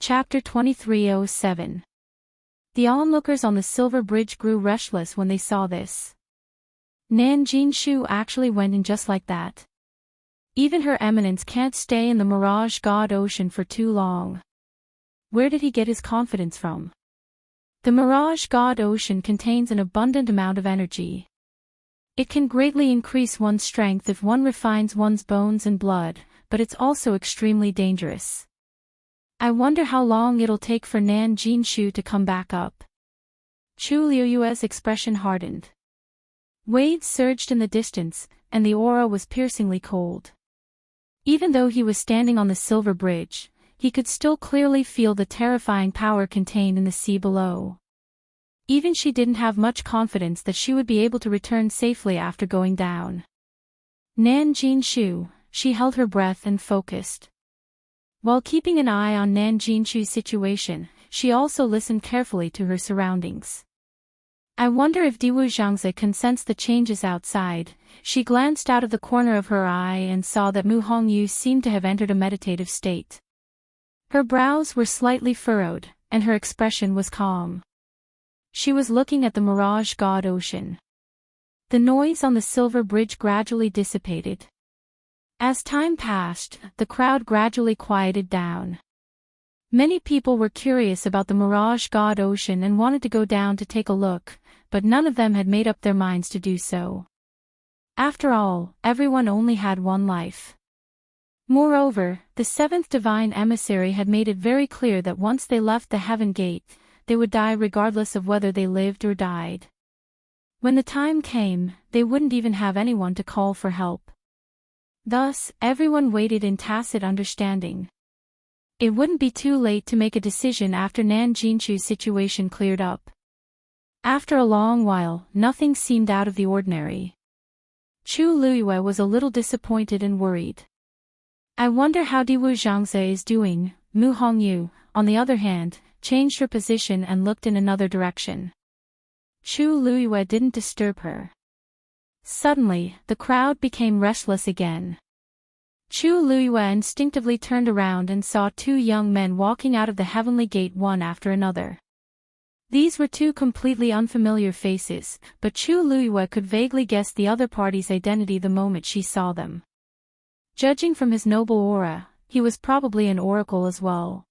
Chapter 2307. The onlookers on the silver bridge grew restless when they saw this. Nan Jinshu actually went in just like that. Even Her Eminence can't stay in the Mirage God Ocean for too long. Where did he get his confidence from? The Mirage God Ocean contains an abundant amount of energy. It can greatly increase one's strength if one refines one's bones and blood, but it's also extremely dangerous. I wonder how long it'll take for Nan Jinshu to come back up. Chu Liuyue's expression hardened. Waves surged in the distance, and the aura was piercingly cold. Even though he was standing on the silver bridge, he could still clearly feel the terrifying power contained in the sea below. Even she didn't have much confidence that she would be able to return safely after going down. Nan Jinshu, she held her breath and focused. While keeping an eye on Nan Jinshu's situation, she also listened carefully to her surroundings. I wonder if Diwu Zhangze can sense the changes outside. She glanced out of the corner of her eye and saw that Mu Hongyu seemed to have entered a meditative state. Her brows were slightly furrowed, and her expression was calm. She was looking at the Mirage God Ocean. The noise on the silver bridge gradually dissipated. As time passed, the crowd gradually quieted down. Many people were curious about the Mirage God Ocean and wanted to go down to take a look, but none of them had made up their minds to do so. After all, everyone only had one life. Moreover, the seventh divine emissary had made it very clear that once they left the Heaven Gate, they would die regardless of whether they lived or died. When the time came, they wouldn't even have anyone to call for help. Thus, everyone waited in tacit understanding. It wouldn't be too late to make a decision after Nan Jinshu's situation cleared up. After a long while, nothing seemed out of the ordinary. Chu Liyue was a little disappointed and worried. I wonder how Diwu Zhangze is doing. Mu Hongyu, on the other hand, changed her position and looked in another direction. Chu Liyue didn't disturb her. Suddenly, the crowd became restless again. Chu Liyue instinctively turned around and saw two young men walking out of the heavenly gate one after another. These were two completely unfamiliar faces, but Chu Liyue could vaguely guess the other party's identity the moment she saw them. Judging from his noble aura, he was probably an oracle as well.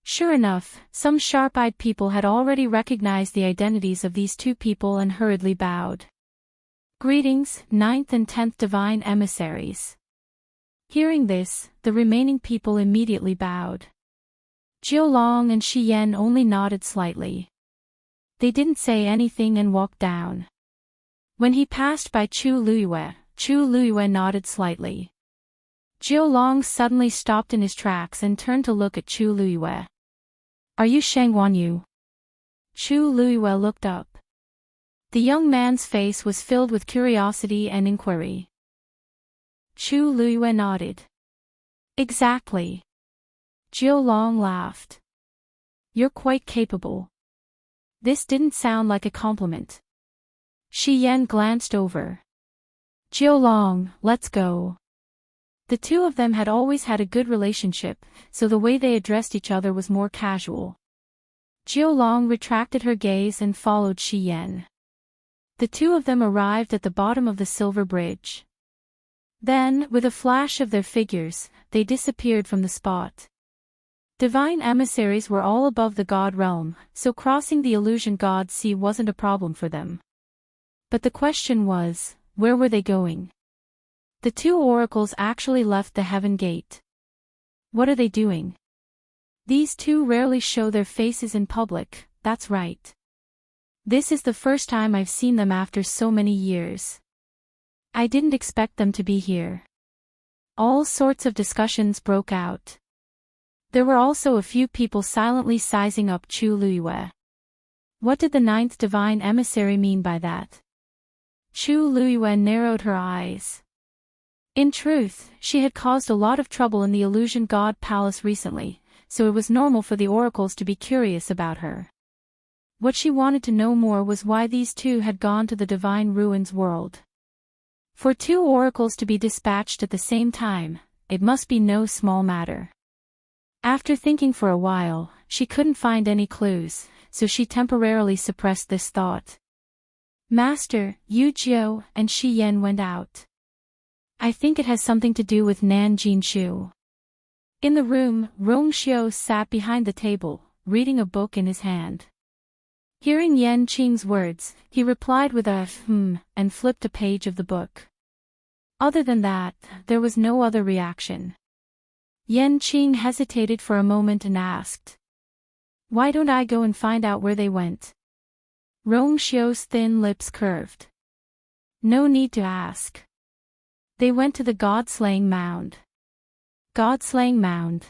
Sure enough, some sharp-eyed people had already recognized the identities of these two people and hurriedly bowed. Greetings, 9th and 10th divine emissaries. Hearing this, the remaining people immediately bowed. Jiulong and Shi Yan only nodded slightly. They didn't say anything and walked down. When he passed by Chu Liyue nodded slightly. Jiulong suddenly stopped in his tracks and turned to look at Chu Liyue. Are you Shang Wanyu? Chu Liyue looked up. The young man's face was filled with curiosity and inquiry. Chu Liyue nodded. Exactly. Jiulong laughed. You're quite capable. This didn't sound like a compliment. Shi Yan glanced over. Jiulong, let's go. The two of them had always had a good relationship, so the way they addressed each other was more casual. Jiulong retracted her gaze and followed Shi Yan. The two of them arrived at the bottom of the silver bridge. Then, with a flash of their figures, they disappeared from the spot. Divine emissaries were all above the god realm, so crossing the illusion god sea wasn't a problem for them. But the question was, where were they going? The two oracles actually left the Heaven Gate. What are they doing? These two rarely show their faces in public, that's right. This is the first time I've seen them after so many years. I didn't expect them to be here. All sorts of discussions broke out. There were also a few people silently sizing up Chu Liyue. What did the 9th divine emissary mean by that? Chu Liyue narrowed her eyes. In truth, she had caused a lot of trouble in the Illusion God Palace recently, so it was normal for the oracles to be curious about her. What she wanted to know more was why these two had gone to the Divine Ruins world. For two oracles to be dispatched at the same time, it must be no small matter. After thinking for a while, she couldn't find any clues, so she temporarily suppressed this thought. Master, Yu Jiu, and Shi Yan went out. I think it has something to do with Nan Jinshu. In the room, Rong Xiu sat behind the table, reading a book in his hand. Hearing Yan Qing's words, he replied with a and flipped a page of the book. Other than that, there was no other reaction. Yan Qing hesitated for a moment and asked. Why don't I go and find out where they went? Rong Xiu's thin lips curved. No need to ask. They went to the God-slaying mound. God-slaying mound.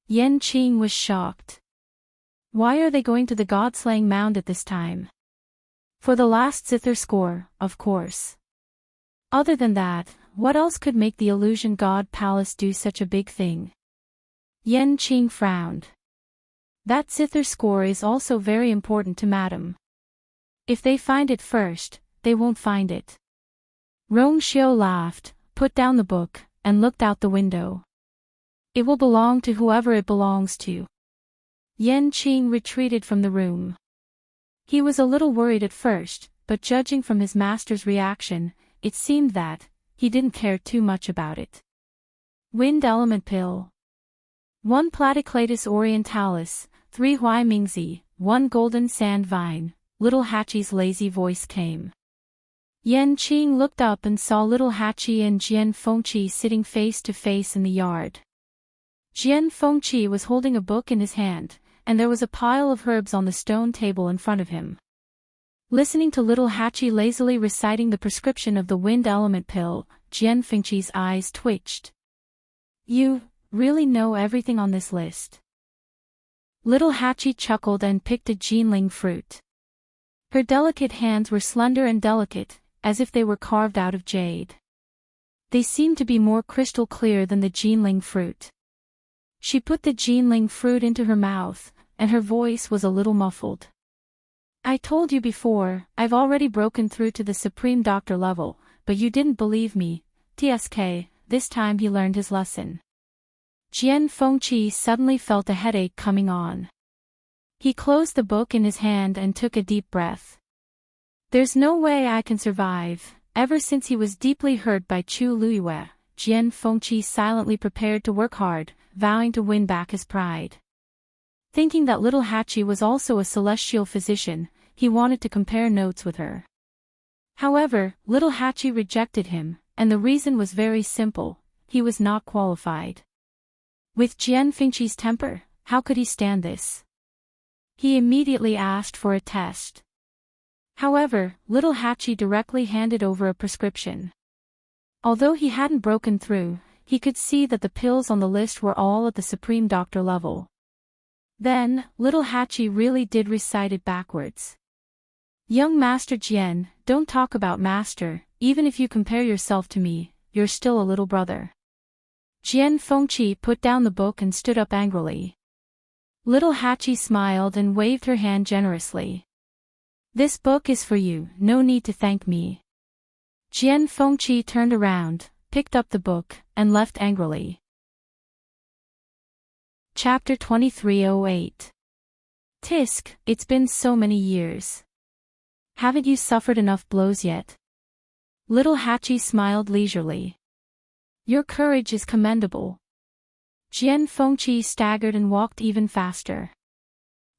Yan Qing was shocked. Why are they going to the God-slaying mound at this time? For the last zither score, of course. Other than that, what else could make the Illusion God Palace do such a big thing? Yan Qing frowned. That zither score is also very important to Madam. If they find it first, they won't find it. Rong Xiu laughed, put down the book, and looked out the window. It will belong to whoever it belongs to. Yan Qing retreated from the room. He was a little worried at first, but judging from his master's reaction, it seemed that he didn't care too much about it. Wind Element Pill. 1 Platycladus orientalis, 3 Huaimingzi, 1 Golden Sand Vine, Little Hachi's lazy voice came. Yan Qing looked up and saw Little Hachi and Jian Fengqi sitting face to face in the yard. Jian Fengqi was holding a book in his hand, and there was a pile of herbs on the stone table in front of him. Listening to Little Hachi lazily reciting the prescription of the wind element pill, Jian Fengqi's eyes twitched. You really know everything on this list. Little Hachi chuckled and picked a Jinling fruit. Her delicate hands were slender and delicate, as if they were carved out of jade. They seemed to be more crystal clear than the Jinling fruit. She put the Jinling fruit into her mouth, and her voice was a little muffled. I told you before, I've already broken through to the Supreme Doctor level, but you didn't believe me. TSK, this time he learned his lesson. Jian Fengqi suddenly felt a headache coming on. He closed the book in his hand and took a deep breath. There's no way I can survive. Ever since he was deeply hurt by Chu Luiyue, Jian Fengqi silently prepared to work hard, vowing to win back his pride. Thinking that Little Hachi was also a celestial physician, he wanted to compare notes with her. However, Little Hachi rejected him, and the reason was very simple: he was not qualified. With Jian Fengqi's temper, how could he stand this? He immediately asked for a test. However, Little Hachi directly handed over a prescription. Although he hadn't broken through, he could see that the pills on the list were all at the Supreme Doctor level. Then, Little Hachi really did recite it backwards. Young Master Jian, don't talk about Master, even if you compare yourself to me, you're still a little brother. Jian Fengqi put down the book and stood up angrily. Little Hachi smiled and waved her hand generously. This book is for you, no need to thank me. Jian Fengqi turned around, picked up the book, and left angrily. Chapter 2308. Tisk, it's been so many years. Haven't you suffered enough blows yet? Little Hachi smiled leisurely. Your courage is commendable. Jian Fengqi staggered and walked even faster.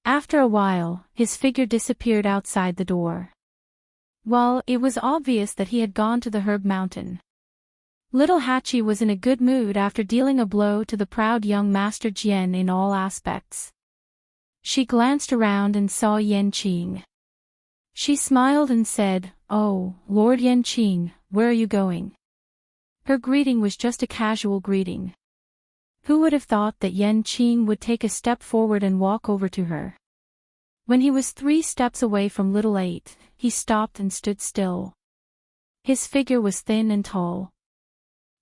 After a while, his figure disappeared outside the door. Well, it was obvious that he had gone to the Herb Mountain. Little Hachi was in a good mood after dealing a blow to the proud young Master Jian in all aspects. She glanced around and saw Yan Qing. She smiled and said, "Oh, Lord Yan Qing, where are you going?" Her greeting was just a casual greeting. Who would have thought that Yan Qing would take a step forward and walk over to her? When he was 3 steps away from Little 8, he stopped and stood still. His figure was thin and tall.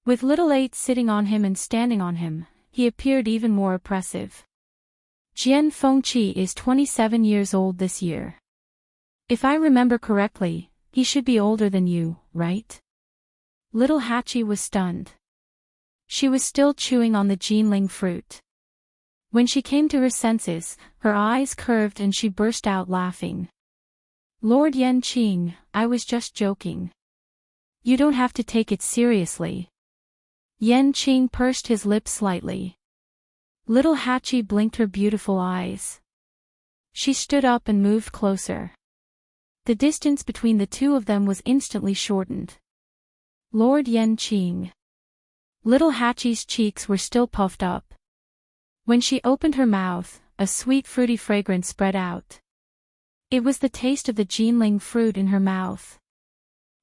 With Little 8 sitting on him and standing on him, he appeared even more oppressive. Jian Fengqi is 27 years old this year. If I remember correctly, he should be older than you, right? Little Hachi was stunned. She was still chewing on the Jinling fruit. When she came to her senses, her eyes curved and she burst out laughing. Lord Yenqing, I was just joking. You don't have to take it seriously. Yenqing pursed his lips slightly. Little Hachi blinked her beautiful eyes. She stood up and moved closer. The distance between the two of them was instantly shortened. Lord Yenqing. Little Hachi's cheeks were still puffed up. When she opened her mouth, a sweet fruity fragrance spread out. It was the taste of the Jinling fruit in her mouth.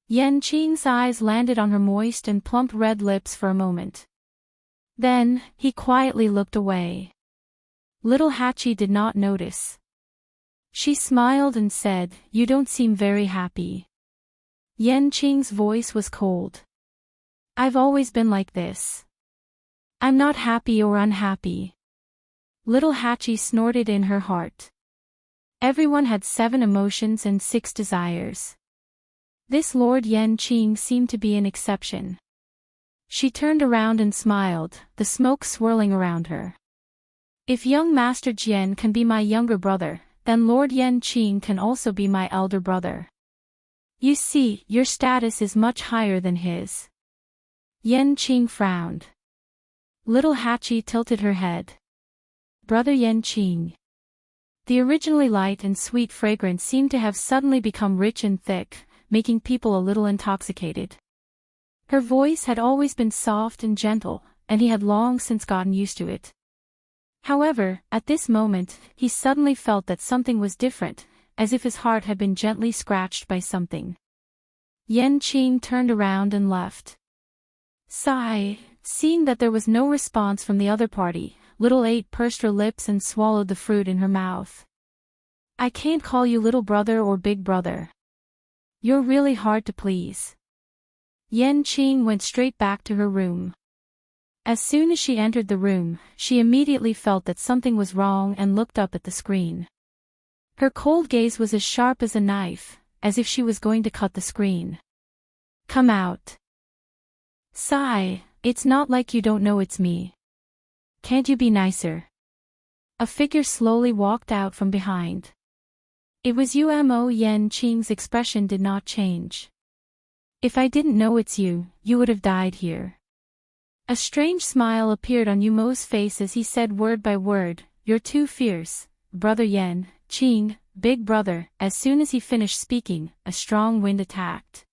Yenqing's eyes landed on her moist and plump red lips for a moment. Then, he quietly looked away. Little Hachi did not notice. She smiled and said, "You don't seem very happy." Yenqing's voice was cold. "I've always been like this. I'm not happy or unhappy." Little Hachi snorted in her heart. Everyone had 7 emotions and 6 desires. This Lord Yenqing seemed to be an exception. She turned around and smiled, the smoke swirling around her. If young Master Jian can be my younger brother, then Lord Yenqing can also be my elder brother. You see, your status is much higher than his. Yenqing frowned. Little Hachi tilted her head. Brother Yenqing. The originally light and sweet fragrance seemed to have suddenly become rich and thick, making people a little intoxicated. Her voice had always been soft and gentle, and he had long since gotten used to it. However, at this moment, he suddenly felt that something was different, as if his heart had been gently scratched by something. Yenqing turned around and left. Sigh. Seeing that there was no response from the other party, Little 8 pursed her lips and swallowed the fruit in her mouth. I can't call you little brother or big brother. You're really hard to please. Yenqing went straight back to her room. As soon as she entered the room, she immediately felt that something was wrong and looked up at the screen. Her cold gaze was as sharp as a knife, as if she was going to cut the screen. Come out. Sigh, it's not like you don't know it's me. Can't you be nicer? A figure slowly walked out from behind. It was Umo. Yenqing's expression did not change. If I didn't know it's you, you would have died here. A strange smile appeared on Umo's face as he said word by word, You're too fierce, Brother Yenqing, big brother. As soon as he finished speaking, a strong wind attacked.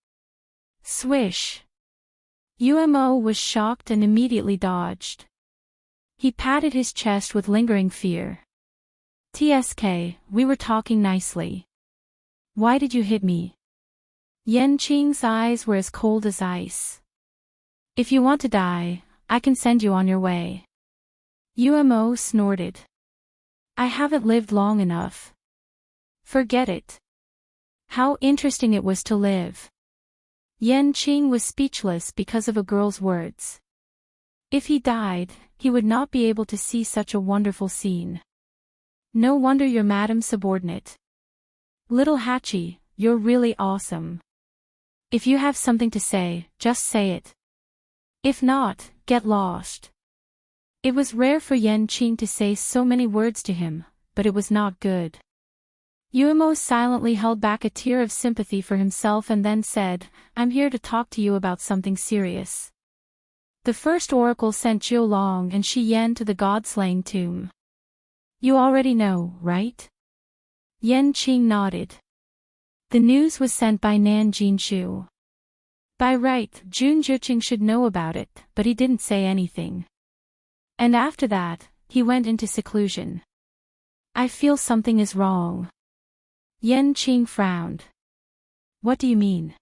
Swish. Umo was shocked and immediately dodged. He patted his chest with lingering fear. TSK, we were talking nicely. Why did you hit me? Yenqing's eyes were as cold as ice. If you want to die, I can send you on your way. Umo snorted. I haven't lived long enough. Forget it. How interesting it was to live. Yenqing was speechless because of a girl's words. If he died, he would not be able to see such a wonderful scene. No wonder you're Madam's subordinate. Little Hachi, you're really awesome. If you have something to say, just say it. If not, get lost. It was rare for Yenqing to say so many words to him, but it was not good. Umo silently held back a tear of sympathy for himself and then said, I'm here to talk to you about something serious. The first oracle sent Jiulong and Shi Yan to the god-slaying tomb. You already know, right? Yenqing nodded. The news was sent by Nan Jinshu. By right, Jun Zhiqing should know about it, but he didn't say anything. And after that, he went into seclusion. I feel something is wrong. Yenqing frowned. What do you mean?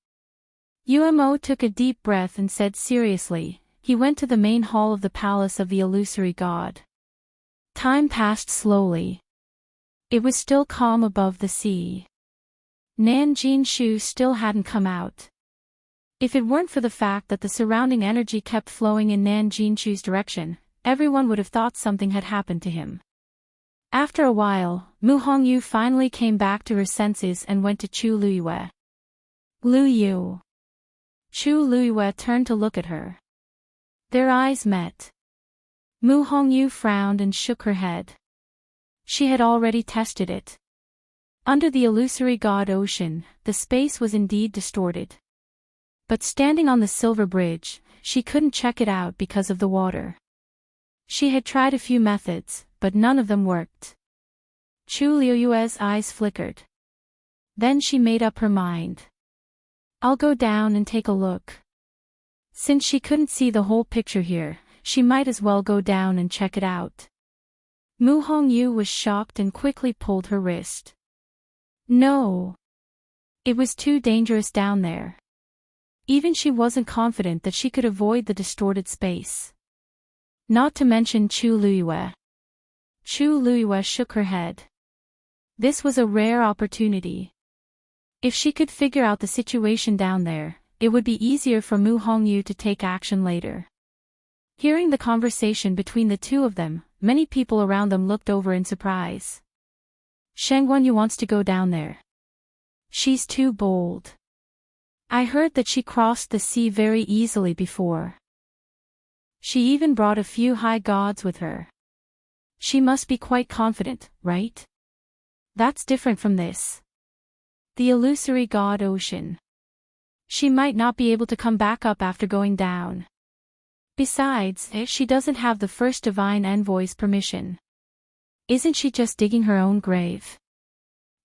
Umo took a deep breath and said seriously, he went to the main hall of the palace of the illusory god. Time passed slowly. It was still calm above the sea. Nan Jinshu still hadn't come out. If it weren't for the fact that the surrounding energy kept flowing in Nan Jinshu's direction, everyone would have thought something had happened to him. After a while, Mu Hongyu finally came back to her senses and went to Chu Luyue. Luyu. Chu Luyue turned to look at her. Their eyes met. Mu Hongyu frowned and shook her head. She had already tested it. Under the illusory god ocean, the space was indeed distorted. But standing on the silver bridge, she couldn't check it out because of the water. She had tried a few methods, but none of them worked. Chu Liuyue's eyes flickered. Then she made up her mind. I'll go down and take a look. Since she couldn't see the whole picture here, she might as well go down and check it out. Mu Hongyu was shocked and quickly pulled her wrist. No. It was too dangerous down there. Even she wasn't confident that she could avoid the distorted space. Not to mention Chu Liyue. Chu Liyue shook her head. This was a rare opportunity. If she could figure out the situation down there, it would be easier for Mu Hongyu to take action later. Hearing the conversation between the two of them, many people around them looked over in surprise. Shang Guanyu wants to go down there. She's too bold. I heard that she crossed the sea very easily before. She even brought a few high gods with her. She must be quite confident, right? That's different from this. The illusory god ocean. She might not be able to come back up after going down. Besides, she doesn't have the first divine envoy's permission. Isn't she just digging her own grave?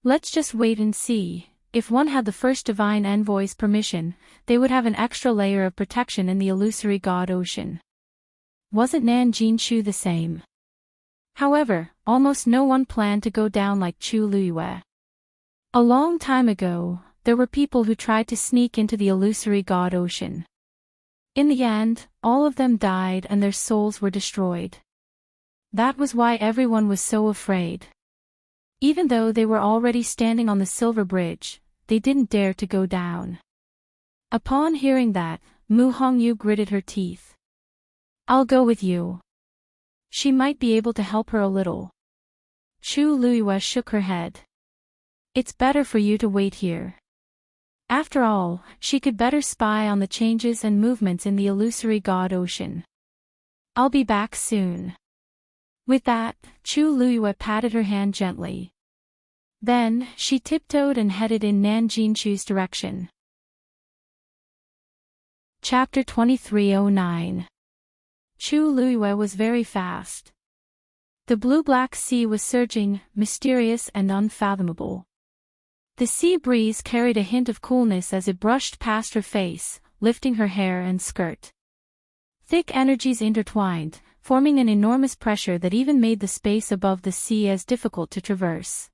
Let's just wait and see. If one had the first divine envoy's permission, they would have an extra layer of protection in the illusory god ocean. Wasn't Nan Jinshu the same? However, almost no one planned to go down like Chu Liyue. A long time ago, there were people who tried to sneak into the illusory god ocean. In the end, all of them died and their souls were destroyed. That was why everyone was so afraid. Even though they were already standing on the silver bridge, they didn't dare to go down. Upon hearing that, Mu Hongyu gritted her teeth. I'll go with you. She might be able to help her a little. Chu Liyue shook her head. It's better for you to wait here. After all, she could better spy on the changes and movements in the illusory god ocean. I'll be back soon. With that, Chu Liyue patted her hand gently. Then, she tiptoed and headed in Nan Jinshu's direction. Chapter 2309. Chu Liyue was very fast. The blue-black sea was surging, mysterious and unfathomable. The sea breeze carried a hint of coolness as it brushed past her face, lifting her hair and skirt. Thick energies intertwined, forming an enormous pressure that even made the space above the sea as difficult to traverse.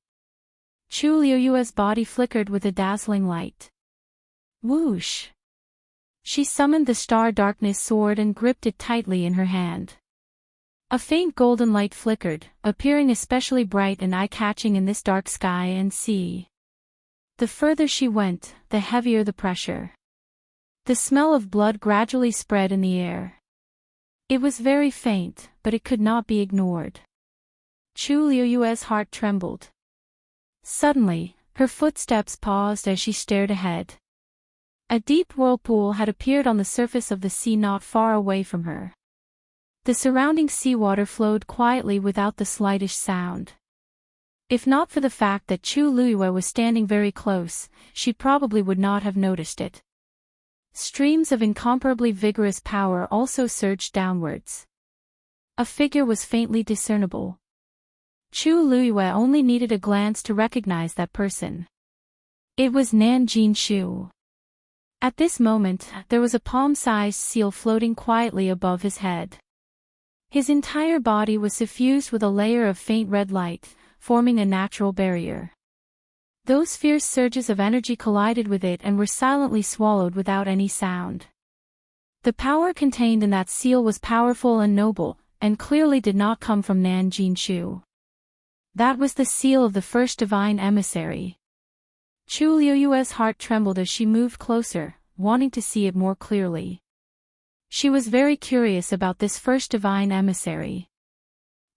Chu Liyue's body flickered with a dazzling light. Whoosh! She summoned the star darkness sword and gripped it tightly in her hand. A faint golden light flickered, appearing especially bright and eye-catching in this dark sky and sea. The further she went, the heavier the pressure. The smell of blood gradually spread in the air. It was very faint, but it could not be ignored. Chu Liyue's heart trembled. Suddenly, her footsteps paused as she stared ahead. A deep whirlpool had appeared on the surface of the sea not far away from her. The surrounding seawater flowed quietly without the slightest sound. If not for the fact that Chu Liyue was standing very close, she probably would not have noticed it. Streams of incomparably vigorous power also surged downwards. A figure was faintly discernible. Chu Liyue only needed a glance to recognize that person. It was Nan Jinshu. At this moment, there was a palm-sized seal floating quietly above his head. His entire body was suffused with a layer of faint red light, forming a natural barrier. Those fierce surges of energy collided with it and were silently swallowed without any sound. The power contained in that seal was powerful and noble, and clearly did not come from Nan Jinshu. That was the seal of the first divine emissary. Chu Liyue's heart trembled as she moved closer, wanting to see it more clearly. She was very curious about this first divine emissary.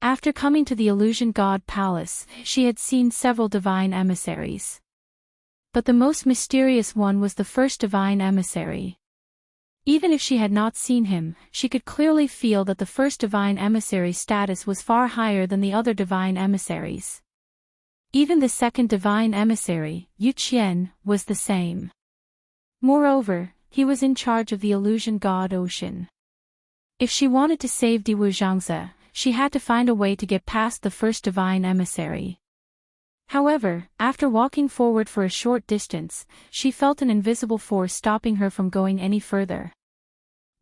After coming to the Illusion God Palace, she had seen several divine emissaries. But the most mysterious one was the first divine emissary. Even if she had not seen him, she could clearly feel that the first divine emissary's status was far higher than the other divine emissaries. Even the second divine emissary, Yu Qian, was the same. Moreover, he was in charge of the illusion god Ocean. If she wanted to save Diwu Zhangze, she had to find a way to get past the first divine emissary. However, after walking forward for a short distance, she felt an invisible force stopping her from going any further.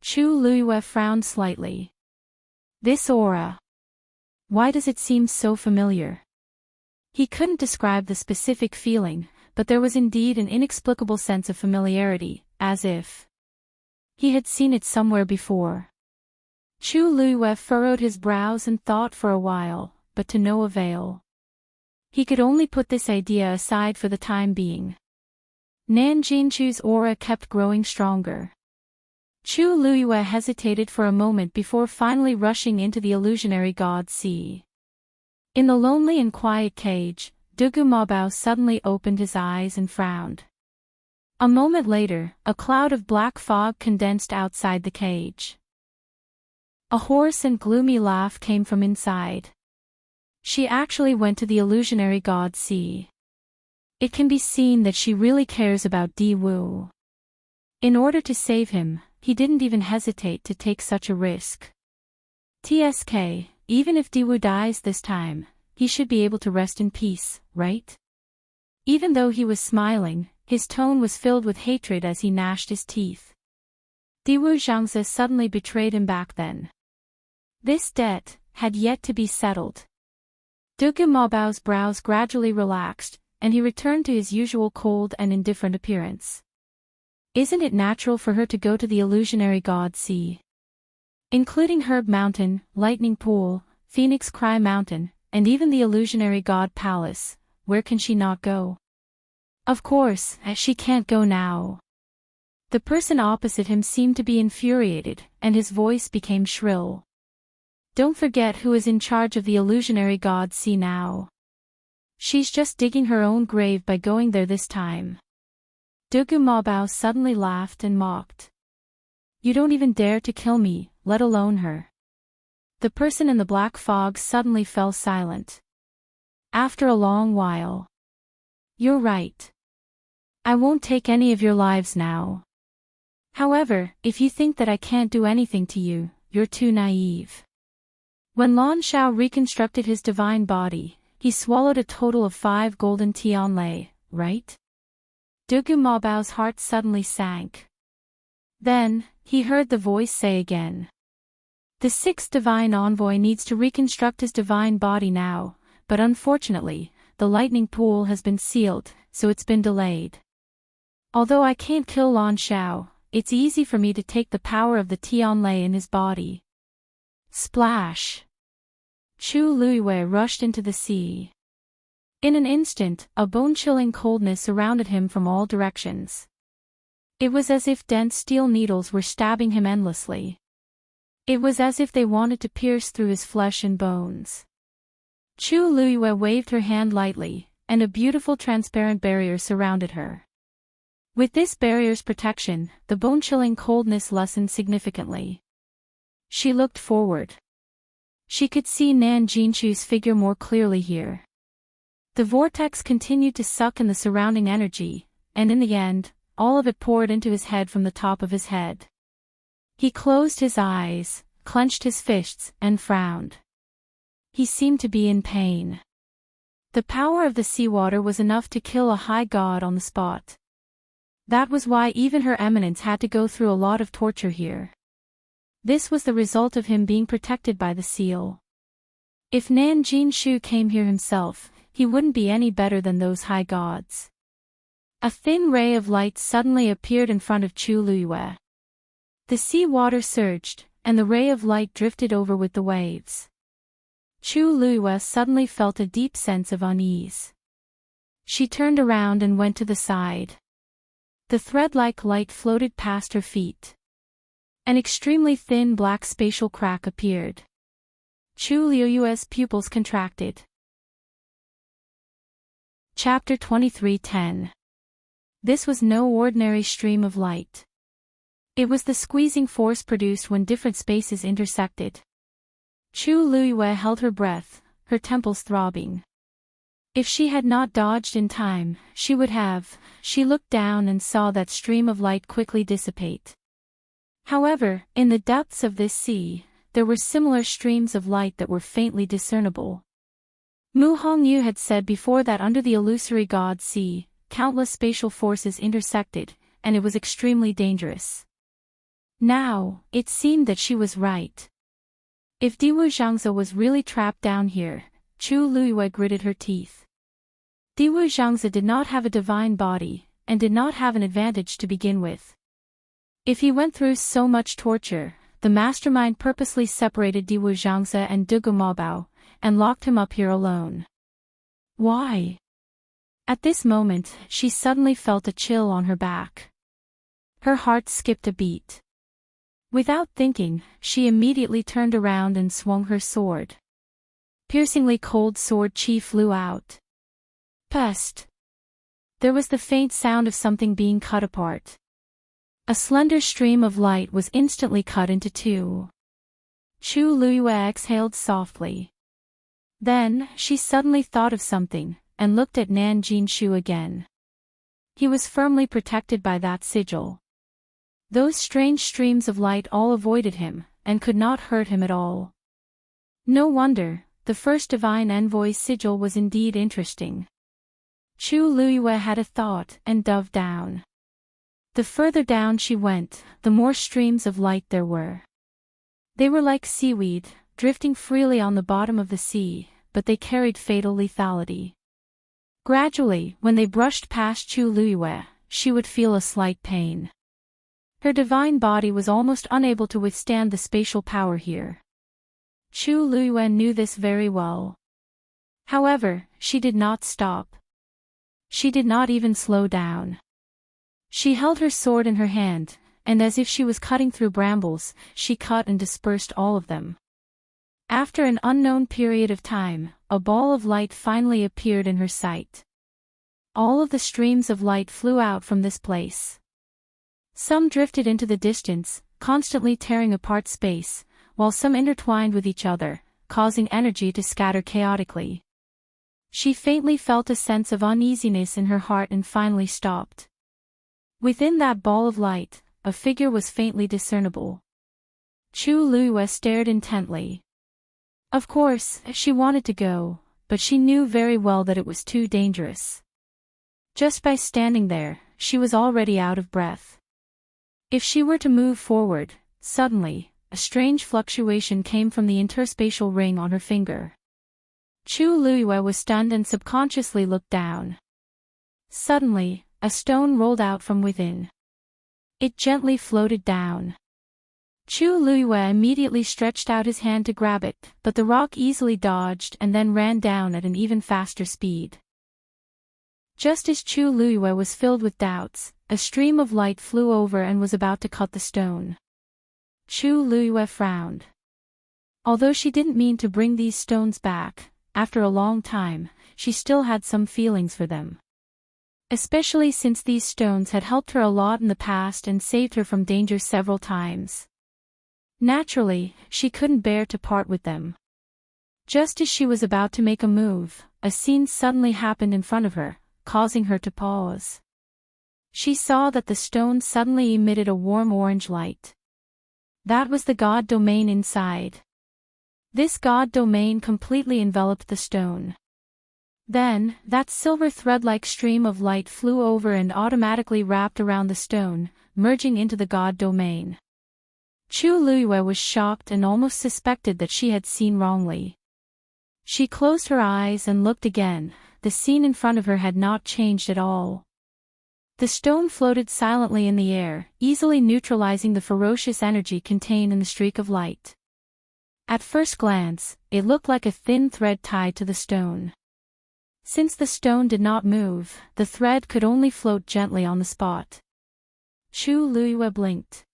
Chu Luiyue frowned slightly. This aura. Why does it seem so familiar? He couldn't describe the specific feeling, but there was indeed an inexplicable sense of familiarity, as if he had seen it somewhere before. Chu Luiyue furrowed his brows and thought for a while, but to no avail. He could only put this idea aside for the time being. Nan Jinchu's aura kept growing stronger. Chu Luiyue hesitated for a moment before finally rushing into the illusionary god sea. In the lonely and quiet cage, Dugu Mabao suddenly opened his eyes and frowned. A moment later, a cloud of black fog condensed outside the cage. A hoarse and gloomy laugh came from inside. She actually went to the illusionary god sea. It can be seen that she really cares about Di Wu. In order to save him, he didn't even hesitate to take such a risk. TSK, even if Di Wu dies this time, he should be able to rest in peace, right? Even though he was smiling, his tone was filled with hatred as he gnashed his teeth. Diwu Zhangze suddenly betrayed him back then. This debt had yet to be settled. Dugu Mabao's brows gradually relaxed, and he returned to his usual cold and indifferent appearance. Isn't it natural for her to go to the illusionary god sea? Including Herb Mountain, Lightning Pool, Phoenix Cry Mountain, and even the illusionary god palace, where can she not go? Of course, she can't go now. The person opposite him seemed to be infuriated, and his voice became shrill. Don't forget who is in charge of the illusionary god sea now. She's just digging her own grave by going there this time. Dugu Mabao suddenly laughed and mocked. You don't even dare to kill me, let alone her. The person in the black fog suddenly fell silent. After a long while. You're right. I won't take any of your lives now. However, if you think that I can't do anything to you, you're too naive. When Lan Shao reconstructed his divine body, he swallowed a total of 5 golden tianlei, right? Dugu Mabao's heart suddenly sank. Then, he heard the voice say again. The 6th divine envoy needs to reconstruct his divine body now, but unfortunately, the lightning pool has been sealed, so it's been delayed. Although I can't kill Lan Shao, it's easy for me to take the power of the tianlei in his body. Splash! Chu Luiyue rushed into the sea. In an instant, a bone-chilling coldness surrounded him from all directions. It was as if dense steel needles were stabbing him endlessly. It was as if they wanted to pierce through his flesh and bones. Chu Luiyue waved her hand lightly, and a beautiful transparent barrier surrounded her. With this barrier's protection, the bone-chilling coldness lessened significantly. She looked forward. She could see Nan Jinchu's figure more clearly here. The vortex continued to suck in the surrounding energy, and in the end, all of it poured into his head from the top of his head. He closed his eyes, clenched his fists, and frowned. He seemed to be in pain. The power of the seawater was enough to kill a high god on the spot. That was why even Her Eminence had to go through a lot of torture here. This was the result of him being protected by the seal. If Nan Jinshu came here himself, he wouldn't be any better than those high gods. A thin ray of light suddenly appeared in front of Chu Luiyue. The sea water surged, and the ray of light drifted over with the waves. Chu Luiyue suddenly felt a deep sense of unease. She turned around and went to the side. The thread-like light floated past her feet. An extremely thin black spatial crack appeared. Chu Luiyue's pupils contracted. Chapter 23:10. This was no ordinary stream of light. It was the squeezing force produced when different spaces intersected. Chu Luiyue held her breath, her temples throbbing. If she had not dodged in time, she would have. She looked down and saw that stream of light quickly dissipate. However, in the depths of this sea, there were similar streams of light that were faintly discernible. Mu Hongyu had said before that under the illusory God Sea, countless spatial forces intersected, and it was extremely dangerous. Now, it seemed that she was right. If Diwu Zhangze was really trapped down here, Chu Luiyue gritted her teeth. Diwu Zhangze did not have a divine body, and did not have an advantage to begin with. If he went through so much torture, the mastermind purposely separated Diwu Zhangze and Dugu Mabao, and locked him up here alone. Why? At this moment, she suddenly felt a chill on her back. Her heart skipped a beat. Without thinking, she immediately turned around and swung her sword. Piercingly cold sword chi flew out. Pest! There was the faint sound of something being cut apart. A slender stream of light was instantly cut into two. Chu Luiyue exhaled softly. Then, she suddenly thought of something, and looked at Nan Jinshu again. He was firmly protected by that sigil. Those strange streams of light all avoided him, and could not hurt him at all. No wonder, the first divine envoy's sigil was indeed interesting. Chu Luiyue had a thought and dove down. The further down she went, the more streams of light there were. They were like seaweed, drifting freely on the bottom of the sea, but they carried fatal lethality. Gradually, when they brushed past Chu Luiyue, she would feel a slight pain. Her divine body was almost unable to withstand the spatial power here. Chu Luiyue knew this very well. However, she did not stop. She did not even slow down. She held her sword in her hand, and as if she was cutting through brambles, she cut and dispersed all of them. After an unknown period of time, a ball of light finally appeared in her sight. All of the streams of light flew out from this place. Some drifted into the distance, constantly tearing apart space, while some intertwined with each other, causing energy to scatter chaotically. She faintly felt a sense of uneasiness in her heart and finally stopped. Within that ball of light, a figure was faintly discernible. Chu Luiyue stared intently. Of course, she wanted to go, but she knew very well that it was too dangerous. Just by standing there, she was already out of breath. If she were to move forward, suddenly, a strange fluctuation came from the interspatial ring on her finger. Chu Luiyue was stunned and subconsciously looked down. Suddenly, a stone rolled out from within. It gently floated down. Chu Luiyue immediately stretched out his hand to grab it, but the rock easily dodged and then ran down at an even faster speed. Just as Chu Luiyue was filled with doubts, a stream of light flew over and was about to cut the stone. Chu Luiyue frowned. Although she didn't mean to bring these stones back, after a long time, she still had some feelings for them. Especially since these stones had helped her a lot in the past and saved her from danger several times. Naturally, she couldn't bear to part with them. Just as she was about to make a move, a scene suddenly happened in front of her, causing her to pause. She saw that the stone suddenly emitted a warm orange light. That was the god domain inside. This god domain completely enveloped the stone. Then, that silver thread-like stream of light flew over and automatically wrapped around the stone, merging into the god domain. Chu Luiyue was shocked and almost suspected that she had seen wrongly. She closed her eyes and looked again. The scene in front of her had not changed at all. The stone floated silently in the air, easily neutralizing the ferocious energy contained in the streak of light. At first glance, it looked like a thin thread tied to the stone. Since the stone did not move, the thread could only float gently on the spot. Chu Luiyue blinked.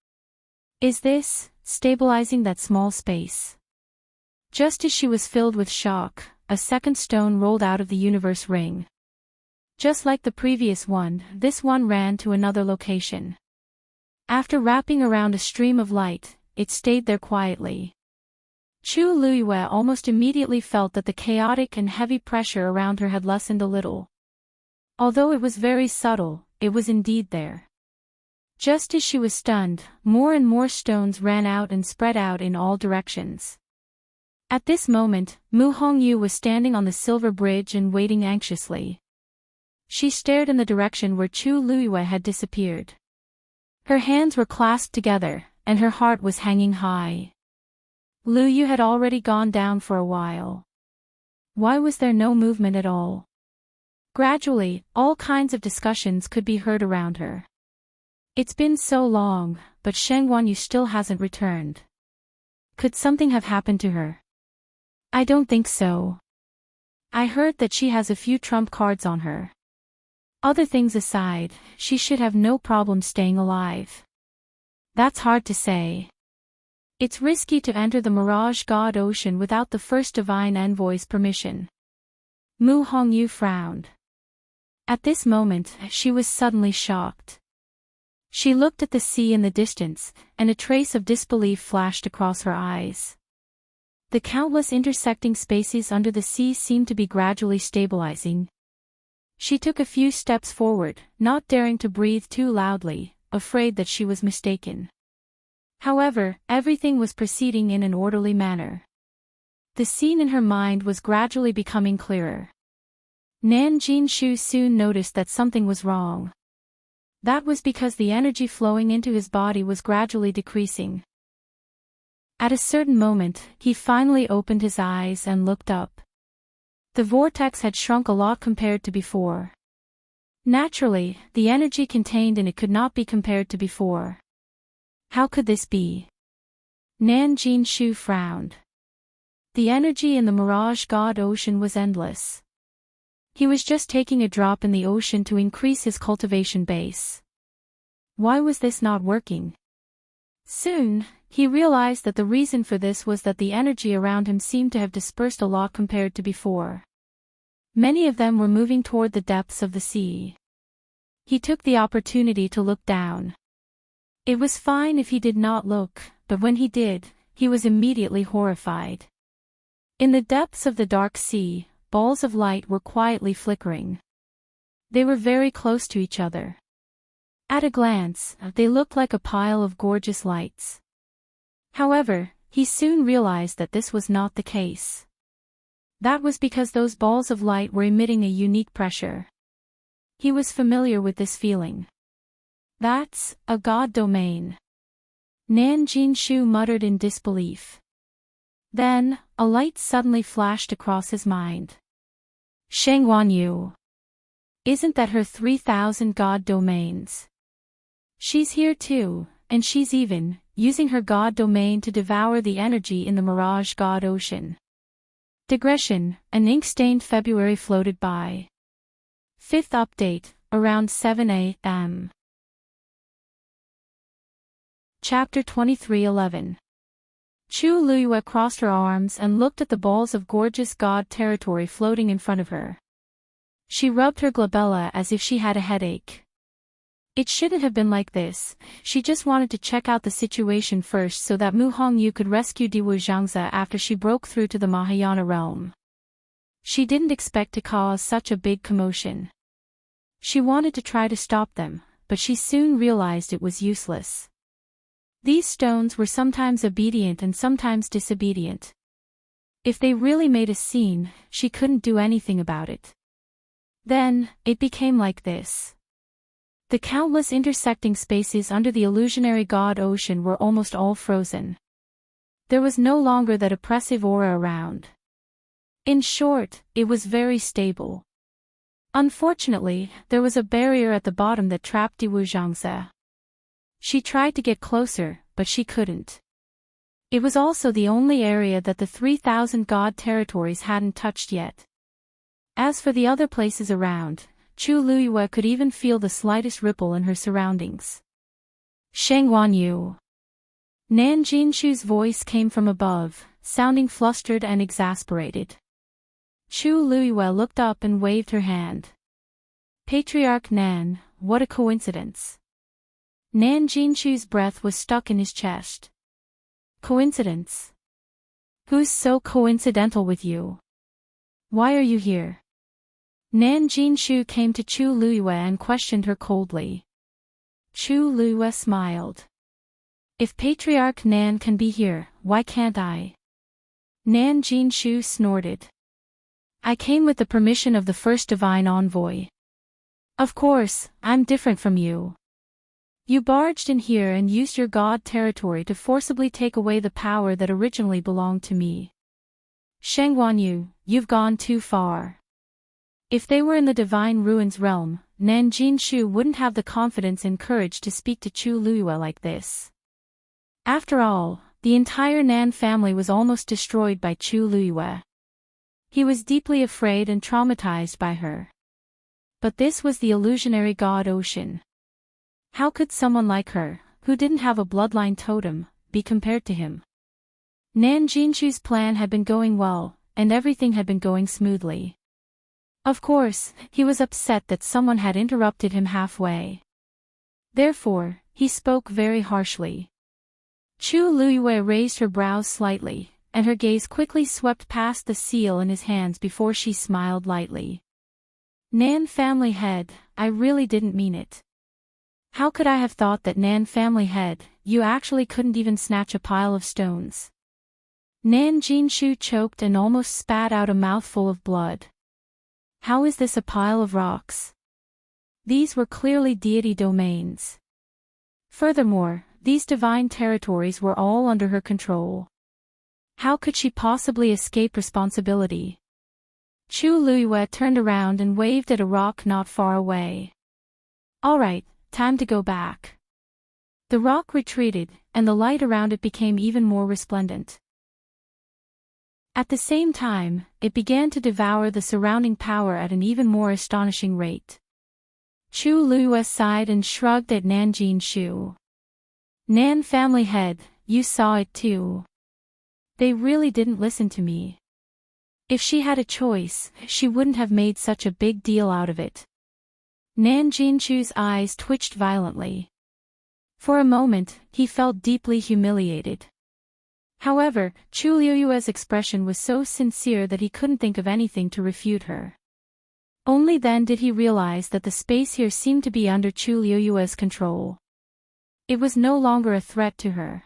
Is this stabilizing that small space? Just as she was filled with shock, a second stone rolled out of the universe ring. Just like the previous one, this one ran to another location. After wrapping around a stream of light, it stayed there quietly. Chu Luiyue almost immediately felt that the chaotic and heavy pressure around her had lessened a little. Although it was very subtle, it was indeed there. Just as she was stunned, more and more stones ran out and spread out in all directions. At this moment, Mu Hongyu was standing on the silver bridge and waiting anxiously. She stared in the direction where Chu Luiyue had disappeared. Her hands were clasped together, and her heart was hanging high. Lu Yu had already gone down for a while. Why was there no movement at all? Gradually, all kinds of discussions could be heard around her. It's been so long, but Sheng Wanyu still hasn't returned. Could something have happened to her? I don't think so. I heard that she has a few trump cards on her. Other things aside, she should have no problem staying alive. That's hard to say. It's risky to enter the Mirage God Ocean without the first divine envoy's permission. Mu Hongyu frowned. At this moment, she was suddenly shocked. She looked at the sea in the distance, and a trace of disbelief flashed across her eyes. The countless intersecting spaces under the sea seemed to be gradually stabilizing. She took a few steps forward, not daring to breathe too loudly, afraid that she was mistaken. However, everything was proceeding in an orderly manner. The scene in her mind was gradually becoming clearer. Nan Jinshu soon noticed that something was wrong. That was because the energy flowing into his body was gradually decreasing. At a certain moment, he finally opened his eyes and looked up. The vortex had shrunk a lot compared to before. Naturally, the energy contained in it could not be compared to before. How could this be? Nan Jinshu frowned. The energy in the Mirage God Ocean was endless. He was just taking a drop in the ocean to increase his cultivation base. Why was this not working? Soon, he realized that the reason for this was that the energy around him seemed to have dispersed a lot compared to before. Many of them were moving toward the depths of the sea. He took the opportunity to look down. It was fine if he did not look, but when he did, he was immediately horrified. In the depths of the dark sea, balls of light were quietly flickering. They were very close to each other. At a glance, they looked like a pile of gorgeous lights. However, he soon realized that this was not the case. That was because those balls of light were emitting a unique pressure. He was familiar with this feeling. That's a god domain. Nan Jinshu muttered in disbelief. Then, a light suddenly flashed across his mind. Sheng Wanyu. Isn't that her 3,000 god domains? She's here too, and she's even using her god domain to devour the energy in the Mirage God Ocean. Digression, an ink-stained February floated by. Fifth update, around 7 a.m. Chapter 23:11. Chu Luiyue crossed her arms and looked at the balls of gorgeous god territory floating in front of her. She rubbed her glabella as if she had a headache. It shouldn't have been like this. She just wanted to check out the situation first so that Mu Hongyu could rescue Diwu Zhangzi after she broke through to the Mahayana realm. She didn't expect to cause such a big commotion. She wanted to try to stop them, but she soon realized it was useless. These stones were sometimes obedient and sometimes disobedient. If they really made a scene, she couldn't do anything about it. Then, it became like this. The countless intersecting spaces under the illusionary god ocean were almost all frozen. There was no longer that oppressive aura around. In short, it was very stable. Unfortunately, there was a barrier at the bottom that trapped Diwu Zhangzi. She tried to get closer, but she couldn't. It was also the only area that the 3,000 god territories hadn't touched yet. As for the other places around, Chu Luiyue could even feel the slightest ripple in her surroundings. Sheng Wanyu. Nan Jinshu's voice came from above, sounding flustered and exasperated. Chu Luiyue looked up and waved her hand. Patriarch Nan, what a coincidence. Nan Jinshu's breath was stuck in his chest. Coincidence? Who's so coincidental with you? Why are you here? Nan Jinshu came to Chu Luiyue and questioned her coldly. Chu Luiyue smiled. If Patriarch Nan can be here, why can't I? Nan Jinshu snorted. I came with the permission of the first divine envoy. Of course, I'm different from you. You barged in here and used your god territory to forcibly take away the power that originally belonged to me. Sheng Wanyu, you've gone too far. If they were in the Divine Ruins realm, Nan Jinshu wouldn't have the confidence and courage to speak to Chu Luiyue like this. After all, the entire Nan family was almost destroyed by Chu Luiyue. He was deeply afraid and traumatized by her. But this was the illusionary god Ocean. How could someone like her, who didn't have a bloodline totem, be compared to him? Nan Jinshu's plan had been going well, and everything had been going smoothly. Of course, he was upset that someone had interrupted him halfway. Therefore, he spoke very harshly. Chu Luiyue raised her brows slightly, and her gaze quickly swept past the seal in his hands before she smiled lightly. Nan family head, I really didn't mean it. How could I have thought that Nan family head, you actually couldn't even snatch a pile of stones? Nan Jinshu choked and almost spat out a mouthful of blood. How is this a pile of rocks? These were clearly deity domains. Furthermore, these divine territories were all under her control. How could she possibly escape responsibility? Chu Luiyue turned around and waved at a rock not far away. All right, time to go back. The rock retreated, and the light around it became even more resplendent. At the same time, it began to devour the surrounding power at an even more astonishing rate. Chu Luiyue sighed and shrugged at Nan Jinshu. Nan family head, you saw it too. They really didn't listen to me. If she had a choice, she wouldn't have made such a big deal out of it. Nan Jinshu's eyes twitched violently. For a moment, he felt deeply humiliated. However, Chu Luiyue's expression was so sincere that he couldn't think of anything to refute her. Only then did he realize that the space here seemed to be under Chu Luiyue's control. It was no longer a threat to her.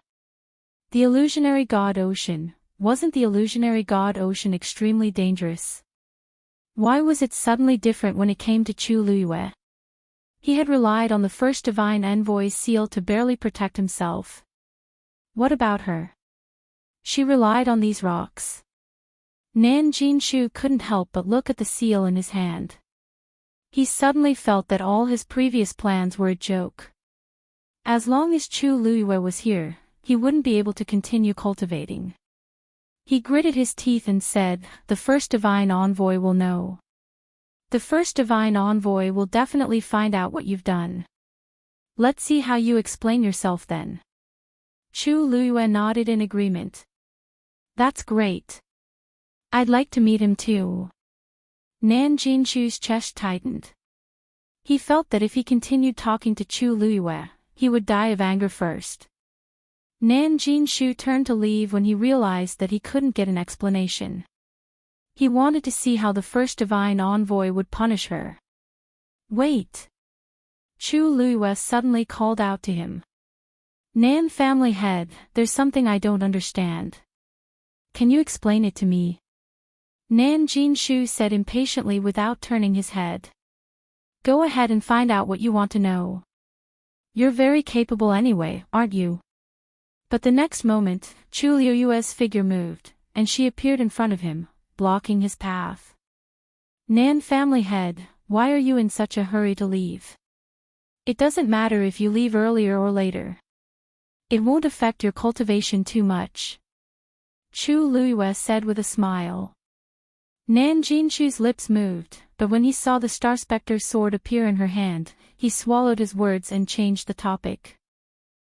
The illusionary god Ocean, wasn't the illusionary god Ocean extremely dangerous? Why was it suddenly different when it came to Chu Luiyue? He had relied on the first divine envoy's seal to barely protect himself. What about her? She relied on these rocks. Nan Jinshu couldn't help but look at the seal in his hand. He suddenly felt that all his previous plans were a joke. As long as Chu Luiyue was here, he wouldn't be able to continue cultivating. He gritted his teeth and said, the first divine envoy will know. The first divine envoy will definitely find out what you've done. Let's see how you explain yourself then. Chu Luiyue nodded in agreement. That's great. I'd like to meet him too. Nan Jinshu's chest tightened. He felt that if he continued talking to Chu Luiyue, he would die of anger first. Nan Jinshu turned to leave when he realized that he couldn't get an explanation. He wanted to see how the first divine envoy would punish her. Wait! Chu Luiyue suddenly called out to him. Nan family head, there's something I don't understand. Can you explain it to me? Nan Jinshu said impatiently without turning his head. Go ahead and find out what you want to know. You're very capable anyway, aren't you? But the next moment, Chu Luiyue's figure moved, and she appeared in front of him, blocking his path. Nan family head, why are you in such a hurry to leave? It doesn't matter if you leave earlier or later. It won't affect your cultivation too much. Chu Luiyue said with a smile. Nan Jinshu's lips moved, but when he saw the Star Spectre's sword appear in her hand, he swallowed his words and changed the topic.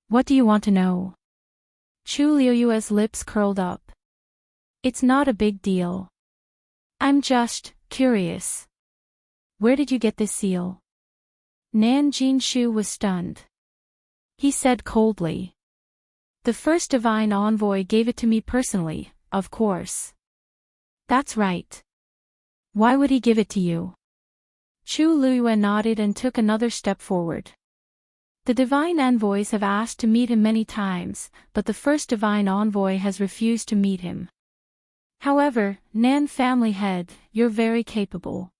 What do you want to know? Chu Luiyue's lips curled up. It's not a big deal. I'm just curious. Where did you get this seal? Nan Jinshu was stunned. he said coldly. The first divine envoy gave it to me personally, of course. That's right. Why would he give it to you? Chu Liyue nodded and took another step forward. The divine envoys have asked to meet him many times, but the first divine envoy has refused to meet him. However, Nan family head, you're very capable.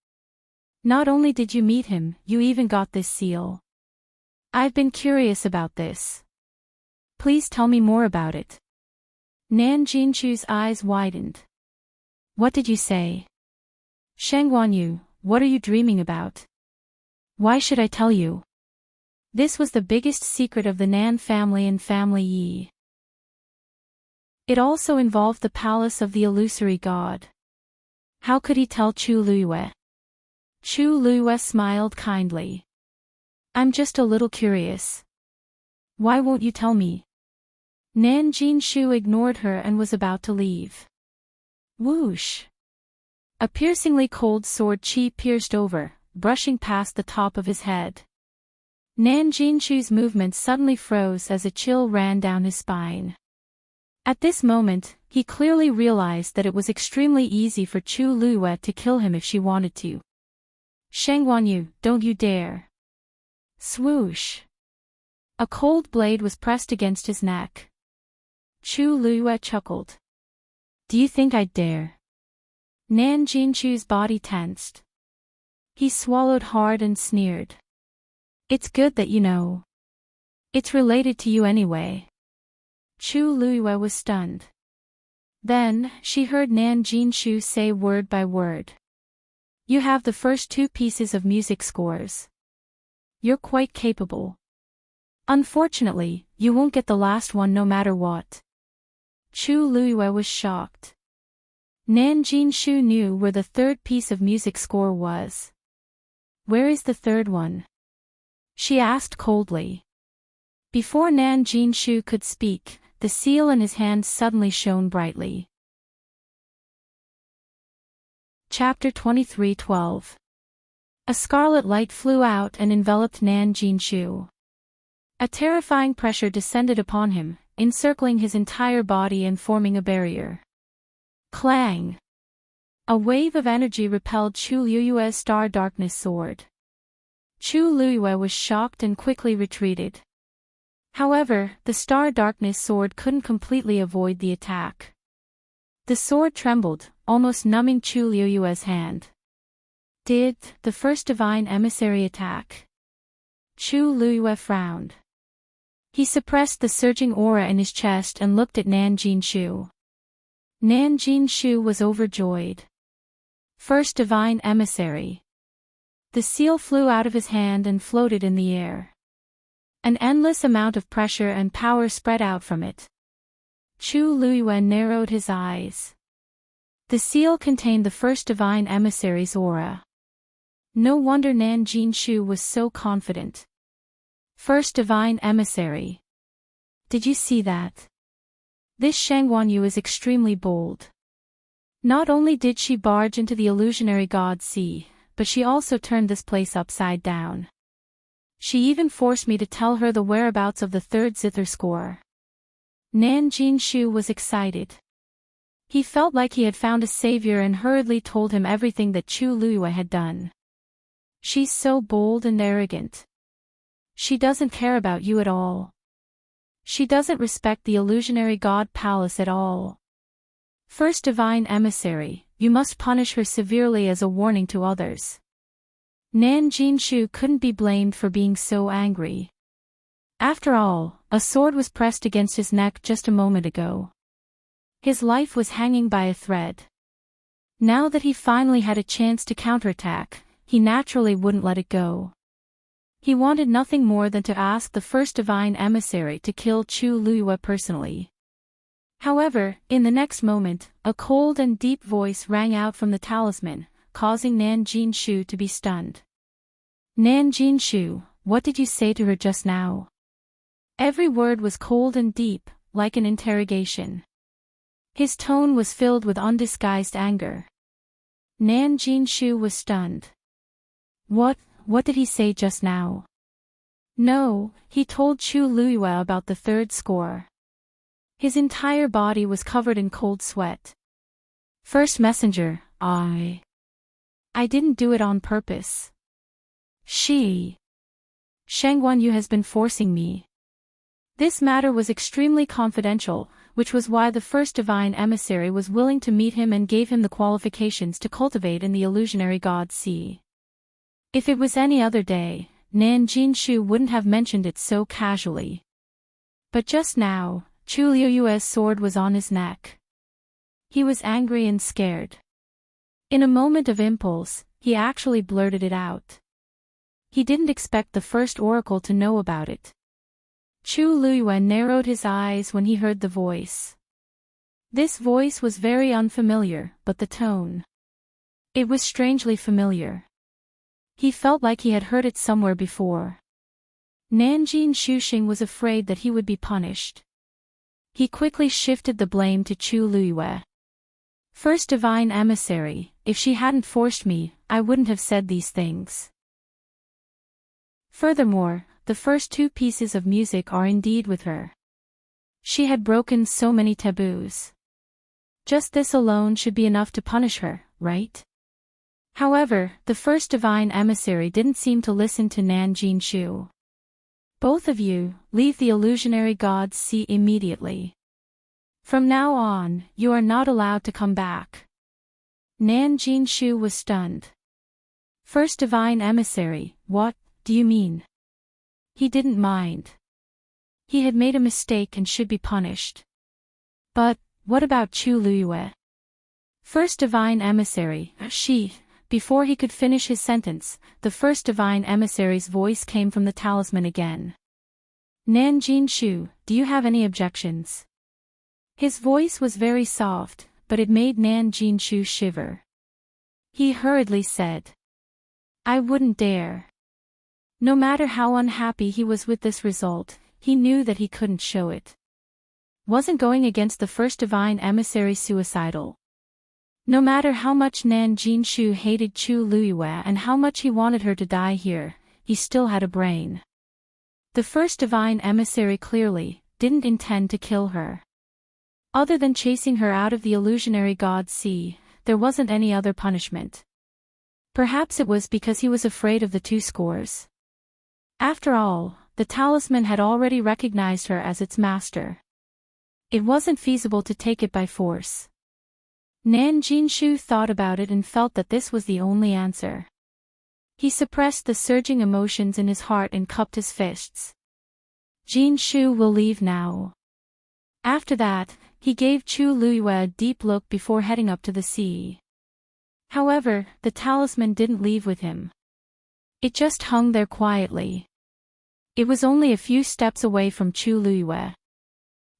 Not only did you meet him, you even got this seal. I've been curious about this. Please tell me more about it. Nan Jinchu's eyes widened. What did you say? Sheng Guanyu, what are you dreaming about? Why should I tell you? This was the biggest secret of the Nan family and family Yi. It also involved the palace of the illusory god. How could he tell Chu Liyue? Chu Liyue smiled kindly. I'm just a little curious. Why won't you tell me? Nan Jinshu ignored her and was about to leave. Whoosh! A piercingly cold sword chi pierced over, brushing past the top of his head. Nan Jinshu's movements suddenly froze as a chill ran down his spine. At this moment, he clearly realized that it was extremely easy for Chu Liyue to kill him if she wanted to. Sheng Guanyu, don't you dare. Swoosh. A cold blade was pressed against his neck. Chu Liyue chuckled. Do you think I'd dare? Nan Jinchu's body tensed. He swallowed hard and sneered. It's good that you know. It's related to you anyway. Chu Liyue was stunned. Then, she heard Nan Jinshu say word by word. You have the first two pieces of music scores. You're quite capable. Unfortunately, you won't get the last one no matter what. Chu Liyue was shocked. Nan Jinshu knew where the third piece of music score was. Where is the third one? She asked coldly. Before Nan Jinshu could speak, the seal in his hand suddenly shone brightly. Chapter 23:12. A scarlet light flew out and enveloped Nan Jinshu. A terrifying pressure descended upon him, encircling his entire body and forming a barrier. Clang! A wave of energy repelled Chu Liyue's star darkness sword. Chu Liyue was shocked and quickly retreated. However, the star darkness sword couldn't completely avoid the attack. The sword trembled, almost numbing Chu Liyue's hand. Did the first divine emissary attack? Chu Liyue frowned. He suppressed the surging aura in his chest and looked at Nan Jinshu. Nan Jinshu was overjoyed. First divine emissary. The seal flew out of his hand and floated in the air. An endless amount of pressure and power spread out from it. Chu Liyue narrowed his eyes. The seal contained the first divine emissary's aura. No wonder Nan Jinshu was so confident. First divine emissary. Did you see that? This Sheng Guanyu is extremely bold. Not only did she barge into the illusionary god sea, but she also turned this place upside down. She even forced me to tell her the whereabouts of the third zither score. Nan Jinshu was excited. He felt like he had found a savior and hurriedly told him everything that Chu Liyue had done. She's so bold and arrogant. She doesn't care about you at all. She doesn't respect the illusionary god palace at all. First divine emissary, you must punish her severely as a warning to others. Nan Jinshu couldn't be blamed for being so angry. After all, a sword was pressed against his neck just a moment ago. His life was hanging by a thread. Now that he finally had a chance to counterattack, he naturally wouldn't let it go. He wanted nothing more than to ask the first divine emissary to kill Chu Liyue personally. However, in the next moment, a cold and deep voice rang out from the talisman, causing Nan Jinshu to be stunned. Nan Jinshu, what did you say to her just now? Every word was cold and deep, like an interrogation. His tone was filled with undisguised anger. Nan Jinshu was stunned. What did he say just now? No, he told Chu Luiyue about the third score. His entire body was covered in cold sweat. First messenger, I didn't do it on purpose. Shang Guanyu has been forcing me. This matter was extremely confidential, which was why the first divine emissary was willing to meet him and gave him the qualifications to cultivate in the illusionary god sea. If it was any other day, Nan Jinshu wouldn't have mentioned it so casually. But just now, Chu Liuyue's sword was on his neck. He was angry and scared. In a moment of impulse, he actually blurted it out. He didn't expect the first oracle to know about it. Chu Luiyue narrowed his eyes when he heard the voice. This voice was very unfamiliar, but the tone. It was strangely familiar. He felt like he had heard it somewhere before. Nanjin Shuxing was afraid that he would be punished. He quickly shifted the blame to Chu Luiyue. First divine emissary, if she hadn't forced me, I wouldn't have said these things. Furthermore, the first two pieces of music are indeed with her. She had broken so many taboos. Just this alone should be enough to punish her, right? However, the first divine emissary didn't seem to listen to Nan Jinshu. Both of you, leave the illusionary god's sea immediately. From now on, you are not allowed to come back. Nan Jinshu was stunned. First divine emissary, what do you mean? He didn't mind. He had made a mistake and should be punished. But, what about Chu Luiyue? First divine emissary, Before he could finish his sentence, the first divine emissary's voice came from the talisman again. Nan Jinshu, do you have any objections? His voice was very soft, but it made Nan Jinshu shiver. He hurriedly said, I wouldn't dare. No matter how unhappy he was with this result, he knew that he couldn't show it. Wasn't going against the first divine emissary suicidal. No matter how much Nan Jinshu hated Chu Luiyue and how much he wanted her to die here, he still had a brain. The first divine emissary clearly didn't intend to kill her. Other than chasing her out of the illusionary god sea, there wasn't any other punishment. Perhaps it was because he was afraid of the two scores. After all, the talisman had already recognized her as its master. It wasn't feasible to take it by force. Nan Jinshu thought about it and felt that this was the only answer. He suppressed the surging emotions in his heart and cupped his fists. Jinshu will leave now. After that, he gave Chu Luiyue a deep look before heading up to the sea. However, the talisman didn't leave with him. It just hung there quietly. It was only a few steps away from Chu Luiyue.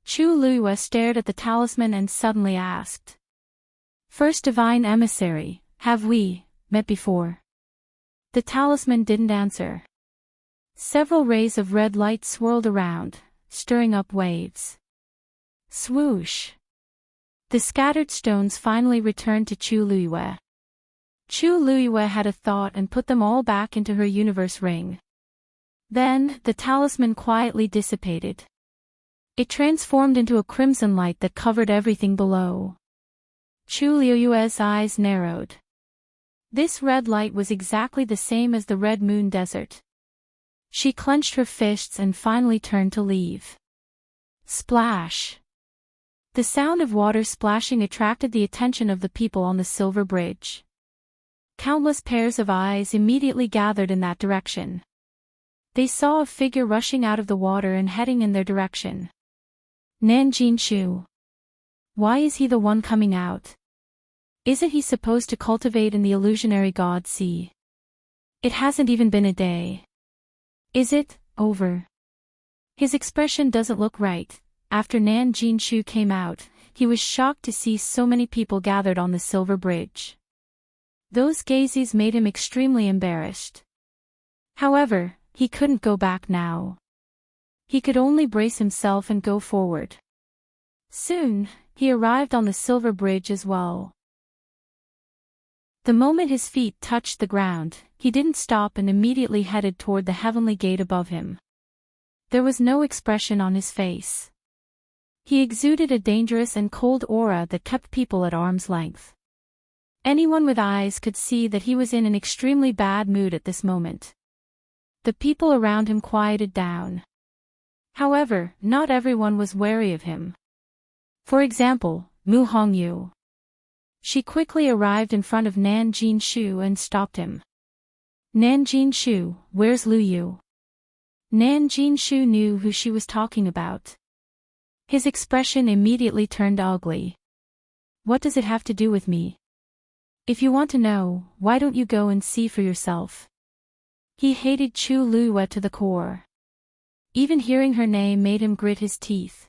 Chu Luiyue stared at the talisman and suddenly asked. First divine emissary, have we met before? The talisman didn't answer. Several rays of red light swirled around, stirring up waves. Swoosh! The scattered stones finally returned to Chu Luiyue. Chu Luiyue had a thought and put them all back into her universe ring. Then, the talisman quietly dissipated. It transformed into a crimson light that covered everything below. Chu Liuyue's eyes narrowed. This red light was exactly the same as the Red Moon Desert. She clenched her fists and finally turned to leave. Splash! The sound of water splashing attracted the attention of the people on the silver bridge. Countless pairs of eyes immediately gathered in that direction. They saw a figure rushing out of the water and heading in their direction. Nan Jinshu. Why is he the one coming out? Isn't he supposed to cultivate in the illusionary god sea? It hasn't even been a day. Is it over? His expression doesn't look right. After Nan Jinshu came out, he was shocked to see so many people gathered on the silver bridge. Those gazes made him extremely embarrassed. However, he couldn't go back now. He could only brace himself and go forward. Soon, he arrived on the silver bridge as well. The moment his feet touched the ground, he didn't stop and immediately headed toward the heavenly gate above him. There was no expression on his face. He exuded a dangerous and cold aura that kept people at arm's length. Anyone with eyes could see that he was in an extremely bad mood at this moment. The people around him quieted down. However, not everyone was wary of him. For example, Mu Hongyu. She quickly arrived in front of Nan Jinshu and stopped him. Nan Jinshu, where's Lu Yu? Nan Jinshu knew who she was talking about. His expression immediately turned ugly. What does it have to do with me? If you want to know, why don't you go and see for yourself? He hated Chu Luyue to the core. Even hearing her name made him grit his teeth.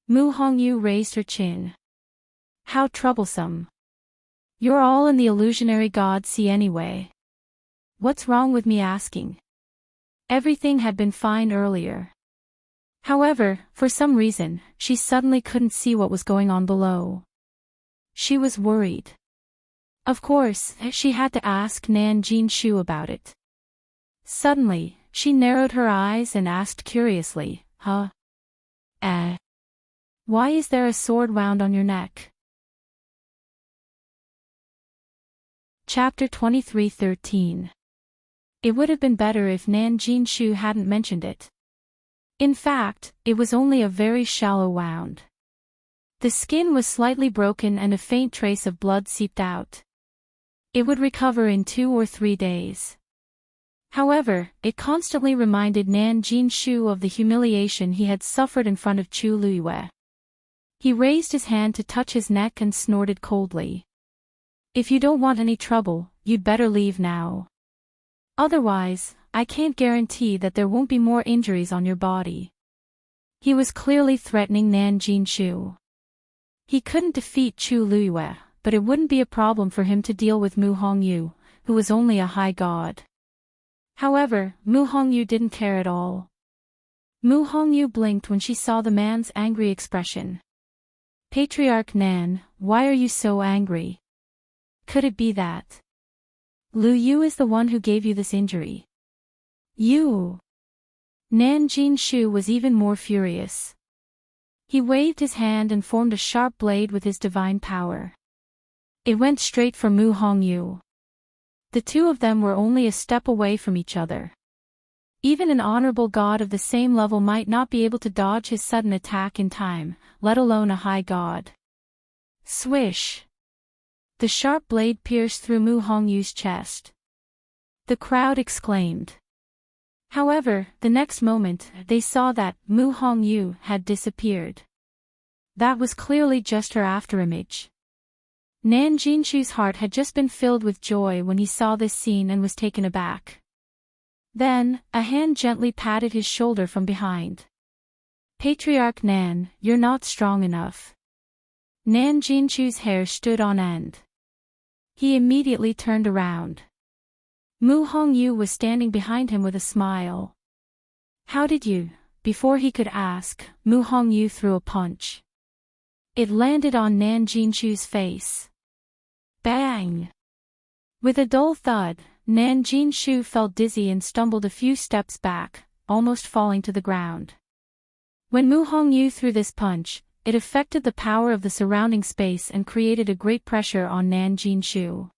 Mu Hongyu raised her chin. How troublesome. You're all in the illusionary god sea anyway. What's wrong with me asking? Everything had been fine earlier. However, for some reason, she suddenly couldn't see what was going on below. She was worried. Of course, she had to ask Nan Jinshu about it. Suddenly, she narrowed her eyes and asked curiously, Huh? Why is there a sword wound on your neck? Chapter 23:13. It would have been better if Nan Jinshu hadn't mentioned it. In fact, it was only a very shallow wound. The skin was slightly broken and a faint trace of blood seeped out. It would recover in 2 or 3 days. However, it constantly reminded Nan Jinshu of the humiliation he had suffered in front of Chu Luyue. He raised his hand to touch his neck and snorted coldly. If you don't want any trouble, you'd better leave now. Otherwise, I can't guarantee that there won't be more injuries on your body. He was clearly threatening Nan Jinshu. He couldn't defeat Chu Luyue, but it wouldn't be a problem for him to deal with Mu Hongyu, who was only a high god. However, Mu Hongyu didn't care at all. Mu Hongyu blinked when she saw the man's angry expression. Patriarch Nan, why are you so angry? Could it be that Lu Yu is the one who gave you this injury? You! Nan Jinshu was even more furious. He waved his hand and formed a sharp blade with his divine power. It went straight for Mu Hongyu. The two of them were only a step away from each other. Even an honorable god of the same level might not be able to dodge his sudden attack in time, let alone a high god. Swish! The sharp blade pierced through Mu Hongyu's chest. The crowd exclaimed. However, the next moment, they saw that Mu Hongyu had disappeared. That was clearly just her afterimage. Nan Jinshu's heart had just been filled with joy when he saw this scene and was taken aback. Then, a hand gently patted his shoulder from behind. Patriarch Nan, you're not strong enough. Nan Jinshu's hair stood on end. He immediately turned around. Mu Hongyu was standing behind him with a smile. How did you? Before he could ask, Mu Hongyu threw a punch. It landed on Nan Jinshu's face. Bang! With a dull thud, Nan Jinshu felt dizzy and stumbled a few steps back, almost falling to the ground. When Mu Hongyu threw this punch, it affected the power of the surrounding space and created a great pressure on Nan Jinshu.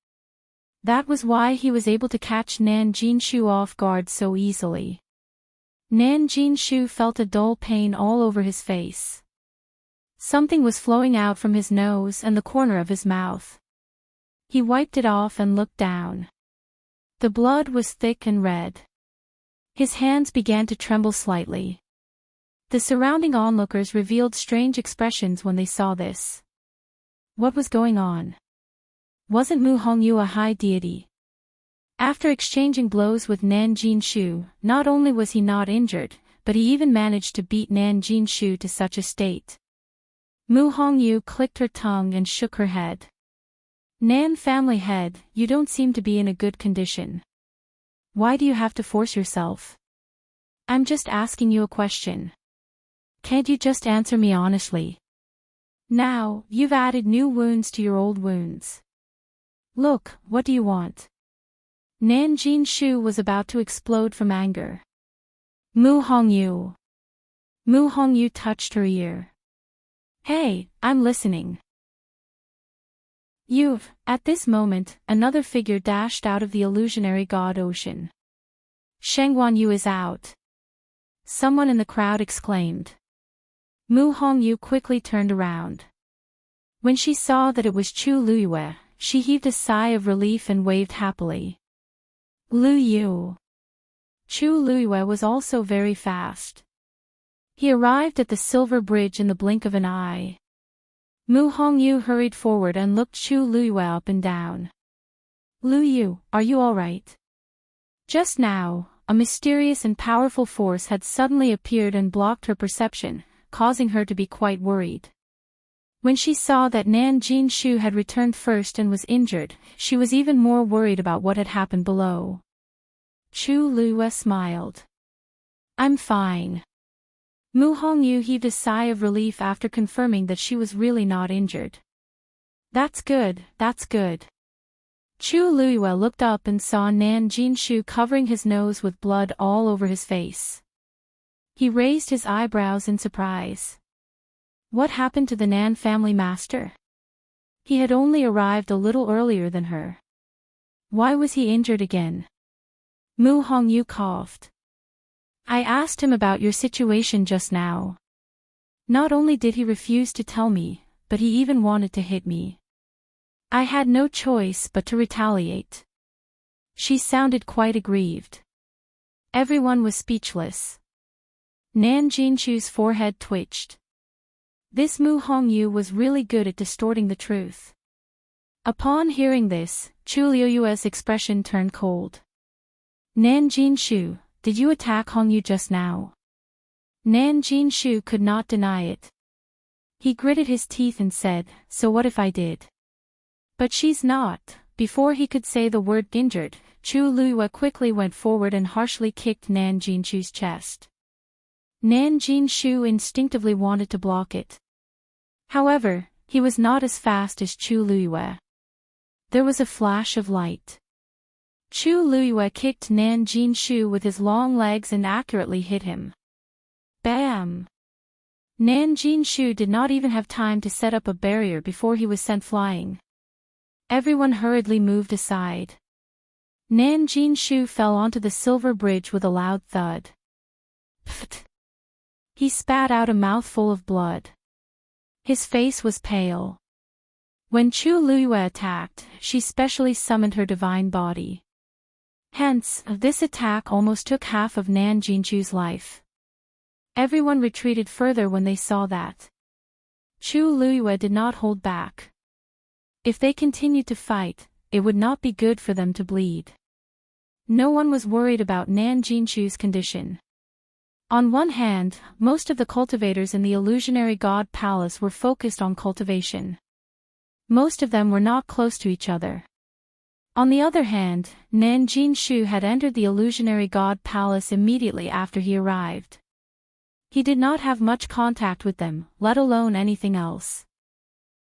That was why he was able to catch Nan Jinshu off guard so easily. Nan Jinshu felt a dull pain all over his face. Something was flowing out from his nose and the corner of his mouth. He wiped it off and looked down. The blood was thick and red. His hands began to tremble slightly. The surrounding onlookers revealed strange expressions when they saw this. What was going on? Wasn't Mu Hongyu a high deity? After exchanging blows with Nan Jinshu, not only was he not injured, but he even managed to beat Nan Jinshu to such a state. Mu Hongyu clicked her tongue and shook her head. Nan family head, you don't seem to be in a good condition. Why do you have to force yourself? I'm just asking you a question. Can't you just answer me honestly? Now, you've added new wounds to your old wounds. Look, what do you want? Nan Jinshu was about to explode from anger. Mu Hongyu. Mu Hongyu touched her ear. Hey, I'm listening. You've, at this moment, another figure dashed out of the illusionary god ocean. Shengguan Yu is out. Someone in the crowd exclaimed. Mu Hongyu quickly turned around. When she saw that it was Chu Luyue, she heaved a sigh of relief and waved happily. Lu Yu. Chu Luyue was also very fast. He arrived at the silver bridge in the blink of an eye. Mu Hongyu hurried forward and looked Chu Luyue up and down. Lu Yu, are you all right? Just now, a mysterious and powerful force had suddenly appeared and blocked her perception, causing her to be quite worried. When she saw that Nan Jinshu had returned first and was injured, she was even more worried about what had happened below. Chu Luyue smiled. I'm fine. Mu Hongyu heaved a sigh of relief after confirming that she was really not injured. That's good, that's good. Chu Luyue looked up and saw Nan Jinshu covering his nose with blood all over his face. He raised his eyebrows in surprise. What happened to the Nan family master? He had only arrived a little earlier than her. Why was he injured again? Mu Hongyu coughed. I asked him about your situation just now. Not only did he refuse to tell me, but he even wanted to hit me. I had no choice but to retaliate. She sounded quite aggrieved. Everyone was speechless. Nan Jinshu's forehead twitched. This Mu Hongyu was really good at distorting the truth. Upon hearing this, Chu Luyue's expression turned cold. Nan Jinshu, did you attack Hongyu just now? Nan Jinshu could not deny it. He gritted his teeth and said, so what if I did? But she's not. Before he could say the word injured, Chu Luyue quickly went forward and harshly kicked Nan Jinshu's chest. Nan Jinshu instinctively wanted to block it. However, he was not as fast as Chu Luyue. There was a flash of light. Chu Luyue kicked Nan Jinshu with his long legs and accurately hit him. Bam! Nan Jinshu did not even have time to set up a barrier before he was sent flying. Everyone hurriedly moved aside. Nan Jinshu fell onto the silver bridge with a loud thud. Pfft! He spat out a mouthful of blood. His face was pale. When Chu Luyue attacked, she specially summoned her divine body. Hence, this attack almost took half of Nan Jinshu's life. Everyone retreated further when they saw that. Chu Luyue did not hold back. If they continued to fight, it would not be good for them to bleed. No one was worried about Nan Jinshu's condition. On one hand, most of the cultivators in the illusionary god palace were focused on cultivation. Most of them were not close to each other. On the other hand, Nan Jinshu had entered the illusionary god palace immediately after he arrived. He did not have much contact with them, let alone anything else.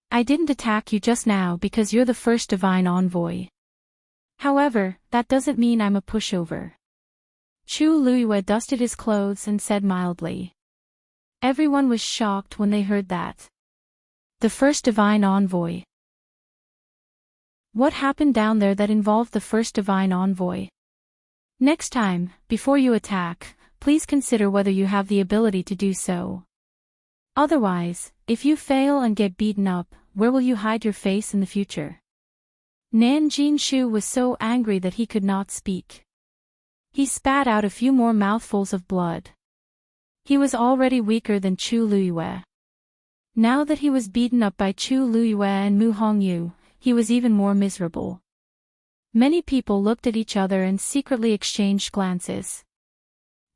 I didn't attack you just now because you're the first divine envoy. However, that doesn't mean I'm a pushover. Chu Luyue dusted his clothes and said mildly. Everyone was shocked when they heard that. The first divine envoy. What happened down there that involved the first divine envoy? Next time, before you attack, please consider whether you have the ability to do so. Otherwise, if you fail and get beaten up, where will you hide your face in the future? Nan Jinshu was so angry that he could not speak. He spat out a few more mouthfuls of blood. He was already weaker than Chu Luyue. Now that he was beaten up by Chu Luyue and Mu Hongyu, he was even more miserable. Many people looked at each other and secretly exchanged glances.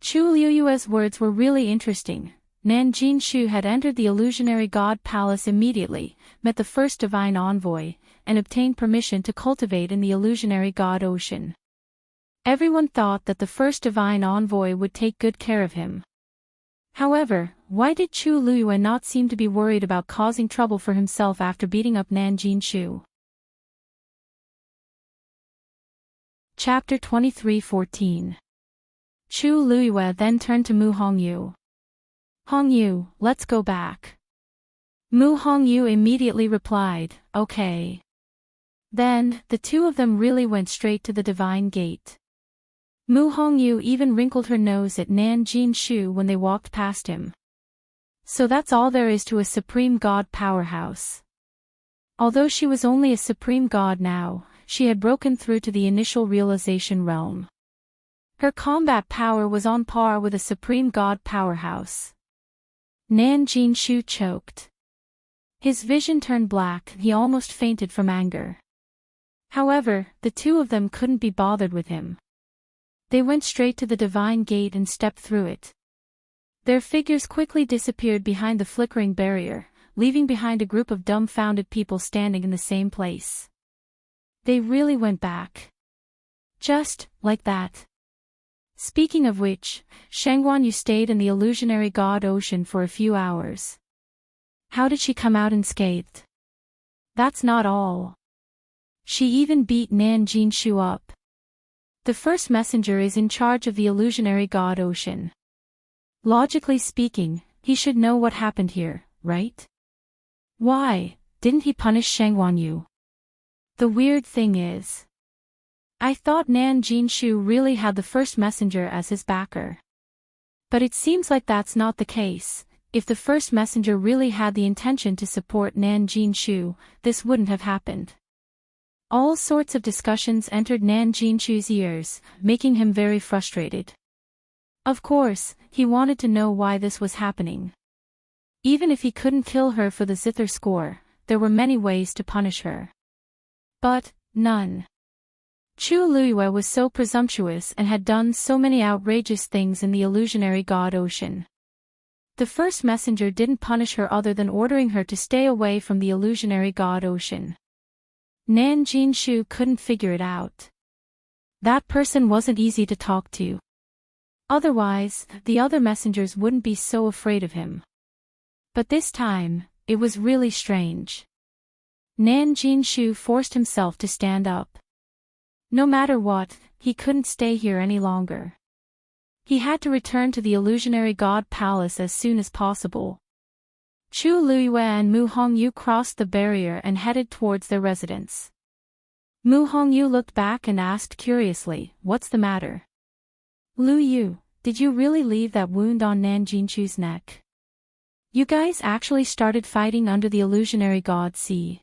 Chu Luyue's words were really interesting. Nan Jinshu had entered the illusionary god palace immediately, met the first divine envoy, and obtained permission to cultivate in the illusionary god ocean. Everyone thought that the first divine envoy would take good care of him. However, why did Chu Luyue not seem to be worried about causing trouble for himself after beating up Nan Jinshu? Chapter 23:14. Chu Luiyue then turned to Mu Hongyu. Hongyu, let's go back. Mu Hongyu immediately replied, okay. Then, the two of them really went straight to the divine gate. Mu Hongyu even wrinkled her nose at Nan Jinshu when they walked past him. So that's all there is to a supreme god powerhouse. Although she was only a supreme god now, she had broken through to the initial realization realm. Her combat power was on par with a supreme god powerhouse. Nan Jinshu choked. His vision turned black, he almost fainted from anger. However, the two of them couldn't be bothered with him. They went straight to the divine gate and stepped through it. Their figures quickly disappeared behind the flickering barrier, leaving behind a group of dumbfounded people standing in the same place. They really went back. Just like that. Speaking of which, Shangguanyu stayed in the illusionary god ocean for a few hours. How did she come out unscathed? That's not all. She even beat Nan Jinshu up. The first messenger is in charge of the illusionary god ocean. Logically speaking, he should know what happened here, right? Why didn't he punish Shangguanyu? The weird thing is, I thought Nan Jinshu really had the first messenger as his backer. But it seems like that's not the case. If the first messenger really had the intention to support Nan Jinshu, this wouldn't have happened. All sorts of discussions entered Nan Jinshu's ears, making him very frustrated. Of course, he wanted to know why this was happening. Even if he couldn't kill her for the zither score, there were many ways to punish her. But, none. Chu Luiyue was so presumptuous and had done so many outrageous things in the illusionary god ocean. The first messenger didn't punish her other than ordering her to stay away from the illusionary god ocean. Nan Jinshu couldn't figure it out. That person wasn't easy to talk to. Otherwise, the other messengers wouldn't be so afraid of him. But this time, it was really strange. Nan Jinshu forced himself to stand up. No matter what, he couldn't stay here any longer. He had to return to the illusionary god palace as soon as possible. Chu Luiyue and Mu Hongyu crossed the barrier and headed towards their residence. Mu Hongyu looked back and asked curiously, "What's the matter? Lu Yu, did you really leave that wound on Nan Jinshu's neck? You guys actually started fighting under the illusionary god sea?"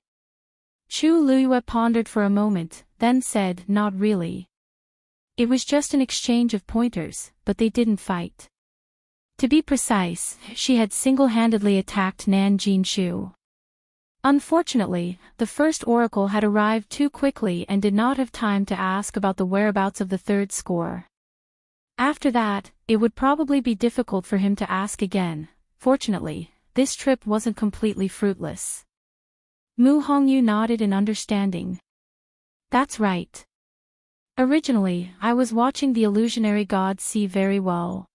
Chu Luiyue pondered for a moment, then said, "Not really. It was just an exchange of pointers, but they didn't fight. To be precise, she had single-handedly attacked Nan Jinshu. Unfortunately, the first oracle had arrived too quickly and did not have time to ask about the whereabouts of the third score. After that, it would probably be difficult for him to ask again. Fortunately, this trip wasn't completely fruitless. Mu Hongyu nodded in understanding. That's right. Originally, I was watching the illusionary god see very well.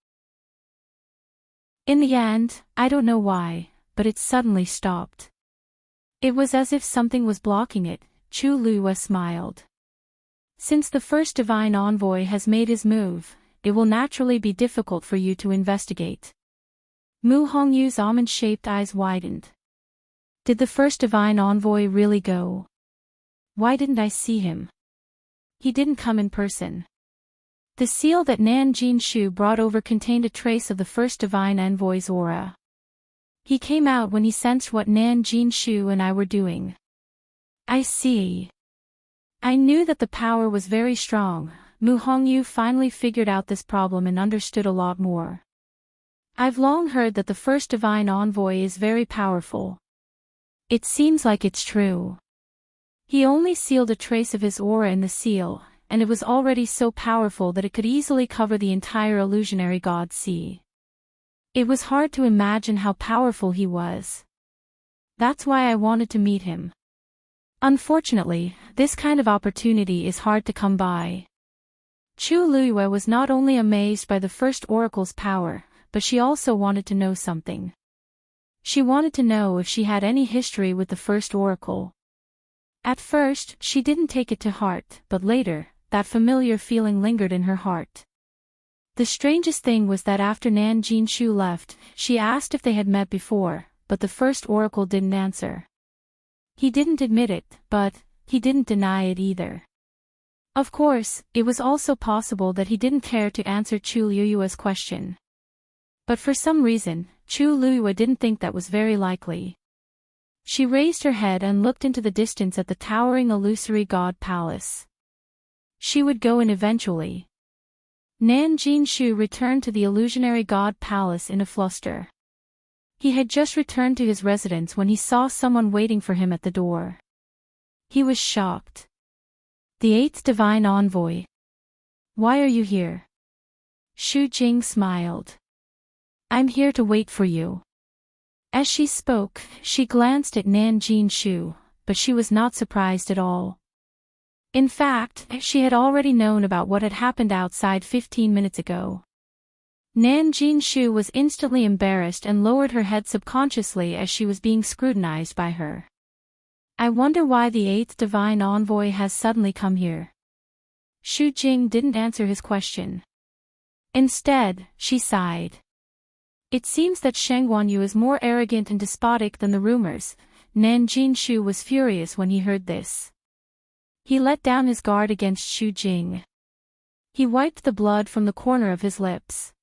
In the end, I don't know why, but it suddenly stopped. It was as if something was blocking it. Chu Luiyue smiled. Since the first divine envoy has made his move, it will naturally be difficult for you to investigate. Mu Hongyu's almond-shaped eyes widened. Did the first divine envoy really go? Why didn't I see him? He didn't come in person. The seal that Nan Jinshu brought over contained a trace of the first divine envoy's aura. He came out when he sensed what Nan Jinshu and I were doing. I see. I knew that the power was very strong. Mu Hongyu finally figured out this problem and understood a lot more. I've long heard that the first divine envoy is very powerful. It seems like it's true. He only sealed a trace of his aura in the seal, and it was already so powerful that it could easily cover the entire illusionary god sea. It was hard to imagine how powerful he was. That's why I wanted to meet him. Unfortunately, this kind of opportunity is hard to come by. Chu Luiyue was not only amazed by the first oracle's power, but she also wanted to know something. She wanted to know if she had any history with the first oracle. At first, she didn't take it to heart, but later, that familiar feeling lingered in her heart. The strangest thing was that after Nan Jinshu left, she asked if they had met before, but the first oracle didn't answer. He didn't admit it, but he didn't deny it either. Of course, it was also possible that he didn't care to answer Chu Liyue's question. But for some reason, Chu Liyue didn't think that was very likely. She raised her head and looked into the distance at the towering illusory god palace. She would go in eventually. Nan Jinshu returned to the illusionary god palace in a fluster. He had just returned to his residence when he saw someone waiting for him at the door. He was shocked. The eighth divine envoy. Why are you here? Shu Jing smiled. I'm here to wait for you. As she spoke, she glanced at Nan Jinshu, but she was not surprised at all. In fact, she had already known about what had happened outside 15 minutes ago. Nan Jinshu was instantly embarrassed and lowered her head subconsciously as she was being scrutinized by her. I wonder why the eighth divine envoy has suddenly come here. Shu Jing didn't answer his question. Instead, she sighed. It seems that Sheng Guanyu is more arrogant and despotic than the rumors. Nan Jinshu was furious when he heard this. He let down his guard against Shu Jing. He wiped the blood from the corner of his lips.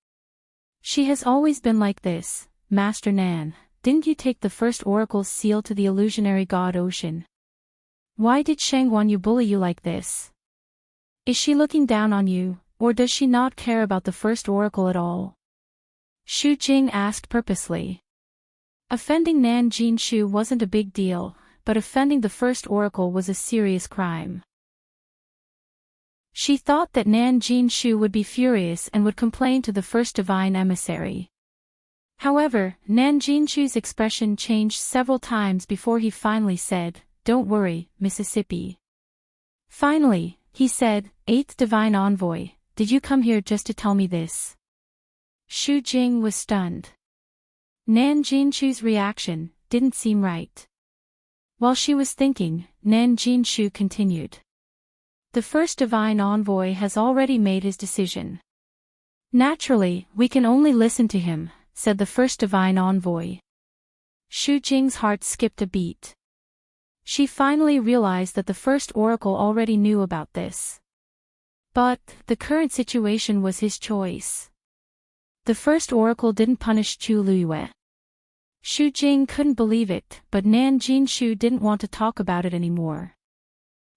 She has always been like this, Master Nan. Didn't you take the first oracle's seal to the illusionary god Ocean? Why did Sheng Guanyu bully you like this? Is she looking down on you, or does she not care about the first oracle at all? Shu Jing asked purposely. Offending Nan Jinshu wasn't a big deal, but offending the first oracle was a serious crime. She thought that Nan Jinshu would be furious and would complain to the first divine emissary. However, Nan Jinshu's expression changed several times before he finally said, "Don't worry, Mississippi." Finally, he said, "Eighth divine envoy, did you come here just to tell me this?" Shu Jing was stunned. Nan Jinshu's reaction didn't seem right. While she was thinking, Nan Jinshu continued. The first divine envoy has already made his decision. Naturally, we can only listen to him, said the first divine envoy. Shu Jing's heart skipped a beat. She finally realized that the first oracle already knew about this. But the current situation was his choice. The first oracle didn't punish Chu Liyue. Shu Jing couldn't believe it, but Nan Jinshu didn't want to talk about it anymore.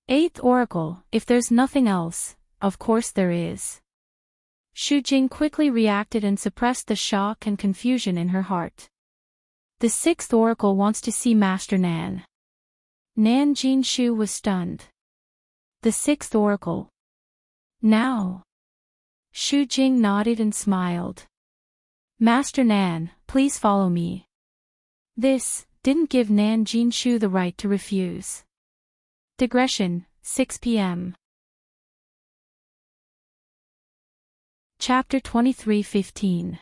Eighth oracle, if there's nothing else, of course there is. Shu Jing quickly reacted and suppressed the shock and confusion in her heart. The sixth oracle wants to see Master Nan. Nan Jinshu was stunned. The sixth oracle. Now. Shu Jing nodded and smiled. Master Nan, please follow me. This didn't give Nan Jinshu the right to refuse. Digression, 6 p.m. Chapter 23:15.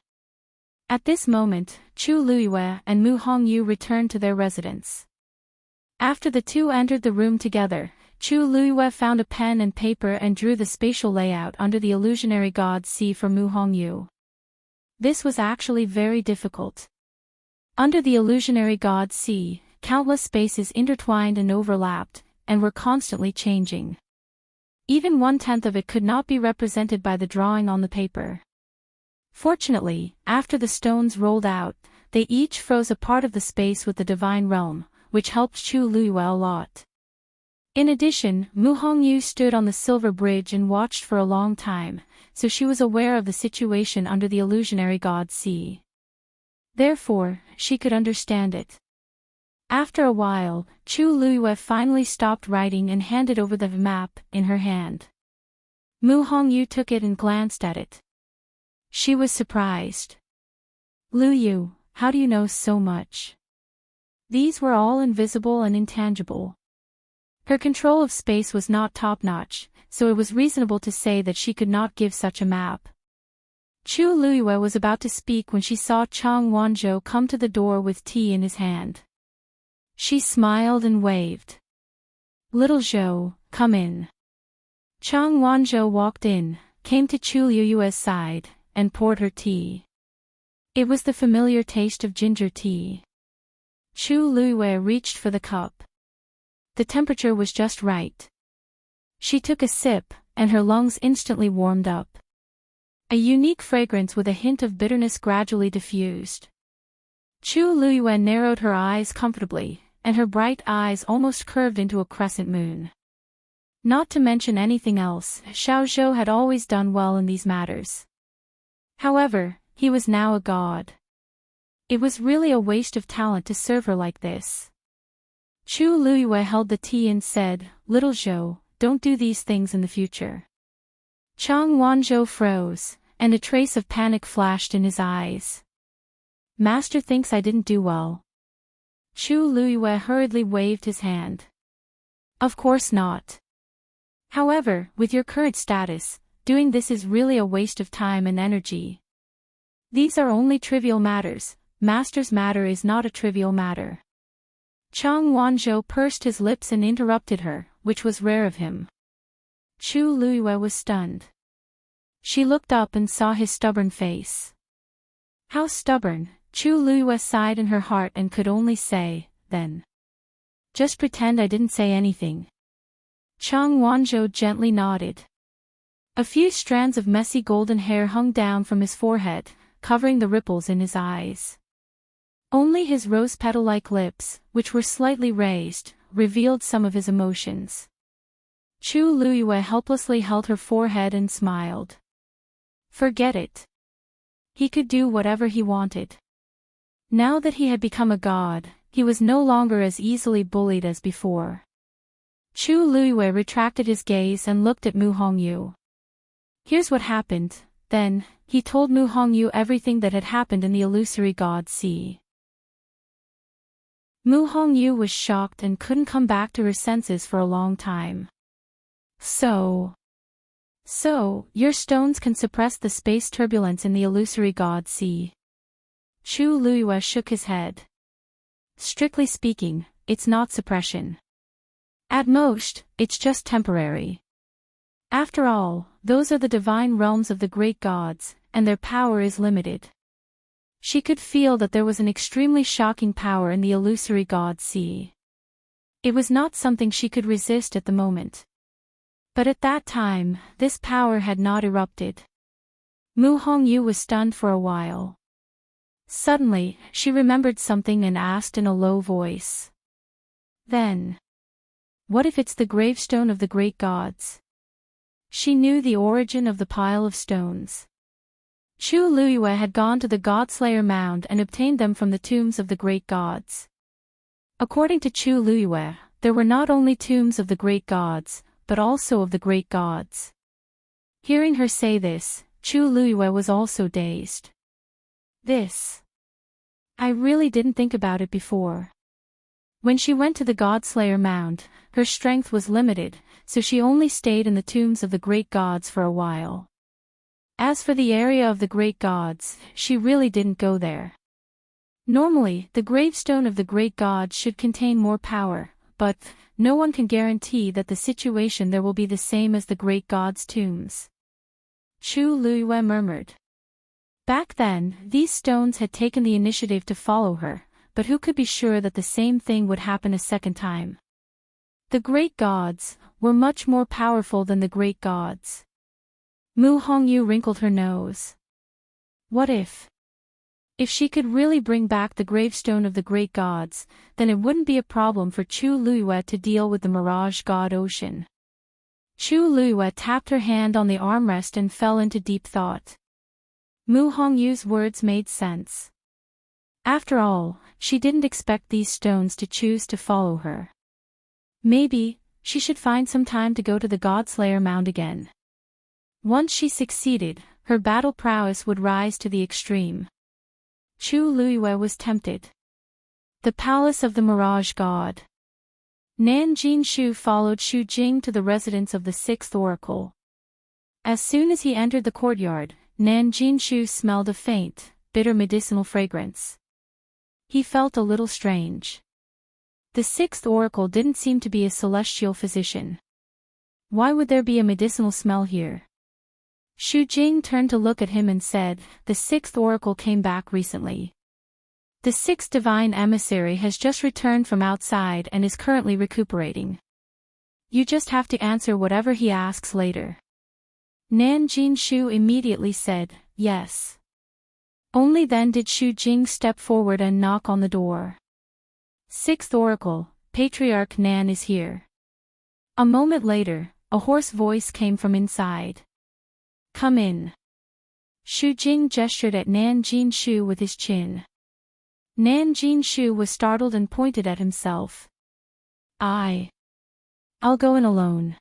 At this moment, Chu Liyue and Mu Hongyu returned to their residence. After the two entered the room together, Chu Liyue found a pen and paper and drew the spatial layout under the illusionary god Sea for Mu Hongyu. This was actually very difficult. Under the illusionary god Sea, countless spaces intertwined and overlapped, and were constantly changing. Even 1/10 of it could not be represented by the drawing on the paper. Fortunately, after the stones rolled out, they each froze a part of the space with the divine realm, which helped Chu Liyue a lot. In addition, Mu Hongyu stood on the silver bridge and watched for a long time, so she was aware of the situation under the illusionary god Sea. Therefore, she could understand it. After a while, Chu Liyue finally stopped writing and handed over the map in her hand. Mu Hongyu took it and glanced at it. She was surprised. Liyue, how do you know so much? These were all invisible and intangible. Her control of space was not top-notch, so it was reasonable to say that she could not give such a map. Chu Liyue was about to speak when she saw Chang Wanzhou come to the door with tea in his hand. She smiled and waved. Little Zhou, come in. Chang Wanzhou walked in, came to Chu Liyue's side, and poured her tea. It was the familiar taste of ginger tea. Chu Luiyue reached for the cup. The temperature was just right. She took a sip, and her lungs instantly warmed up. A unique fragrance with a hint of bitterness gradually diffused. Chu Luiyue narrowed her eyes comfortably, and her bright eyes almost curved into a crescent moon. Not to mention anything else, Xiao Zhou had always done well in these matters. However, he was now a god. It was really a waste of talent to serve her like this. Chu Luiyue held the tea and said, "Little Zhou, don't do these things in the future." Chang Wanzhou froze, and a trace of panic flashed in his eyes. "Master thinks I didn't do well." Chu Luiyue hurriedly waved his hand. "Of course not. However, with your current status, doing this is really a waste of time and energy. These are only trivial matters. Master's matter is not a trivial matter." Chang Wanzhou pursed his lips and interrupted her, which was rare of him. Chu Luiyue was stunned. She looked up and saw his stubborn face. How stubborn, Chu Luiyue sighed in her heart and could only say, "Then just pretend I didn't say anything." Chang Wanzhou gently nodded. A few strands of messy golden hair hung down from his forehead, covering the ripples in his eyes. Only his rose petal-like lips, which were slightly raised, revealed some of his emotions. Chu Luiyue helplessly held her forehead and smiled. Forget it. He could do whatever he wanted. Now that he had become a god, he was no longer as easily bullied as before. Chu Luiyue retracted his gaze and looked at Mu Hongyu. Here's what happened. Then, he told Mu Hongyu everything that had happened in the illusory god sea. Mu Hongyu was shocked and couldn't come back to her senses for a long time. So, your stones can suppress the space turbulence in the illusory god sea. Chu Luiyue shook his head. Strictly speaking, it's not suppression. At most, it's just temporary. After all, those are the divine realms of the great gods, and their power is limited. She could feel that there was an extremely shocking power in the illusory god sea. It was not something she could resist at the moment. But at that time, this power had not erupted. Mu Hongyu was stunned for a while. Suddenly, she remembered something and asked in a low voice. Then, what if it's the gravestone of the great gods? She knew the origin of the pile of stones. Chu Luiyue had gone to the Godslayer mound and obtained them from the tombs of the great gods. According to Chu Luiyue, there were not only tombs of the great gods, but also of the great gods. Hearing her say this, Chu Luiyue was also dazed. I really didn't think about it before. When she went to the Godslayer mound, her strength was limited, so she only stayed in the tombs of the great gods for a while. As for the area of the great gods, she really didn't go there. Normally, the gravestone of the great gods should contain more power, but no one can guarantee that the situation there will be the same as the great gods' tombs. Chu Luiyue murmured. Back then, these stones had taken the initiative to follow her, but who could be sure that the same thing would happen a second time? The great gods were much more powerful than the great gods. Mu Hongyu wrinkled her nose. What if? If she could really bring back the gravestone of the great gods, then it wouldn't be a problem for Chu Luiyue to deal with the Mirage God Ocean. Chu Luiyue tapped her hand on the armrest and fell into deep thought. Mu Hongyu's words made sense. After all, she didn't expect these stones to choose to follow her. Maybe, she should find some time to go to the Godslayer mound again. Once she succeeded, her battle prowess would rise to the extreme. Chu Luiyue was tempted. The Palace of the Mirage God. Nan Jinshu followed Xu Jing to the residence of the sixth oracle. As soon as he entered the courtyard, Nan Jinshu smelled a faint, bitter medicinal fragrance. He felt a little strange. The sixth oracle didn't seem to be a celestial physician. Why would there be a medicinal smell here? Shu Jing turned to look at him and said, "The sixth oracle came back recently. The sixth divine emissary has just returned from outside and is currently recuperating. You just have to answer whatever he asks later." Nan Jinshu immediately said, "Yes." Only then did Shu Jing step forward and knock on the door. "Sixth oracle, Patriarch Nan is here." A moment later, a hoarse voice came from inside. "Come in." Shu Jing gestured at Nan Jinshu with his chin. Nan Jinshu was startled and pointed at himself. I'll go in alone.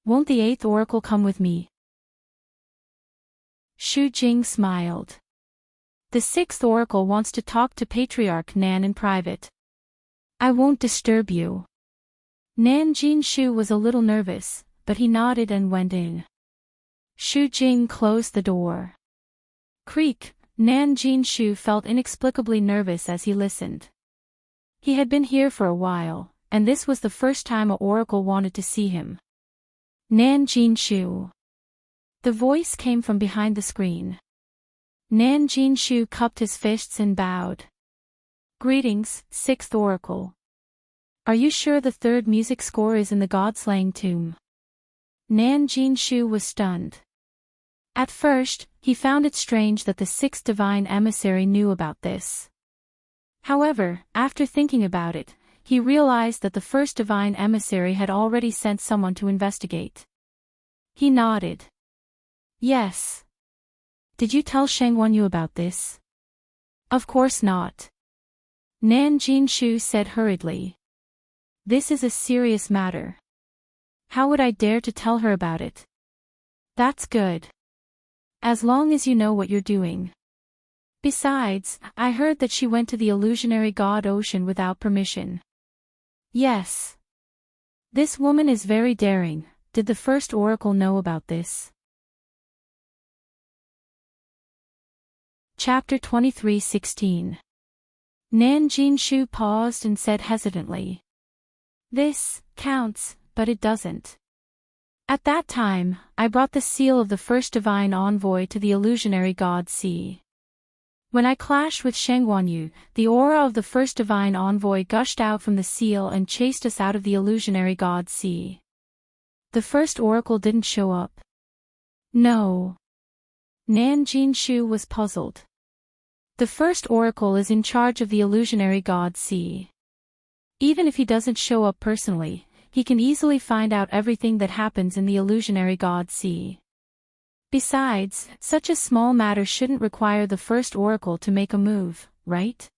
Won't the eighth oracle come with me?" Shu Jing smiled. "The sixth oracle wants to talk to Patriarch Nan in private. I won't disturb you." Nan Jinshu was a little nervous, but he nodded and went in. Shu Jing closed the door. Creak. Nan Jinshu felt inexplicably nervous as he listened. He had been here for a while, and this was the first time an oracle wanted to see him. "Nan Jinshu." The voice came from behind the screen. Nan Jinshu cupped his fists and bowed. "Greetings, sixth oracle. Are you sure the third music score is in the God-slaying tomb?" Nan Jinshu was stunned. At first, he found it strange that the sixth divine emissary knew about this. However, after thinking about it, he realized that the first divine emissary had already sent someone to investigate. He nodded. "Yes. Did you tell Sheng Wanyu about this?" "Of course not." Nan Jinshu said hurriedly. "This is a serious matter. How would I dare to tell her about it?" "That's good. As long as you know what you're doing. Besides, I heard that she went to the illusionary god Ocean without permission." "Yes. This woman is very daring. Did the first oracle know about this?" Chapter 23:16. Nan Jinshu paused and said hesitantly. "This counts, but it doesn't. At that time, I brought the seal of the first divine envoy to the illusionary god Sea. When I clashed with Sheng Wanyu, the aura of the first divine envoy gushed out from the seal and chased us out of the illusionary god Sea. The first oracle didn't show up." "No." Nan Jinshu was puzzled. "The first oracle is in charge of the illusionary god Sea. Even if he doesn't show up personally, he can easily find out everything that happens in the illusionary god Sea. Besides, such a small matter shouldn't require the first oracle to make a move, right?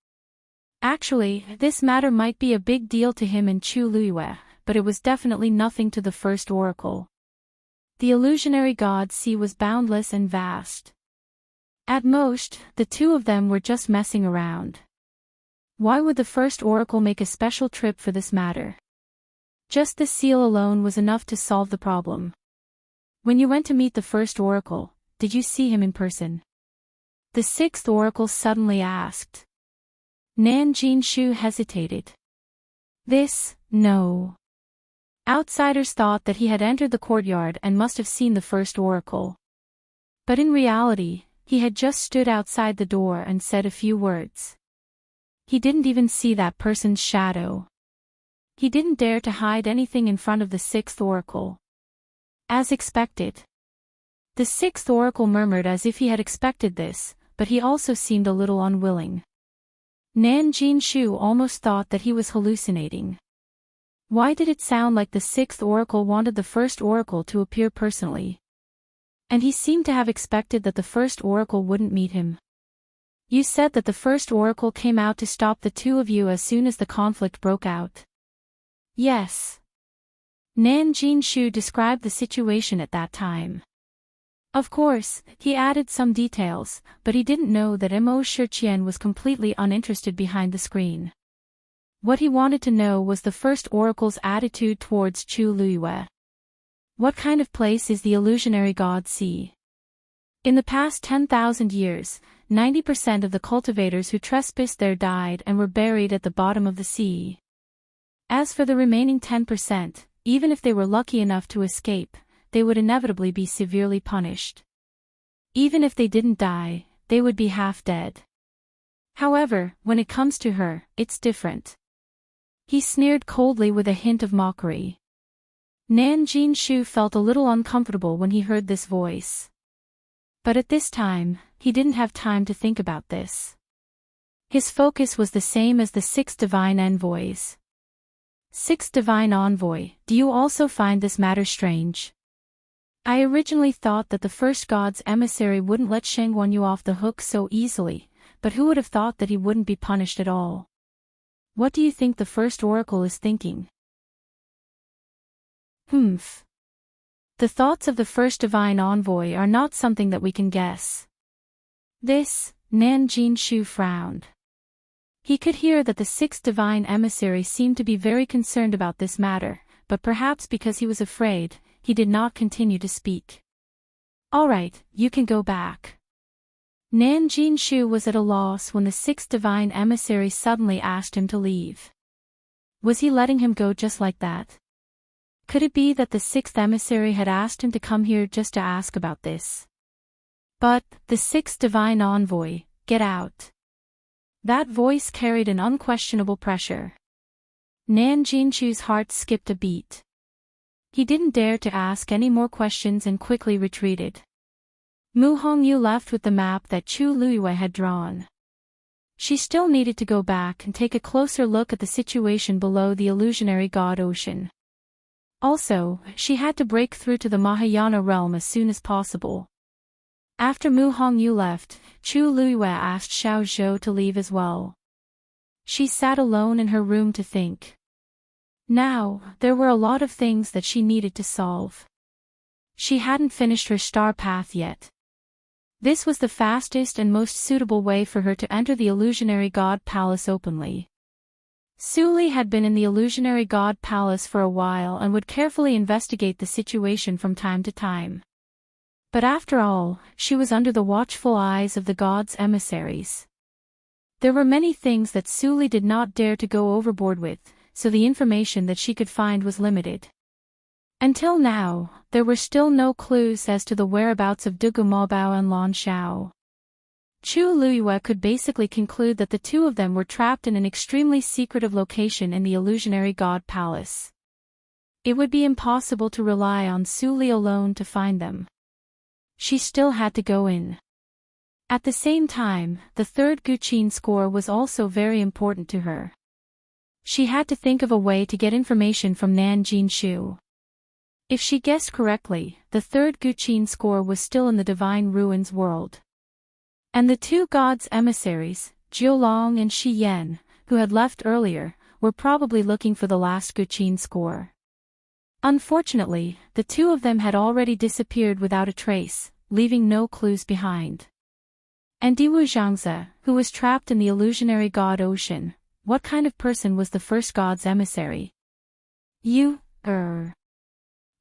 Actually, this matter might be a big deal to him and Chu Luiyue, but it was definitely nothing to the first oracle. The illusionary god Sea was boundless and vast. At most, the two of them were just messing around. Why would the first oracle make a special trip for this matter? Just the seal alone was enough to solve the problem. When you went to meet the first oracle, did you see him in person?" the sixth oracle suddenly asked. Nan Jinshu hesitated. No. Outsiders thought that he had entered the courtyard and must have seen the first oracle. But in reality, he had just stood outside the door and said a few words. He didn't even see that person's shadow. He didn't dare to hide anything in front of the sixth oracle. As expected. The sixth oracle murmured as if he had expected this, but he also seemed a little unwilling. Nan Jinshu almost thought that he was hallucinating. Why did it sound like the sixth oracle wanted the first oracle to appear personally? And he seemed to have expected that the first oracle wouldn't meet him. "You said that the first oracle came out to stop the two of you as soon as the conflict broke out." "Yes." Nan Jinshu described the situation at that time. Of course, he added some details, but he didn't know that Mo Shiqian was completely uninterested behind the screen. What he wanted to know was the first oracle's attitude towards Chu Luiyue. What kind of place is the illusionary god Sea? In the past 10,000 years, 90% of the cultivators who trespassed there died and were buried at the bottom of the sea. As for the remaining 10%, even if they were lucky enough to escape, they would inevitably be severely punished. Even if they didn't die, they would be half dead. However, when it comes to her, it's different. He sneered coldly with a hint of mockery. Nan Jinshu felt a little uncomfortable when he heard this voice. But at this time, he didn't have time to think about this. His focus was the same as the 6 divine envoys. 6 divine envoy, do you also find this matter strange? I originally thought that the first god's emissary wouldn't let Shangguan Yu off the hook so easily, but who would have thought that he wouldn't be punished at all? What do you think the first oracle is thinking? Humph. The thoughts of the first divine envoy are not something that we can guess. This, Nan Jinshu frowned. He could hear that the 6 divine emissaries seemed to be very concerned about this matter, but perhaps because he was afraid, he did not continue to speak. All right, you can go back. Nan Jinshu was at a loss when the 6 divine emissaries suddenly asked him to leave. Was he letting him go just like that? Could it be that the 6th emissary had asked him to come here just to ask about this? But, the 6th divine envoy, get out. That voice carried an unquestionable pressure. Nan Jinshu's heart skipped a beat. He didn't dare to ask any more questions and quickly retreated. Mu Hongyu left with the map that Chu Luiyue had drawn. She still needed to go back and take a closer look at the situation below the illusionary god ocean. Also, she had to break through to the Mahayana realm as soon as possible. After Mu Hongyu left, Chu Luiyue asked Xiao Zhou to leave as well. She sat alone in her room to think. Now, there were a lot of things that she needed to solve. She hadn't finished her star path yet. This was the fastest and most suitable way for her to enter the illusionary god palace openly. Su Li had been in the illusionary god palace for a while and would carefully investigate the situation from time to time. But after all, she was under the watchful eyes of the god's emissaries. There were many things that Su Li did not dare to go overboard with, so the information that she could find was limited. Until now, there were still no clues as to the whereabouts of Dugu Maobao and Lan Xiao. Chu Luiyue could basically conclude that the two of them were trapped in an extremely secretive location in the illusionary god palace. It would be impossible to rely on Su Li alone to find them. She still had to go in. At the same time, the 3rd Guqin score was also very important to her. She had to think of a way to get information from Nan Jinshu. If she guessed correctly, the 3rd Guqin score was still in the Divine Ruins world. And the 2 gods' emissaries, Jiulong and Shi Yan, who had left earlier, were probably looking for the last Guqin score. Unfortunately, the 2 of them had already disappeared without a trace, leaving no clues behind. And Diwu Zhangzi, who was trapped in the illusionary god ocean, what kind of person was the first god's emissary?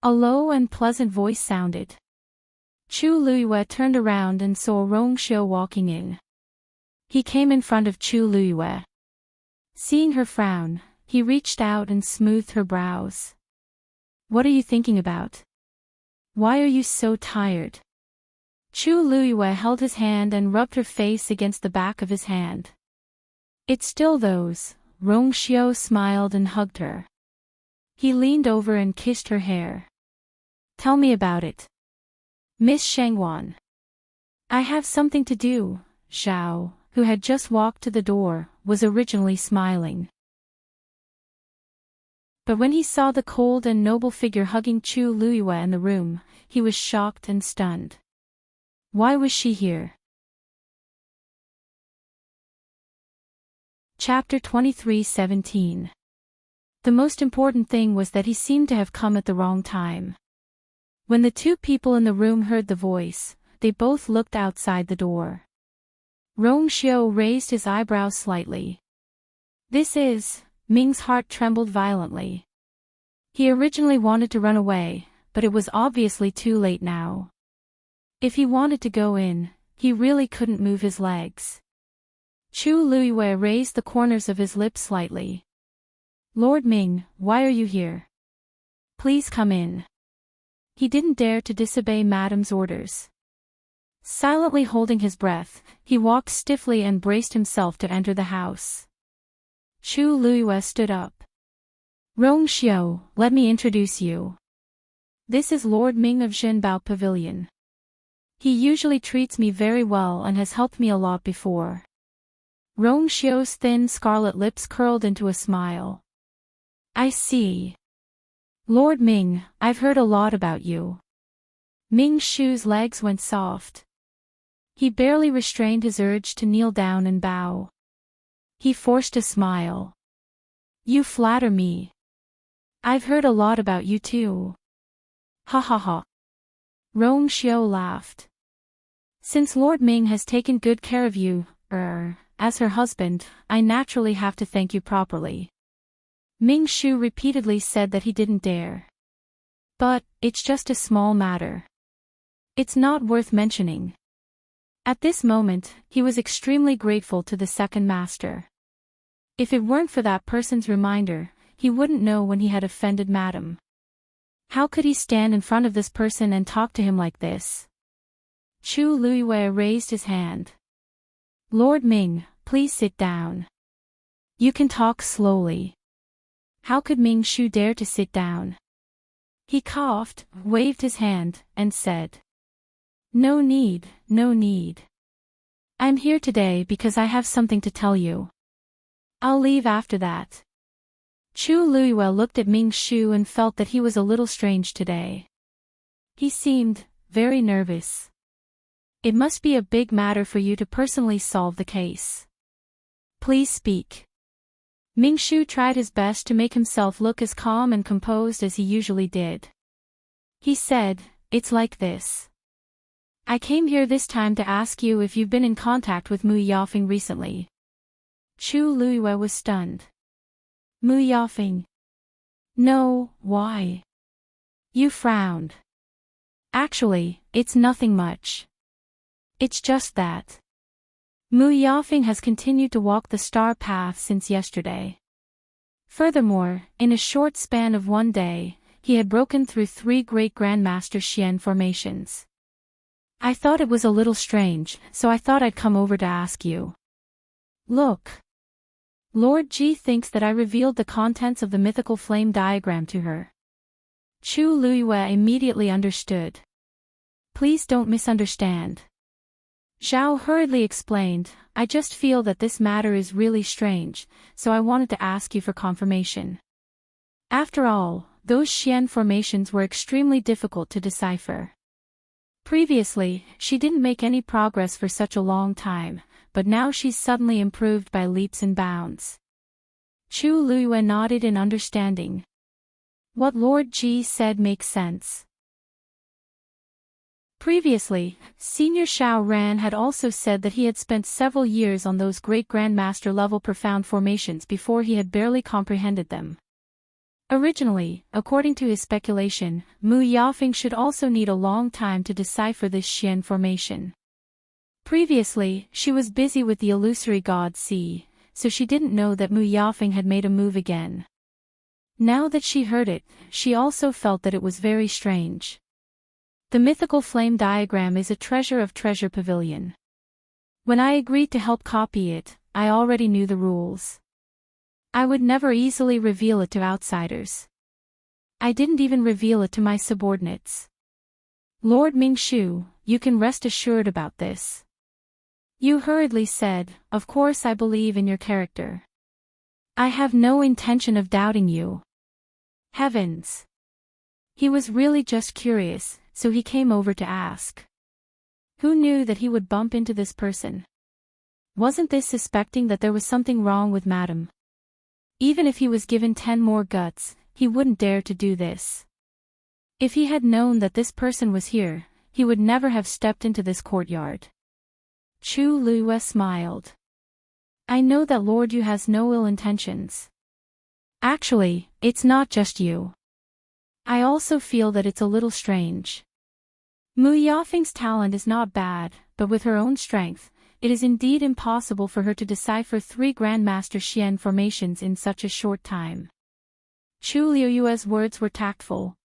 A low and pleasant voice sounded. Chu Luiyue turned around and saw Rong Xiu walking in. He came in front of Chu Luiyue. Seeing her frown, he reached out and smoothed her brows. What are you thinking about? Why are you so tired? Chu Luiyue held his hand and rubbed her face against the back of his hand. It's still those. Rong Xiu smiled and hugged her. He leaned over and kissed her hair. Tell me about it. Miss Shangguan. I have something to do. Xiao, who had just walked to the door, was originally smiling. But when he saw the cold and noble figure hugging Chu Luiyue in the room, he was shocked and stunned. Why was she here? Chapter 23:17. The most important thing was that he seemed to have come at the wrong time. When the 2 people in the room heard the voice, they both looked outside the door. Rong Xiu raised his eyebrows slightly. This is... Ming's heart trembled violently. He originally wanted to run away, but it was obviously too late now. If he wanted to go in, he really couldn't move his legs. Chu Luiyue raised the corners of his lips slightly. Lord Ming, why are you here? Please come in. he didn't dare to disobey Madame's orders. Silently holding his breath, he walked stiffly and braced himself to enter the house. Chu Luiyue stood up. Rong Xiao, let me introduce you. This is Lord Ming of Zhenbao Pavilion. He usually treats me very well and has helped me a lot before. Rong Xiao's thin scarlet lips curled into a smile. I see. Lord Ming, I've heard a lot about you. Ming Shu's legs went soft. He barely restrained his urge to kneel down and bow. He forced a smile. You flatter me. I've heard a lot about you too. Ha ha ha. Rong Xiao laughed. Since Lord Ming has taken good care of you, as her husband, I naturally have to thank you properly. Ming Shu repeatedly said that he didn't dare. But, it's just a small matter. It's not worth mentioning. At this moment, he was extremely grateful to the second master. If it weren't for that person's reminder, he wouldn't know when he had offended Madame. How could he stand in front of this person and talk to him like this? Chu Luiyue raised his hand. Lord Ming, please sit down. You can talk slowly. How could Ming Shu dare to sit down? He coughed, waved his hand, and said. No need, no need. I'm here today because I have something to tell you. I'll leave after that. Chu Luiyue looked at Ming Shu and felt that he was a little strange today. He seemed very nervous. It must be a big matter for you to personally solve the case. Please speak. Ming Shu tried his best to make himself look as calm and composed as he usually did. He said, It's like this. I came here this time to ask you if you've been in contact with Mu Yafeng recently. Chu Luiyue was stunned. Mu Yafeng? No, why? You frowned. Actually, it's nothing much. It's just that. Mu Yafeng has continued to walk the star path since yesterday. Furthermore, in a short span of one day, he had broken through 3 great Grandmaster Xian formations. I thought it was a little strange, so I thought I'd come over to ask you. Look. Lord Ji thinks that I revealed the contents of the mythical flame diagram to her. Chu Luiyue immediately understood. Please don't misunderstand. Zhao hurriedly explained, I just feel that this matter is really strange, so I wanted to ask you for confirmation. After all, those Xian formations were extremely difficult to decipher. Previously, she didn't make any progress for such a long time, but now she's suddenly improved by leaps and bounds. Chu Luiyue nodded in understanding. What Lord Ji said makes sense. Previously, Senior Xiao Ran had also said that he had spent several years on those great Grandmaster level profound formations before he had barely comprehended them. Originally, according to his speculation, Mu Yafeng should also need a long time to decipher this Xian formation. Previously, she was busy with the illusory god Si, so she didn't know that Mu Yafeng had made a move again. Now that she heard it, she also felt that it was very strange. The mythical flame diagram is a treasure of Treasure Pavilion. When I agreed to help copy it, I already knew the rules. I would never easily reveal it to outsiders. I didn't even reveal it to my subordinates. Lord Ming Shu, you can rest assured about this. You hurriedly said, of course I believe in your character. I have no intention of doubting you. Heavens! He was really just curious, so he came over to ask. Who knew that he would bump into this person? Wasn't this suspecting that there was something wrong with Madame? Even if he was given 10 more guts, he wouldn't dare to do this. If he had known that this person was here, he would never have stepped into this courtyard. Chu Luiyue smiled. I know that Lord Yu has no ill intentions. Actually, it's not just you. I also feel that it's a little strange. Mu Yafeng's talent is not bad, but with her own strength, it is indeed impossible for her to decipher 3 Grandmaster Xian formations in such a short time. Chu Luiyue's words were tactful.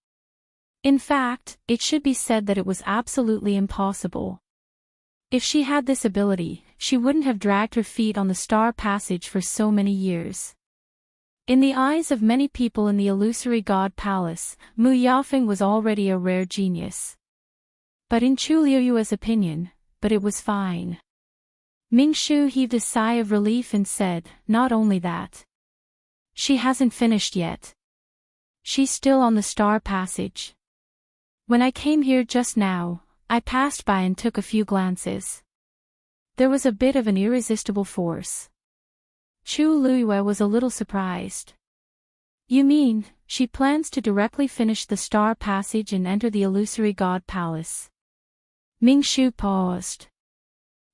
In fact, it should be said that it was absolutely impossible. If she had this ability, she wouldn't have dragged her feet on the star passage for so many years. In the eyes of many people in the illusory god palace, Mu Yafeng was already a rare genius. But in Chu Liuyue's opinion, but it was fine. Ming Shu heaved a sigh of relief and said, not only that. She hasn't finished yet. She's still on the star passage. When I came here just now, I passed by and took a few glances. There was a bit of an irresistible force. Chu Liyue was a little surprised. You mean, she plans to directly finish the star passage and enter the illusory god palace? Ming Shu paused.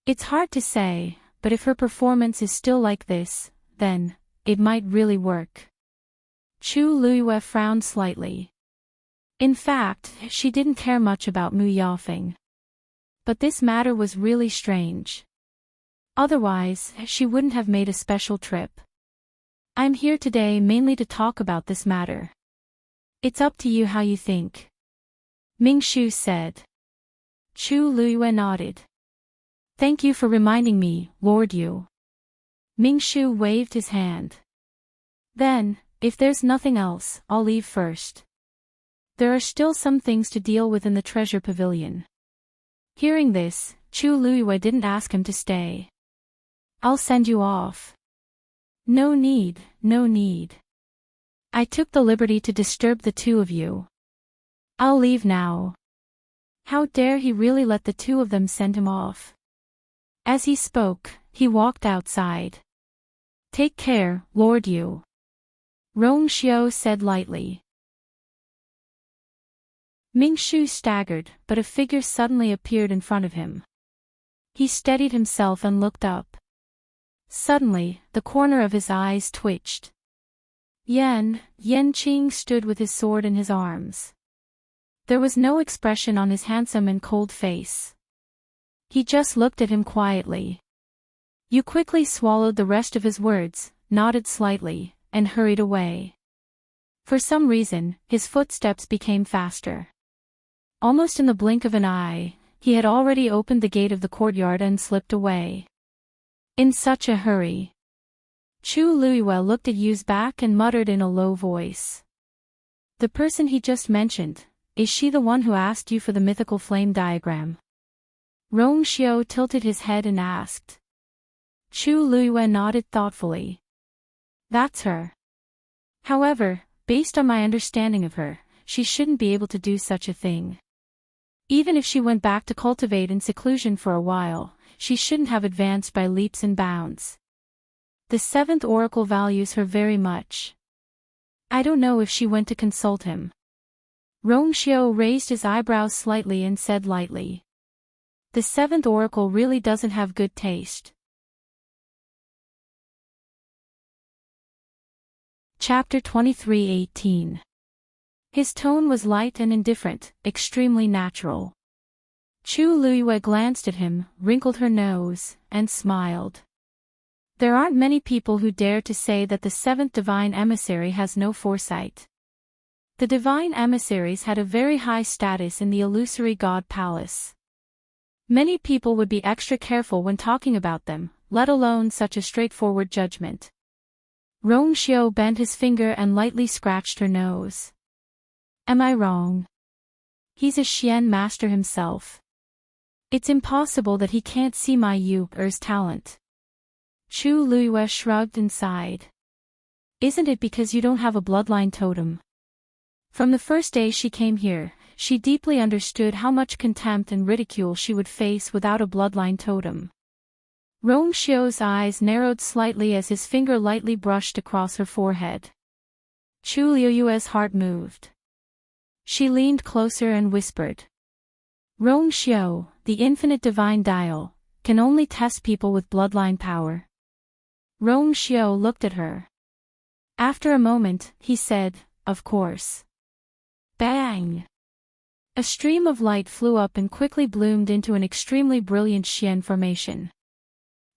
It's hard to say, but if her performance is still like this, then, it might really work. Chu Liyue frowned slightly. In fact, she didn't care much about Mu Yafeng. But this matter was really strange. Otherwise, she wouldn't have made a special trip. I'm here today mainly to talk about this matter. It's up to you how you think. Ming Shu said. Chu Liyue nodded. Thank you for reminding me, Lord Yu. Ming Shu waved his hand. Then, if there's nothing else, I'll leave first. There are still some things to deal with in the treasure pavilion. Hearing this, Chu Liyue didn't ask him to stay. I'll send you off. No need, no need. I took the liberty to disturb the two of you. I'll leave now. How dare he really let the two of them send him off? As he spoke, he walked outside. Take care, Lord Yu. Rong Xiao said lightly. Ming Shu staggered, but a figure suddenly appeared in front of him. He steadied himself and looked up. Suddenly, the corner of his eyes twitched. Yenqing stood with his sword in his arms. There was no expression on his handsome and cold face. He just looked at him quietly. Yu quickly swallowed the rest of his words, nodded slightly, and hurried away. For some reason, his footsteps became faster. Almost in the blink of an eye, he had already opened the gate of the courtyard and slipped away. In such a hurry. Chu Liyue looked at Yu's back and muttered in a low voice. The person he just mentioned, is she the one who asked you for the mythical flame diagram? Rong Xiao tilted his head and asked. Chu Liyue nodded thoughtfully. That's her. However, based on my understanding of her, she shouldn't be able to do such a thing. Even if she went back to cultivate in seclusion for a while, she shouldn't have advanced by leaps and bounds. The seventh oracle values her very much. I don't know if she went to consult him. Rong Xiao raised his eyebrows slightly and said lightly. The seventh oracle really doesn't have good taste. Chapter 23:18. His tone was light and indifferent, extremely natural. Chu Liyue glanced at him, wrinkled her nose, and smiled. There aren't many people who dare to say that the seventh divine emissary has no foresight. The divine emissaries had a very high status in the illusory god palace. Many people would be extra careful when talking about them, let alone such a straightforward judgment. Rong Xiao bent his finger and lightly scratched her nose. Am I wrong? He's a Xian master himself. It's impossible that he can't see my Yu's talent. Chu Liyue shrugged and sighed. Isn't it because you don't have a bloodline totem? From the first day she came here, she deeply understood how much contempt and ridicule she would face without a bloodline totem. Rong Xiao's eyes narrowed slightly as his finger lightly brushed across her forehead. Chu Liyue's heart moved. She leaned closer and whispered. Rong Xiao, the infinite divine dial, can only test people with bloodline power. Rong Xiao looked at her. After a moment, he said, of course. Bang! A stream of light flew up and quickly bloomed into an extremely brilliant Xian formation.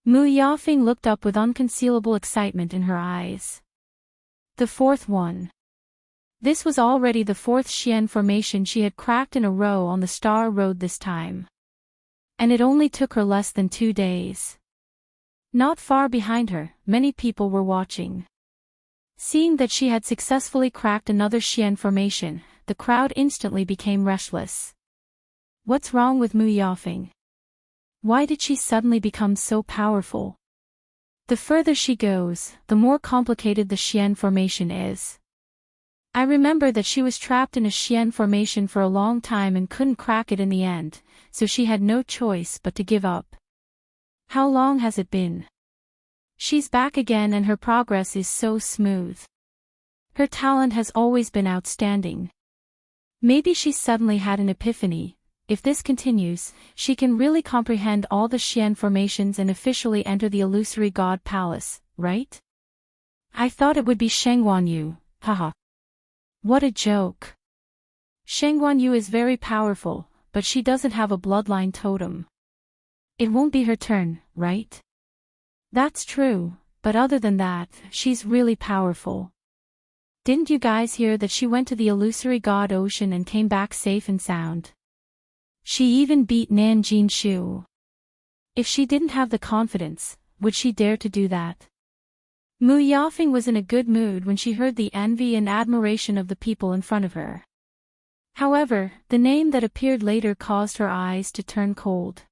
Mu Yafeng looked up with unconcealable excitement in her eyes. The fourth one. This was already the fourth Xian formation she had cracked in a row on the Star Road this time. And it only took her less than 2 days. Not far behind her, many people were watching. Seeing that she had successfully cracked another Xian formation, the crowd instantly became restless. What's wrong with Mu Yafeng? Why did she suddenly become so powerful? The further she goes, the more complicated the Xian formation is. I remember that she was trapped in a Xian formation for a long time and couldn't crack it in the end, so she had no choice but to give up. How long has it been? She's back again and her progress is so smooth. Her talent has always been outstanding. Maybe she suddenly had an epiphany. If this continues, she can really comprehend all the Xian formations and officially enter the illusory god palace, right? I thought it would be Shengguanyu, haha. What a joke. Shengguanyu is very powerful, but she doesn't have a bloodline totem. It won't be her turn, right? That's true, but other than that, she's really powerful. Didn't you guys hear that she went to the illusory god ocean and came back safe and sound? She even beat Nan Jinshu. If she didn't have the confidence, would she dare to do that? Mu Yafeng was in a good mood when she heard the envy and admiration of the people in front of her. However, the name that appeared later caused her eyes to turn cold.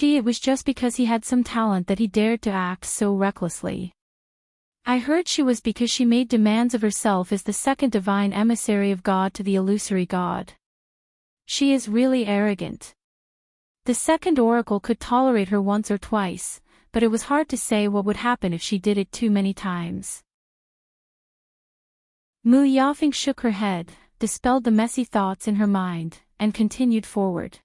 It was just because he had some talent that he dared to act so recklessly. I heard she was because she made demands of herself as the second divine emissary of God to the illusory god. She is really arrogant. The second oracle could tolerate her once or twice, but it was hard to say what would happen if she did it too many times. Mu Yafeng shook her head, dispelled the messy thoughts in her mind, and continued forward.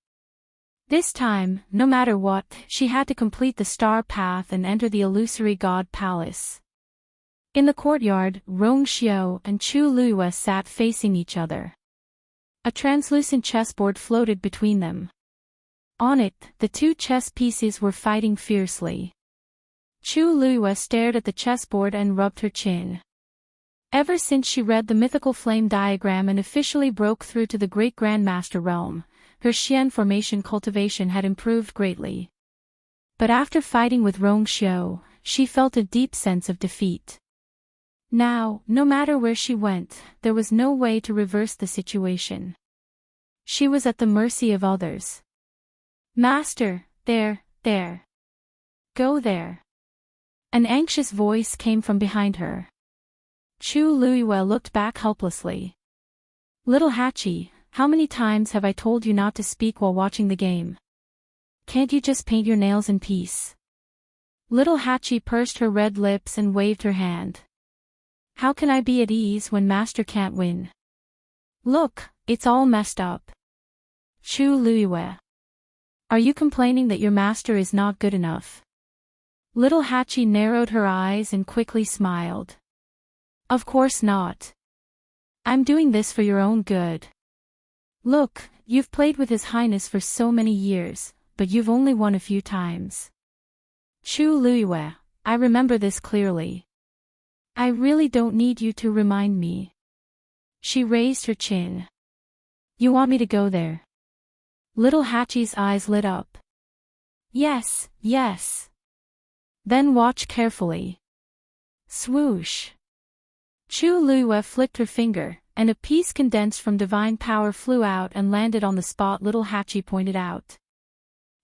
This time, no matter what, she had to complete the star path and enter the illusory god palace. In the courtyard, Rong Xiao and Chu Luiyue sat facing each other. A translucent chessboard floated between them. On it, the two chess pieces were fighting fiercely. Chu Luiyue stared at the chessboard and rubbed her chin. Ever since she read the mythical flame diagram and officially broke through to the great grandmaster realm, her Xian formation cultivation had improved greatly. But after fighting with Rong Xiao, she felt a deep sense of defeat. Now, no matter where she went, there was no way to reverse the situation. She was at the mercy of others. Master, there. Go there. An anxious voice came from behind her. Chu Luiyue looked back helplessly. Little Hachi, how many times have I told you not to speak while watching the game? Can't you just paint your nails in peace? Little Hachi pursed her red lips and waved her hand. How can I be at ease when Master can't win? Look, it's all messed up. Chu Luiyue. Are you complaining that your master is not good enough? Little Hachi narrowed her eyes and quickly smiled. Of course not. I'm doing this for your own good. Look, you've played with His Highness for so many years, but you've only won a few times. Chu Luiyue, I remember this clearly. I really don't need you to remind me. She raised her chin. You want me to go there? Little Hachi's eyes lit up. Yes. Then watch carefully. Swoosh. Chu Luiyue flicked her finger, and a piece condensed from divine power flew out and landed on the spot Little Hachi pointed out.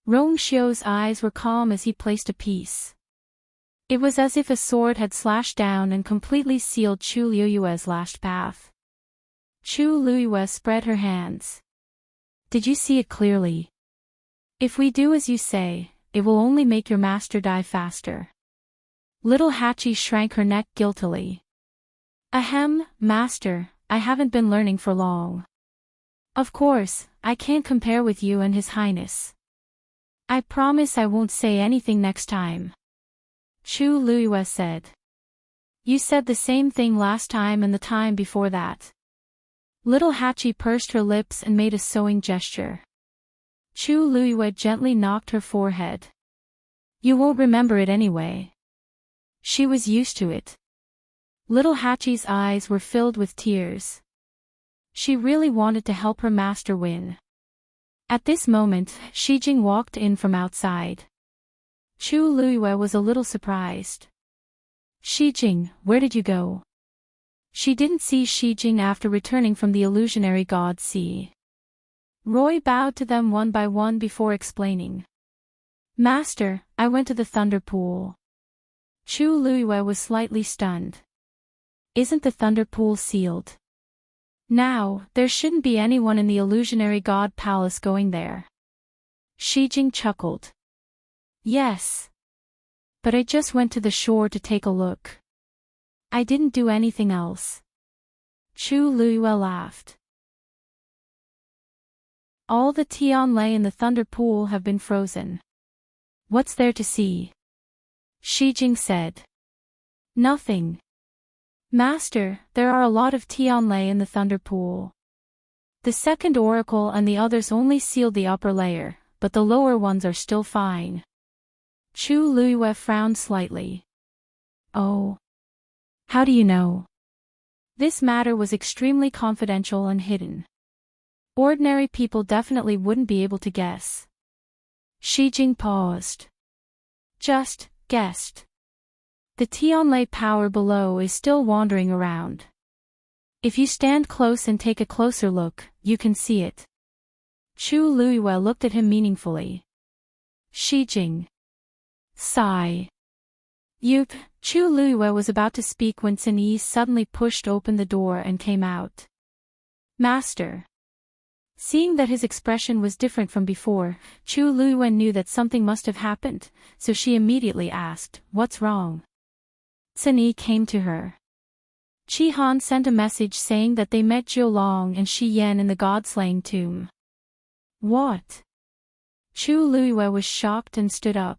Rong Xiao's eyes were calm as he placed a piece. It was as if a sword had slashed down and completely sealed Chu Luiyue's last path. Chu Luiyue spread her hands. Did you see it clearly? If we do as you say, it will only make your master die faster. Little Hachi shrank her neck guiltily. Ahem, master, I haven't been learning for long. Of course, I can't compare with you and His Highness. I promise I won't say anything next time. Chu Luiyue said. You said the same thing last time and the time before that. Little Hachi pursed her lips and made a sewing gesture. Chu Luiyue gently knocked her forehead. You won't remember it anyway. She was used to it. Little Hachi's eyes were filled with tears. She really wanted to help her master win. At this moment, Shijing walked in from outside. Chu Luiyue was a little surprised. Shijing, where did you go? She didn't see Shijing after returning from the illusionary god sea. Roy bowed to them one by one before explaining. Master, I went to the thunder pool. Chu Luiyue was slightly stunned. Isn't the thunder pool sealed? Now, there shouldn't be anyone in the illusionary god palace going there. Shijing chuckled. Yes. But I just went to the shore to take a look. I didn't do anything else. Chu Luiyue laughed. All the Tianlei in the thunder pool have been frozen. What's there to see? Shijing said. Nothing. Master, there are a lot of Tianlei in the thunder pool. The second oracle and the others only sealed the upper layer, but the lower ones are still fine. Chu Luiyue frowned slightly. Oh. How do you know? This matter was extremely confidential and hidden. Ordinary people definitely wouldn't be able to guess. Shijing paused. Just guessed. The Tianlei power below is still wandering around. If you stand close and take a closer look, you can see it. Chu Luiyue looked at him meaningfully. Shijing. Sigh. Yup, Chu Luiyue was about to speak when Yi suddenly pushed open the door and came out. Master. Seeing that his expression was different from before, Chu Luiyue knew that something must have happened, so she immediately asked, What's wrong? Yi came to her. Qi Han sent a message saying that they met Jiu Long and Shi Yan in the god-slaying tomb. What? Chu Luiyue was shocked and stood up.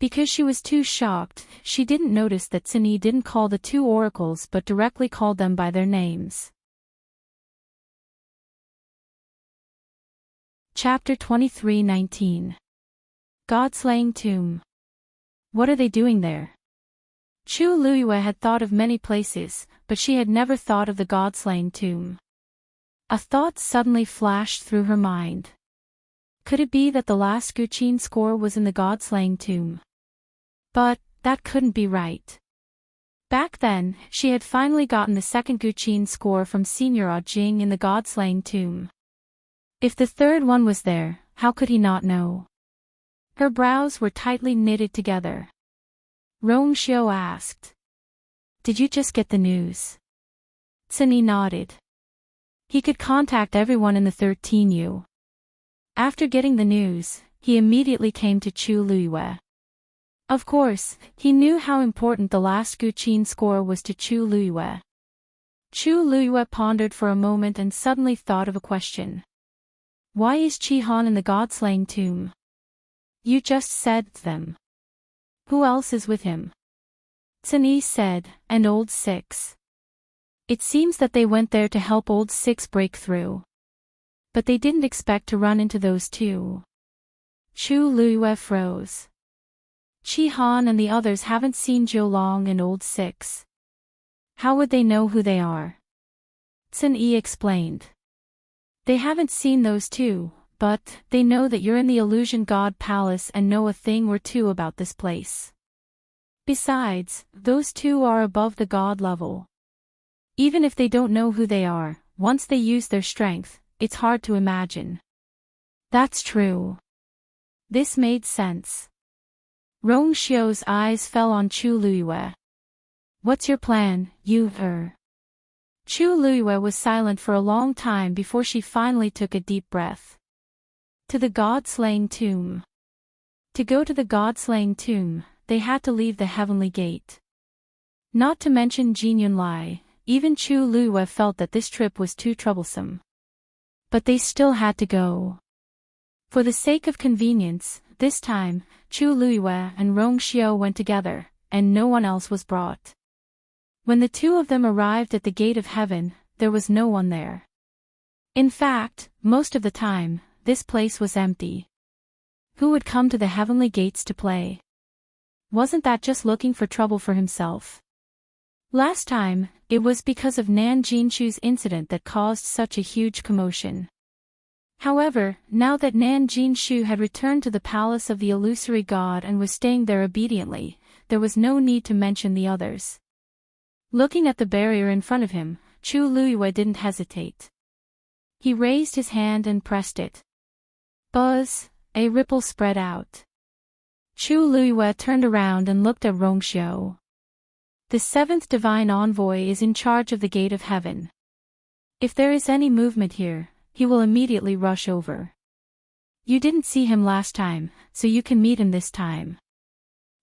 Because she was too shocked, she didn't notice that Yi didn't call the two oracles but directly called them by their names. Chapter 23:19. God-slaying tomb. What are they doing there? Chu Luiyue had thought of many places, but she had never thought of the god-slaying tomb. A thought suddenly flashed through her mind. Could it be that the last Guqin score was in the god-slaying tomb? But that couldn't be right. Back then, she had finally gotten the second Guqin score from Senior Jing in the god-slaying tomb. If the third one was there, how could he not know? Her brows were tightly knitted together. Rong Xiu asked. Did you just get the news? Yi nodded. He could contact everyone in the 13U. After getting the news, he immediately came to Chu Luiyue. Of course, he knew how important the last Guqin score was to Chu Luiyue. Chu Luiyue pondered for a moment and suddenly thought of a question. Why is Qi Han in the god-slaying tomb? You just said them. Who else is with him? Yi said, and Old Six. It seems that they went there to help Old Six break through. But they didn't expect to run into those two. Chu Luiyue froze. Qi Han and the others haven't seen Jiu Long and Old Six. How would they know who they are? Yi explained. They haven't seen those two, but they know that you're in the Illusion God Palace and know a thing or two about this place. Besides, those two are above the god level. Even if they don't know who they are, once they use their strength, it's hard to imagine. That's true. This made sense. Rong Xiu's eyes fell on Chu Luiyue. What's your plan, you? Chu Luiyue was silent for a long time before she finally took a deep breath. To the god-slaying tomb. To go to the god-slaying tomb, they had to leave the heavenly gate. Not to mention Jin Yunlai, even Chu Luiyue felt that this trip was too troublesome. But they still had to go. For the sake of convenience, this time, Chu Luiyue and Rong Xiu went together, and no one else was brought. When the two of them arrived at the gate of heaven, there was no one there. In fact, most of the time, this place was empty. Who would come to the heavenly gates to play? Wasn't that just looking for trouble for himself? Last time, it was because of Nan Jinshu's incident that caused such a huge commotion. However, now that Nan Jinshu had returned to the palace of the illusory god and was staying there obediently, there was no need to mention the others. Looking at the barrier in front of him, Chu Luiyue didn't hesitate. He raised his hand and pressed it. Buzz, a ripple spread out. Chu Luiyue turned around and looked at Rongxiu. The seventh divine envoy is in charge of the gate of heaven. If there is any movement here, he will immediately rush over. You didn't see him last time, so you can meet him this time.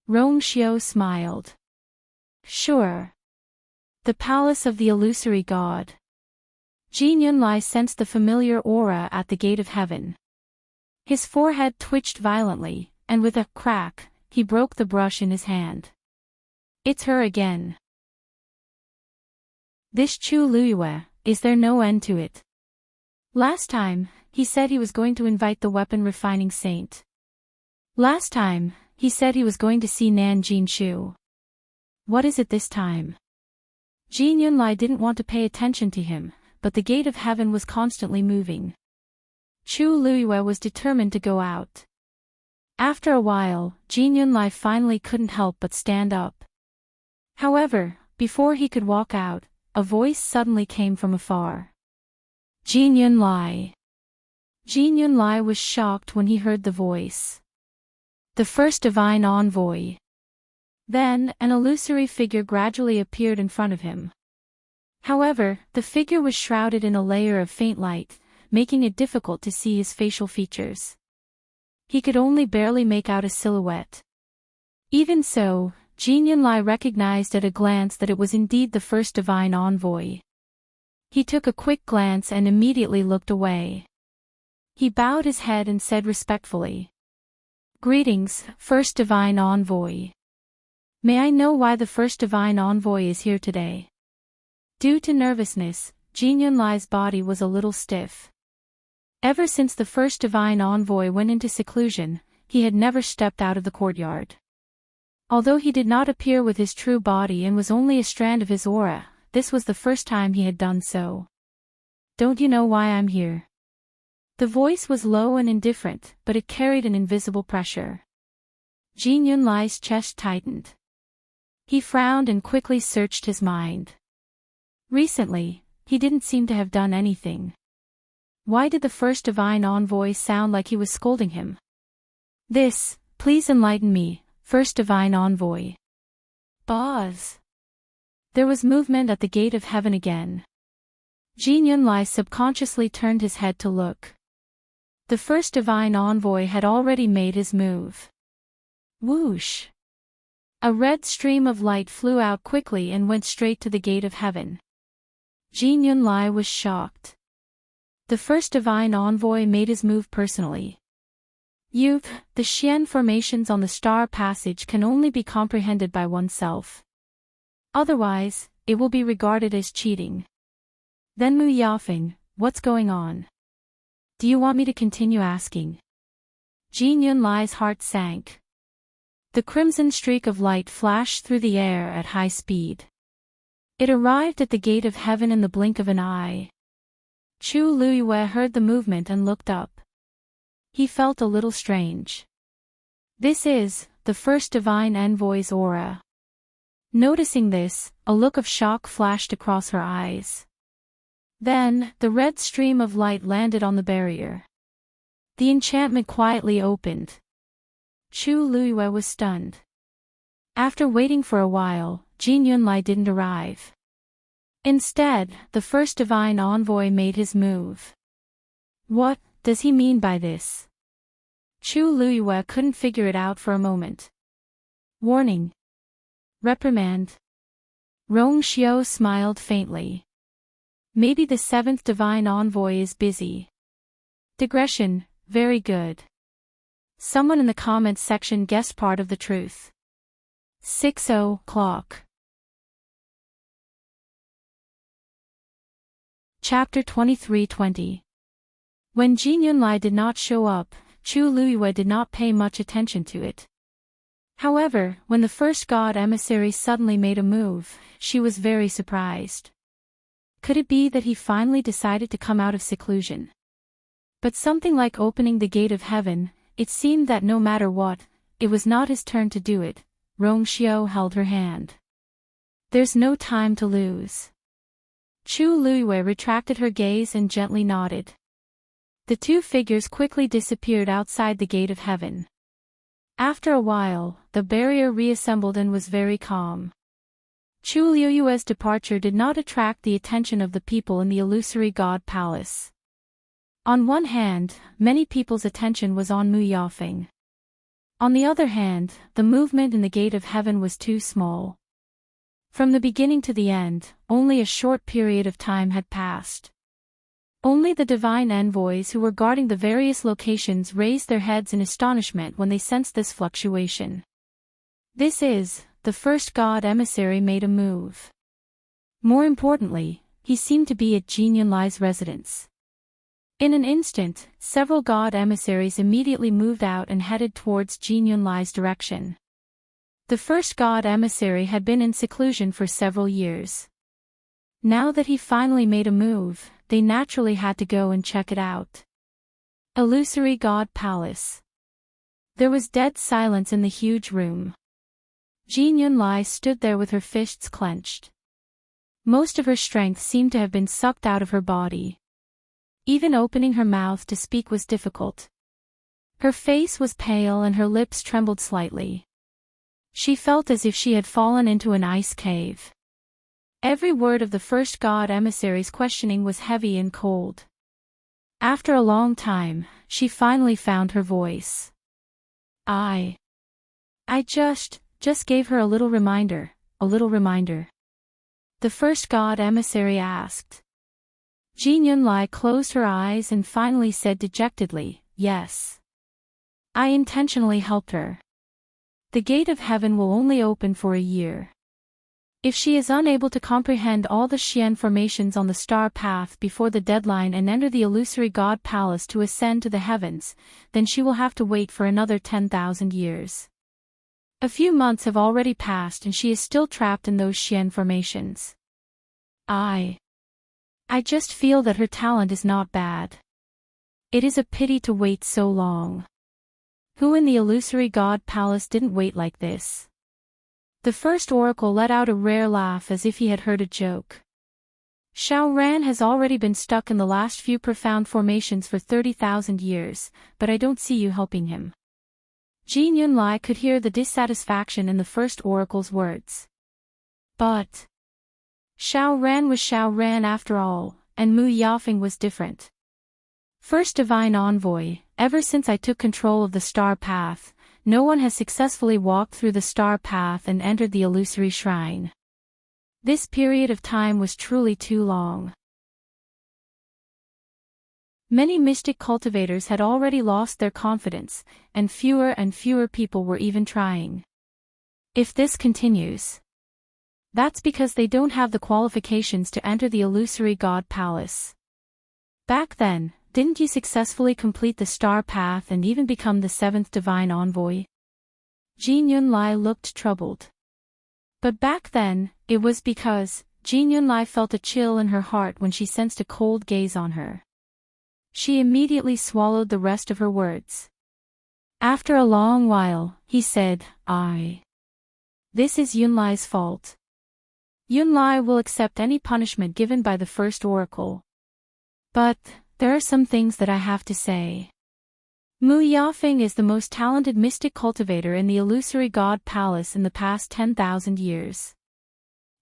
Rongxiu smiled. Sure. The palace of the illusory god. Jin Yunlai sensed the familiar aura at the gate of heaven. His forehead twitched violently, and with a crack, he broke the brush in his hand. It's her again. This Chu Luiyue, is there no end to it? Last time, he said he was going to invite the weapon refining saint. Last time, he said he was going to see Nan Jinshu. What is it this time? Jin Yunlai didn't want to pay attention to him, but the gate of heaven was constantly moving. Chu Luiyue was determined to go out. After a while, Jin Yunlai finally couldn't help but stand up. However, before he could walk out, a voice suddenly came from afar. Jin Yunlai. Jin Yunlai was shocked when he heard the voice. The first divine envoy. Then, an illusory figure gradually appeared in front of him. However, the figure was shrouded in a layer of faint light, making it difficult to see his facial features. He could only barely make out a silhouette. Even so, Jin Yunlai recognized at a glance that it was indeed the first divine envoy. He took a quick glance and immediately looked away. He bowed his head and said respectfully, Greetings, first divine envoy. May I know why the first divine envoy is here today? Due to nervousness, Jin Yunlai's body was a little stiff. Ever since the first divine envoy went into seclusion, he had never stepped out of the courtyard. Although he did not appear with his true body and was only a strand of his aura, this was the first time he had done so. Don't you know why I'm here? The voice was low and indifferent, but it carried an invisible pressure. Jin Yunlai's chest tightened. He frowned and quickly searched his mind. Recently, he didn't seem to have done anything. Why did the first divine envoy sound like he was scolding him? Please enlighten me, first divine envoy. Boz. There was movement at the gate of heaven again. Jin Yunlai subconsciously turned his head to look. The first divine envoy had already made his move. Whoosh! A red stream of light flew out quickly and went straight to the gate of heaven. Jin Yunlai was shocked. The first divine envoy made his move personally. The Xian formations on the star passage can only be comprehended by oneself. Otherwise, it will be regarded as cheating. Then Mu Yafeng, what's going on? Do you want me to continue asking? Jin Yunlai's heart sank. The crimson streak of light flashed through the air at high speed. It arrived at the gate of heaven in the blink of an eye. Chu Luiyue heard the movement and looked up. He felt a little strange. This is the first divine envoy's aura. Noticing this, a look of shock flashed across her eyes. Then, the red stream of light landed on the barrier. The enchantment quietly opened. Chu Luiyue was stunned. After waiting for a while, Jin Yunlai didn't arrive. Instead, the first divine envoy made his move. What does he mean by this? Chu Luiyue couldn't figure it out for a moment. Warning. Reprimand. Rongxiu smiled faintly. Maybe the seventh divine envoy is busy. Digression, very good. Someone in the comments section guessed part of the truth. 6:00. Chapter 23:20. When Jin Yunlai did not show up, Chu Luiyue did not pay much attention to it. However, when the first god emissary suddenly made a move, she was very surprised. Could it be that he finally decided to come out of seclusion? But something like opening the gate of heaven, it seemed that no matter what, it was not his turn to do it. Rongxiao held her hand. There's no time to lose. Chu Luiwei retracted her gaze and gently nodded. The two figures quickly disappeared outside the gate of heaven. After a while, the barrier reassembled and was very calm. Chu Luiwei's departure did not attract the attention of the people in the illusory god palace. On one hand, many people's attention was on Mu Yafeng. On the other hand, the movement in the gate of heaven was too small. From the beginning to the end, only a short period of time had passed. Only the divine envoys who were guarding the various locations raised their heads in astonishment when they sensed this fluctuation. This is, the first god emissary made a move. More importantly, he seemed to be at Jin Yunlai's residence. In an instant, several god emissaries immediately moved out and headed towards Jin Yunlai's direction. The first god emissary had been in seclusion for several years. Now that he finally made a move, they naturally had to go and check it out. Illusory God Palace. There was dead silence in the huge room. Jin Yunlai stood there with her fists clenched. Most of her strength seemed to have been sucked out of her body. Even opening her mouth to speak was difficult. Her face was pale and her lips trembled slightly. She felt as if she had fallen into an ice cave. Every word of the first god emissary's questioning was heavy and cold. After a long time, she finally found her voice. I just gave her a little reminder, a little reminder. The first god emissary asked. Jin Yunlai closed her eyes and finally said dejectedly, yes. I intentionally helped her. The gate of heaven will only open for a year. If she is unable to comprehend all the Xian formations on the star path before the deadline and enter the illusory god palace to ascend to the heavens, then she will have to wait for another 10,000 years. A few months have already passed and she is still trapped in those Xian formations. I just feel that her talent is not bad. It is a pity to wait so long. Who in the illusory god palace didn't wait like this? The first oracle let out a rare laugh as if he had heard a joke. Xiao Ran has already been stuck in the last few profound formations for 30,000 years, but I don't see you helping him. Jin Yunlai could hear the dissatisfaction in the first oracle's words. But Xiao Ran was Xiao Ran after all, and Mu Yafeng was different. First divine envoy, ever since I took control of the star path, no one has successfully walked through the star path and entered the illusory shrine. This period of time was truly too long. Many mystic cultivators had already lost their confidence, and fewer people were even trying. If this continues, that's because they don't have the qualifications to enter the illusory god palace. Back then, didn't you successfully complete the star path and even become the 7th divine envoy? Jin Yunlai looked troubled. But back then, it was because Jin Yunlai felt a chill in her heart when she sensed a cold gaze on her. She immediately swallowed the rest of her words. After a long while, he said, This is Yunlai's fault. Yunlai will accept any punishment given by the first oracle. But there are some things that I have to say. Mu Yafeng is the most talented mystic cultivator in the illusory god palace in the past 10,000 years.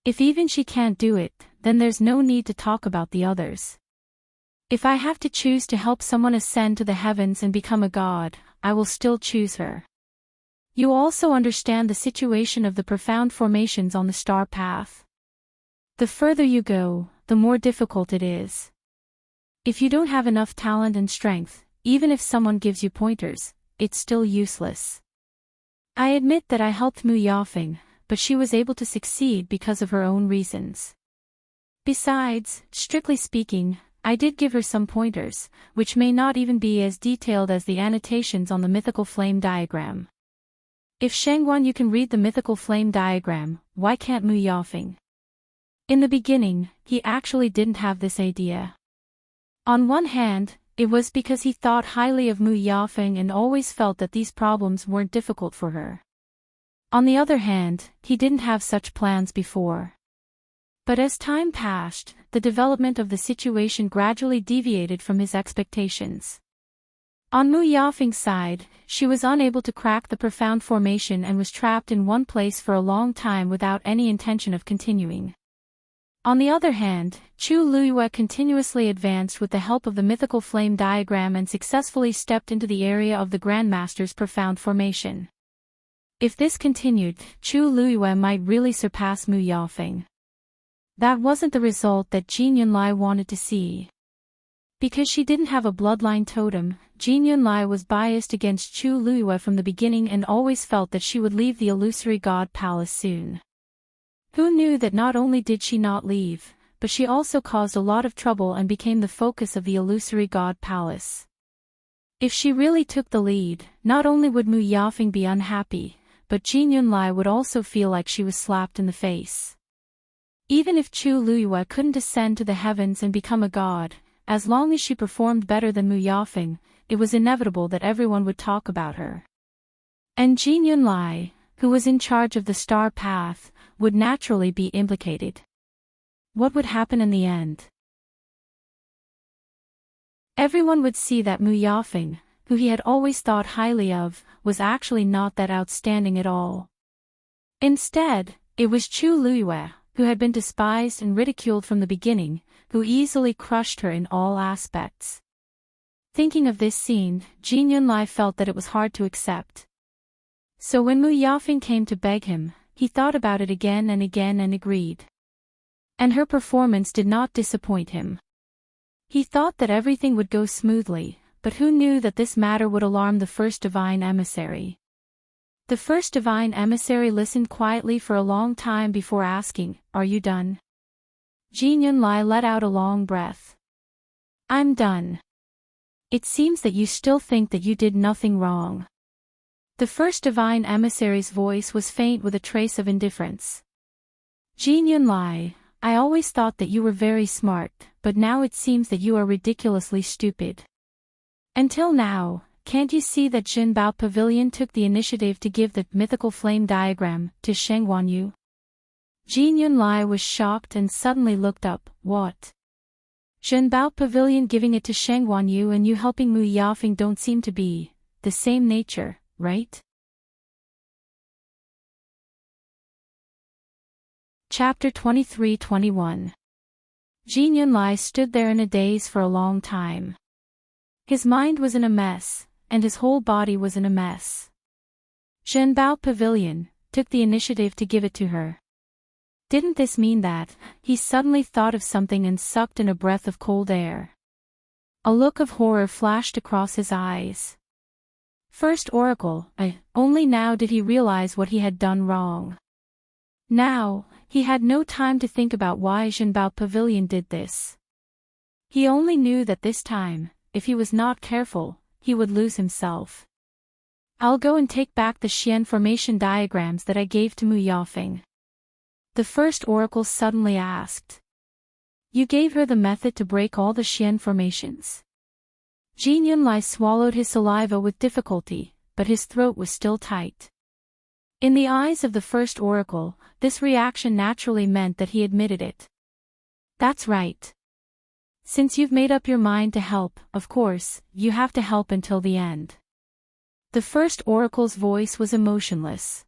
If even she can't do it, then there's no need to talk about the others. If I have to choose to help someone ascend to the heavens and become a god, I will still choose her. You also understand the situation of the profound formations on the star path. The further you go, the more difficult it is. If you don't have enough talent and strength, even if someone gives you pointers, it's still useless. I admit that I helped Mu Yafeng, but she was able to succeed because of her own reasons. Besides, strictly speaking, I did give her some pointers, which may not even be as detailed as the annotations on the mythical flame diagram. If Shangguan Yu can read the mythical flame diagram, why can't Mu Yafeng? In the beginning, he actually didn't have this idea. On one hand, it was because he thought highly of Mu Yafeng and always felt that these problems weren't difficult for her. On the other hand, he didn't have such plans before. But as time passed, the development of the situation gradually deviated from his expectations. On Mu Yafeng's side, she was unable to crack the profound formation and was trapped in one place for a long time without any intention of continuing. On the other hand, Chu Luyue continuously advanced with the help of the mythical flame diagram and successfully stepped into the area of the Grandmaster's profound formation. If this continued, Chu Luyue might really surpass Mu Yafeng. That wasn't the result that Jin Yunlai wanted to see. Because she didn't have a bloodline totem, Jin Yunlai was biased against Chu Luyue from the beginning and always felt that she would leave the illusory god palace soon. Who knew that not only did she not leave, but she also caused a lot of trouble and became the focus of the illusory god palace. If she really took the lead, not only would Mu Yafeng be unhappy, but Jin Yunlai would also feel like she was slapped in the face. Even if Chu Luyue couldn't ascend to the heavens and become a god, as long as she performed better than Mu Yafeng, it was inevitable that everyone would talk about her. And Jin Yunlai, who was in charge of the star path, would naturally be implicated. What would happen in the end? Everyone would see that Mu Yafeng, who he had always thought highly of, was actually not that outstanding at all. Instead, it was Chu Luyue, who had been despised and ridiculed from the beginning, who easily crushed her in all aspects. Thinking of this scene, Jin Yunlai felt that it was hard to accept. So when Mu Yafeng came to beg him, he thought about it again and agreed. And her performance did not disappoint him. He thought that everything would go smoothly, but who knew that this matter would alarm the first divine emissary? The first divine emissary listened quietly for a long time before asking, "Are you done?" Jin Yunlai let out a long breath. "I'm done. It seems that you still think that you did nothing wrong." The first divine emissary's voice was faint with a trace of indifference. "Jin Yunlai, I always thought that you were very smart, but now it seems that you are ridiculously stupid. Until now, can't you see that Jinbao Pavilion took the initiative to give the mythical flame diagram to Shangguan Yu?" Jin Yunlai was shocked and suddenly looked up. "What? Jinbao Pavilion giving it to Shangguan Yu and you helping Mu Yafeng don't seem to be the same nature, right?" Chapter 23-21. Jin Yunlai stood there in a daze for a long time. His mind was in a mess, and his whole body was in a mess. Jinbao Pavilion took the initiative to give it to her. Didn't this mean that he suddenly thought of something and sucked in a breath of cold air? A look of horror flashed across his eyes. First Oracle, only now did he realize what he had done wrong. Now, he had no time to think about why Jinbao Pavilion did this. He only knew that this time, if he was not careful, he would lose himself. "I'll go and take back the Xian formation diagrams that I gave to Mu Yafeng." The first oracle suddenly asked. "You gave her the method to break all the Xian formations?" Jin Yunlai swallowed his saliva with difficulty, but his throat was still tight. In the eyes of the first oracle, this reaction naturally meant that he admitted it. "That's right. Since you've made up your mind to help, of course, you have to help until the end." The first oracle's voice was emotionless.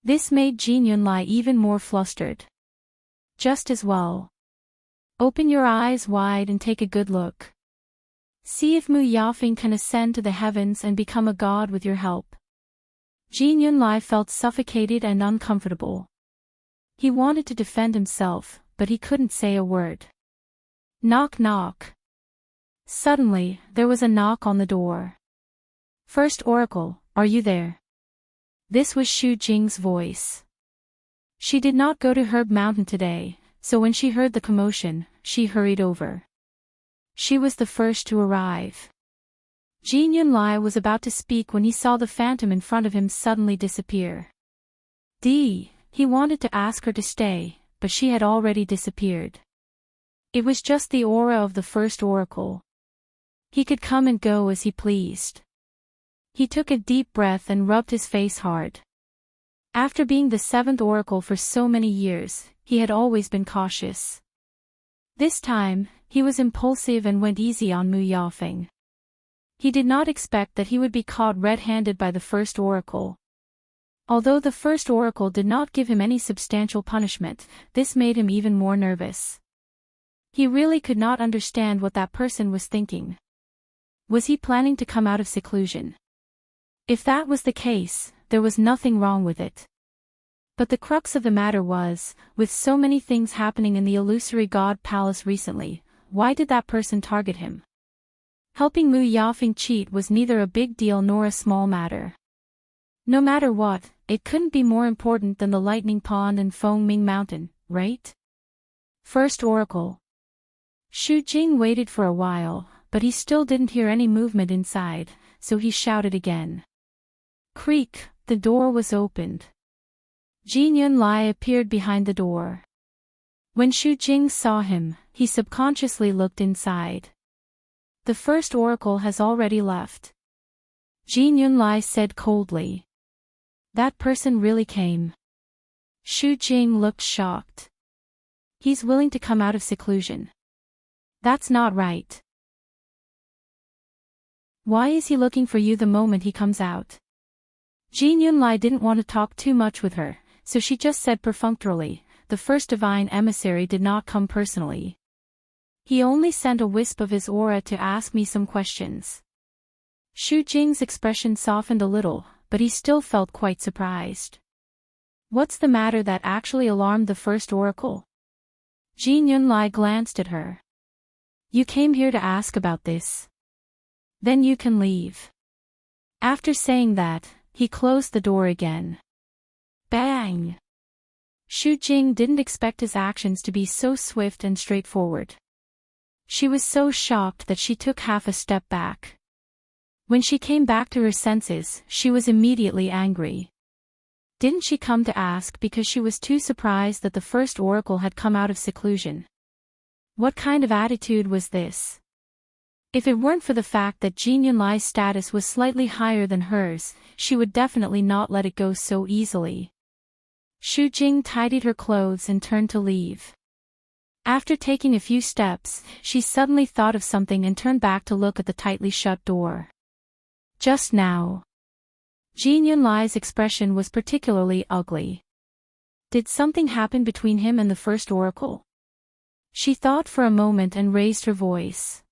This made Jin Yunlai even more flustered. "Just as well. Open your eyes wide and take a good look. See if Mu Yafeng can ascend to the heavens and become a god with your help." Jin Yunlai felt suffocated and uncomfortable. He wanted to defend himself, but he couldn't say a word. Knock knock. Suddenly, there was a knock on the door. "First Oracle, are you there?" This was Xu Jing's voice. She did not go to Herb Mountain today, so when she heard the commotion, she hurried over. She was the first to arrive. Jin Yunlai was about to speak when he saw the phantom in front of him suddenly disappear. He wanted to ask her to stay, but she had already disappeared. It was just the aura of the first oracle. He could come and go as he pleased. He took a deep breath and rubbed his face hard. After being the seventh oracle for so many years, he had always been cautious. This time, he was impulsive and went easy on Mu Yafeng. He did not expect that he would be caught red-handed by the first oracle. Although the first oracle did not give him any substantial punishment, this made him even more nervous. He really could not understand what that person was thinking. Was he planning to come out of seclusion? If that was the case, there was nothing wrong with it. But the crux of the matter was, with so many things happening in the illusory god palace recently, why did that person target him? Helping Mu Yafeng cheat was neither a big deal nor a small matter. No matter what, it couldn't be more important than the Lightning Pond and Fengming Mountain, right? First oracle. Xu Jing waited for a while, but he still didn't hear any movement inside, so he shouted again. Creak, the door was opened. Jin Yunlai appeared behind the door. When Xu Jing saw him, he subconsciously looked inside. The first oracle has already left. Jin Yunlai said coldly. That person really came. Xu Jing looked shocked. He's willing to come out of seclusion. That's not right. Why is he looking for you the moment he comes out? Jin Yunlai didn't want to talk too much with her, so she just said perfunctorily, the first divine emissary did not come personally. He only sent a wisp of his aura to ask me some questions. Xu Jing's expression softened a little, but he still felt quite surprised. What's the matter that actually alarmed the first oracle? Jin Yunlai glanced at her. You came here to ask about this. Then you can leave. After saying that, he closed the door again. Bang! Xu Jing didn't expect his actions to be so swift and straightforward. She was so shocked that she took half a step back. When she came back to her senses, she was immediately angry. Didn't she come to ask because she was too surprised that the first oracle had come out of seclusion? What kind of attitude was this? If it weren't for the fact that Jin Yunlai's status was slightly higher than hers, she would definitely not let it go so easily. Xu Jing tidied her clothes and turned to leave. After taking a few steps, she suddenly thought of something and turned back to look at the tightly shut door. Just now. Jin Yunlai's expression was particularly ugly. Did something happen between him and the first oracle? She thought for a moment and raised her voice.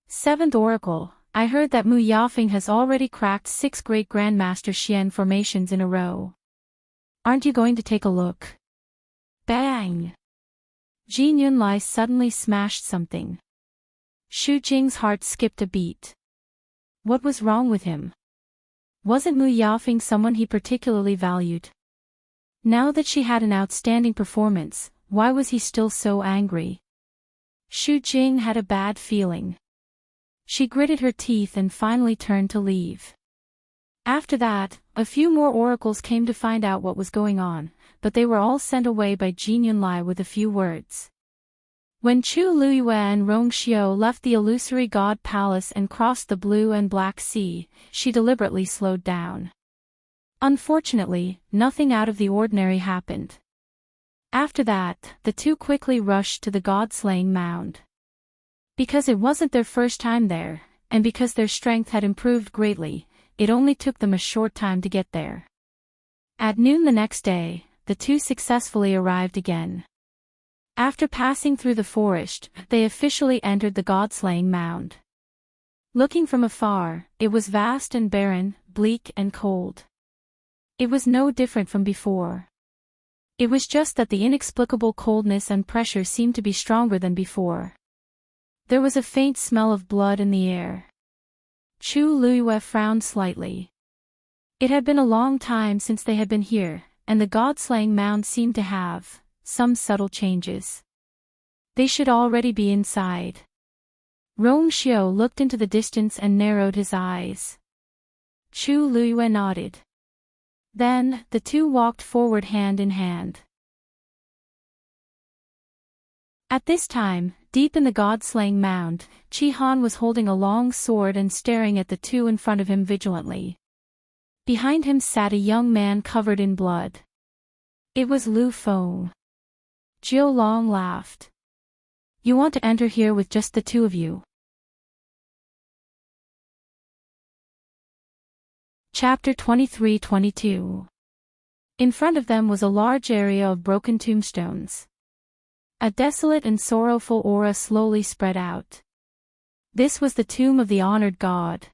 Seventh oracle, I heard that Mu Yafeng has already cracked 6 great Grandmaster Xian formations in a row. Aren't you going to take a look? Bang! Jin Yunlai suddenly smashed something. Xu Jing's heart skipped a beat. What was wrong with him? Wasn't Mu Yafeng someone he particularly valued? Now that she had an outstanding performance, why was he still so angry? Xu Jing had a bad feeling. She gritted her teeth and finally turned to leave. After that, a few more oracles came to find out what was going on, but they were all sent away by Jin Yunlai with a few words. When Chu Luyue and Rong Xiu left the illusory god palace and crossed the Blue and Black Sea, she deliberately slowed down. Unfortunately, nothing out of the ordinary happened. After that, the two quickly rushed to the god-slaying mound. Because it wasn't their first time there, and because their strength had improved greatly, it only took them a short time to get there. At noon the next day, the two successfully arrived again. After passing through the forest, they officially entered the god-slaying mound. Looking from afar, it was vast and barren, bleak and cold. It was no different from before. It was just that the inexplicable coldness and pressure seemed to be stronger than before. There was a faint smell of blood in the air. Chu Luyue frowned slightly. It had been a long time since they had been here, and the god-slaying mound seemed to have some subtle changes. They should already be inside. Rong Xiu looked into the distance and narrowed his eyes. Chu Luyue nodded. Then, the two walked forward hand in hand. At this time, deep in the god-slaying mound, Qi Han was holding a long sword and staring at the two in front of him vigilantly. Behind him sat a young man covered in blood. It was Lu Feng. Jiu Long laughed. You want to enter here with just the two of you? Chapter 23-22. In front of them was a large area of broken tombstones. A desolate and sorrowful aura slowly spread out. This was the tomb of the honored god.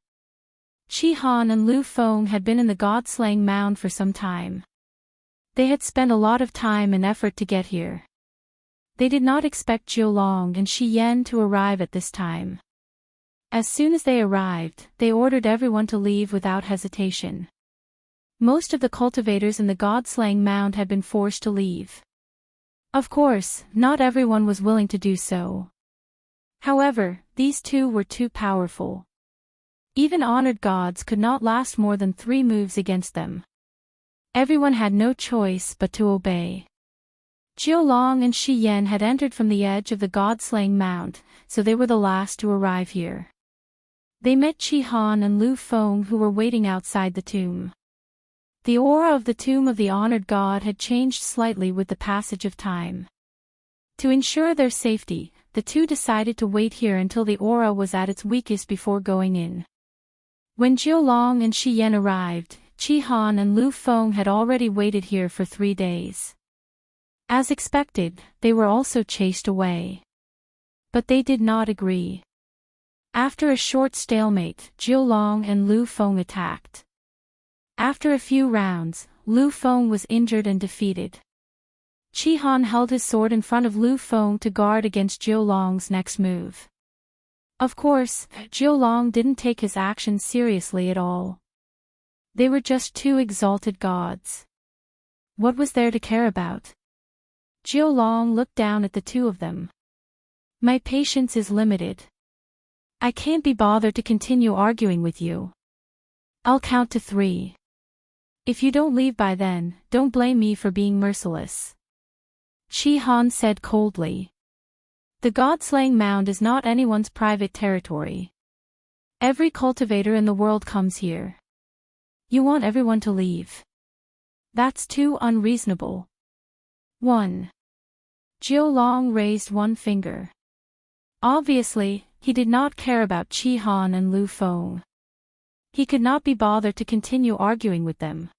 Qi Han and Lu Feng had been in the god-slaying mound for some time. They had spent a lot of time and effort to get here. They did not expect Jiu Long and Shi Yan to arrive at this time. As soon as they arrived, they ordered everyone to leave without hesitation. Most of the cultivators in the god-slaying mound had been forced to leave. Of course, not everyone was willing to do so. However, these two were too powerful. Even honored gods could not last more than 3 moves against them. Everyone had no choice but to obey. Jiu Long and Shi Yan had entered from the edge of the god-slaying mound, so they were the last to arrive here. They met Qi Han and Lu Feng, who were waiting outside the tomb. The aura of the tomb of the honored god had changed slightly with the passage of time. To ensure their safety, the two decided to wait here until the aura was at its weakest before going in. When Jiu Long and Shi Yan arrived, Qi Han and Lu Feng had already waited here for 3 days. As expected, they were also chased away. But they did not agree. After a short stalemate, Jiu Long and Lu Feng attacked. After a few rounds, Lu Feng was injured and defeated. Qi Han held his sword in front of Lu Feng to guard against Jiu Long's next move. Of course, Jiu Long didn't take his actions seriously at all. They were just 2 exalted gods. What was there to care about? Jiu Long looked down at the two of them. My patience is limited. I can't be bothered to continue arguing with you. I'll count to 3. If you don't leave by then, don't blame me for being merciless. Qi Han said coldly. The god-slaying mound is not anyone's private territory. Every cultivator in the world comes here. You want everyone to leave. That's too unreasonable. 1. Jiu Long raised one finger. Obviously, he did not care about Qi Han and Lu Feng. He could not be bothered to continue arguing with them.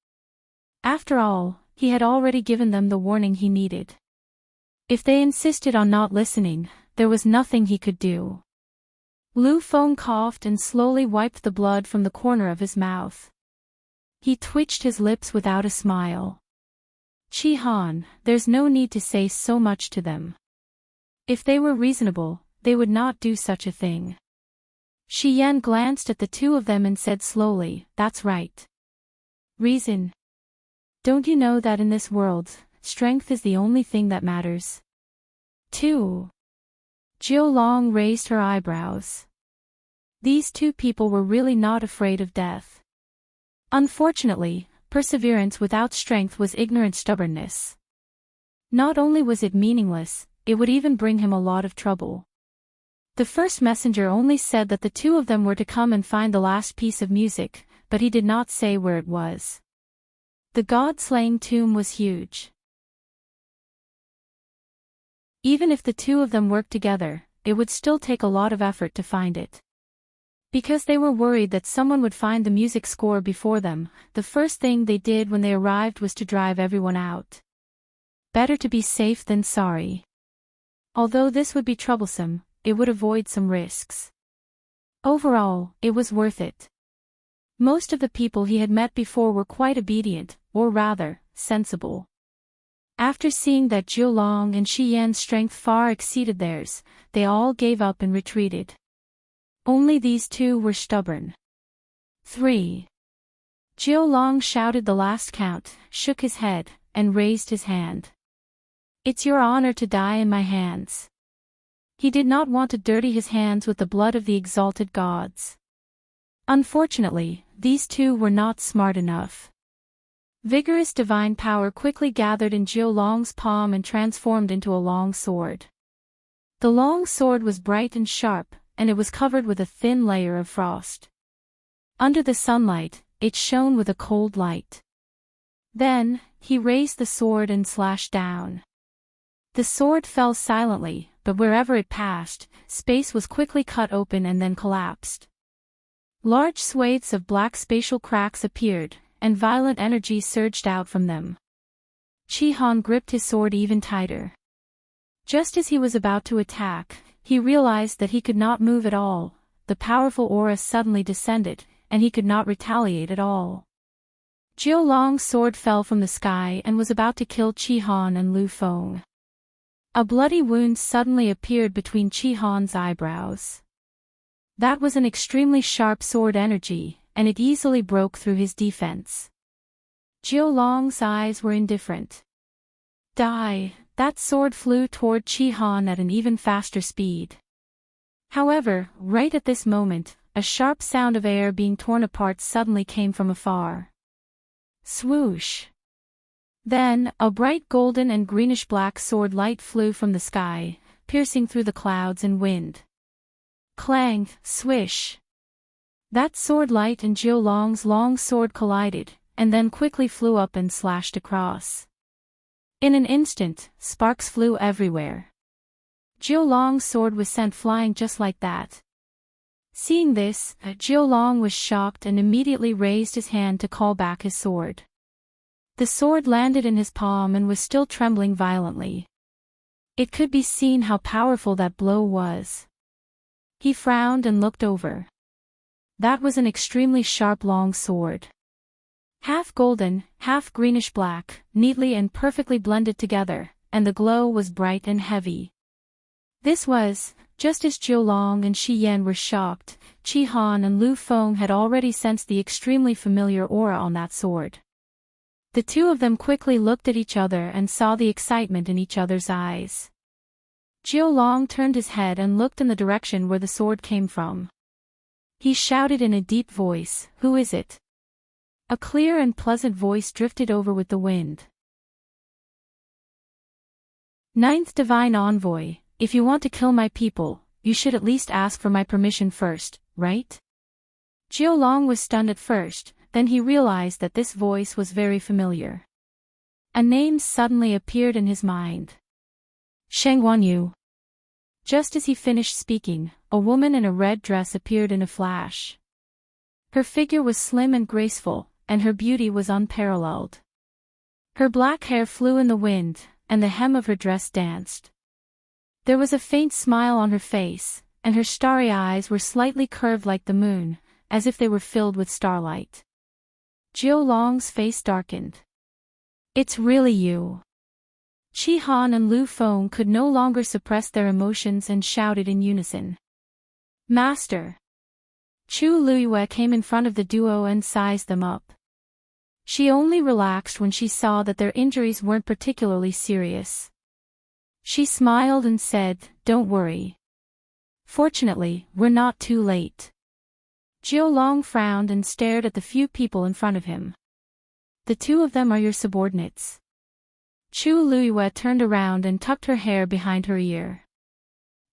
After all, he had already given them the warning he needed. If they insisted on not listening, there was nothing he could do. Lu Feng coughed and slowly wiped the blood from the corner of his mouth. He twitched his lips without a smile. Qi Han, there's no need to say so much to them. If they were reasonable, they would not do such a thing. Shi Yan glanced at the two of them and said slowly, that's right. Reason. Don't you know that in this world, strength is the only thing that matters? 2. Jiu Long raised her eyebrows. These two people were really not afraid of death. Unfortunately, perseverance without strength was ignorant stubbornness. Not only was it meaningless, it would even bring him a lot of trouble. The first messenger only said that the two of them were to come and find the last piece of music, but he did not say where it was. The god-slaying tomb was huge. Even if the two of them worked together, it would still take a lot of effort to find it. Because they were worried that someone would find the music score before them, the first thing they did when they arrived was to drive everyone out. Better to be safe than sorry. Although this would be troublesome, it would avoid some risks. Overall, it was worth it. Most of the people he had met before were quite obedient, or rather, sensible. After seeing that Jiu Long and Shi Yan's strength far exceeded theirs, they all gave up and retreated. Only these two were stubborn. 3. Jiu Long shouted the last count, shook his head, and raised his hand. It's your honor to die in my hands. He did not want to dirty his hands with the blood of the exalted gods. Unfortunately, these two were not smart enough. Vigorous divine power quickly gathered in Jiu Long's palm and transformed into a long sword. The long sword was bright and sharp, and it was covered with a thin layer of frost. Under the sunlight, it shone with a cold light. Then, he raised the sword and slashed down. The sword fell silently, but wherever it passed, space was quickly cut open and then collapsed. Large swathes of black spatial cracks appeared, and violent energy surged out from them. Chi-Han gripped his sword even tighter. Just as he was about to attack, he realized that he could not move at all. The powerful aura suddenly descended, and he could not retaliate at all. Jiu Long's sword fell from the sky and was about to kill Chi-Han and Lu Feng. A bloody wound suddenly appeared between Chi-Han's eyebrows. That was an extremely sharp sword energy, and it easily broke through his defense. Jiu Long's eyes were indifferent. Die! That sword flew toward Chi-Han at an even faster speed. However, right at this moment, a sharp sound of air being torn apart suddenly came from afar. Swoosh! Then, a bright golden and greenish-black sword light flew from the sky, piercing through the clouds and wind. Clang, swish! That sword light and Jiu Long's long sword collided, and then quickly flew up and slashed across. In an instant, sparks flew everywhere. Jiu Long's sword was sent flying just like that. Seeing this, Jiu Long was shocked and immediately raised his hand to call back his sword. The sword landed in his palm and was still trembling violently. It could be seen how powerful that blow was. He frowned and looked over. That was an extremely sharp long sword. Half golden, half greenish-black, neatly and perfectly blended together, and the glow was bright and heavy. This was, just as Jiu Long and Shi Yan were shocked, Chi-Han and Lu Feng had already sensed the extremely familiar aura on that sword. The two of them quickly looked at each other and saw the excitement in each other's eyes. Jiu Long turned his head and looked in the direction where the sword came from. He shouted in a deep voice, "Who is it?" A clear and pleasant voice drifted over with the wind. Ninth Divine Envoy, if you want to kill my people, you should at least ask for my permission first, right? Jiu Long was stunned at first, then he realized that this voice was very familiar. A name suddenly appeared in his mind. Sheng Wanyu. Just as he finished speaking, a woman in a red dress appeared in a flash. Her figure was slim and graceful, and her beauty was unparalleled. Her black hair flew in the wind, and the hem of her dress danced. There was a faint smile on her face, and her starry eyes were slightly curved like the moon, as if they were filled with starlight. Jiu Long's face darkened. It's really you. Chi-Han and Lu Feng could no longer suppress their emotions and shouted in unison. Master! Chu Luiyue came in front of the duo and sized them up. She only relaxed when she saw that their injuries weren't particularly serious. She smiled and said, "Don't worry. Fortunately, we're not too late." Jiu Long frowned and stared at the few people in front of him. The two of them are your subordinates. Chu Luiyue turned around and tucked her hair behind her ear.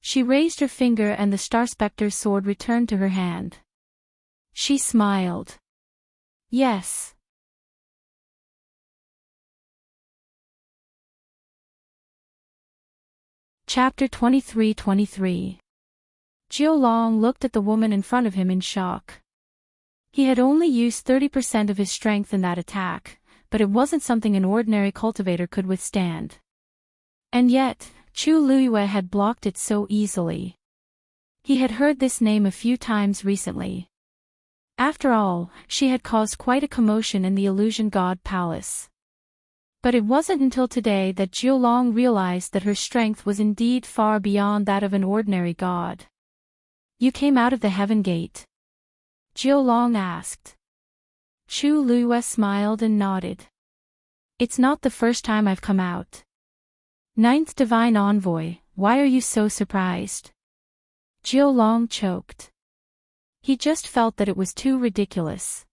She raised her finger and the Star Spectre's sword returned to her hand. She smiled. Yes. Chapter 23-23. Jiu Long looked at the woman in front of him in shock. He had only used 30% of his strength in that attack, but it wasn't something an ordinary cultivator could withstand. And yet, Chu Luiyue had blocked it so easily. He had heard this name a few times recently. After all, she had caused quite a commotion in the Illusion God Palace. But it wasn't until today that Jiu Long realized that her strength was indeed far beyond that of an ordinary god. You came out of the Heaven Gate? Jiu Long asked. Chu Luiyue smiled and nodded. It's not the first time I've come out. Ninth Divine Envoy, why are you so surprised? Jiulong choked. He just felt that it was too ridiculous.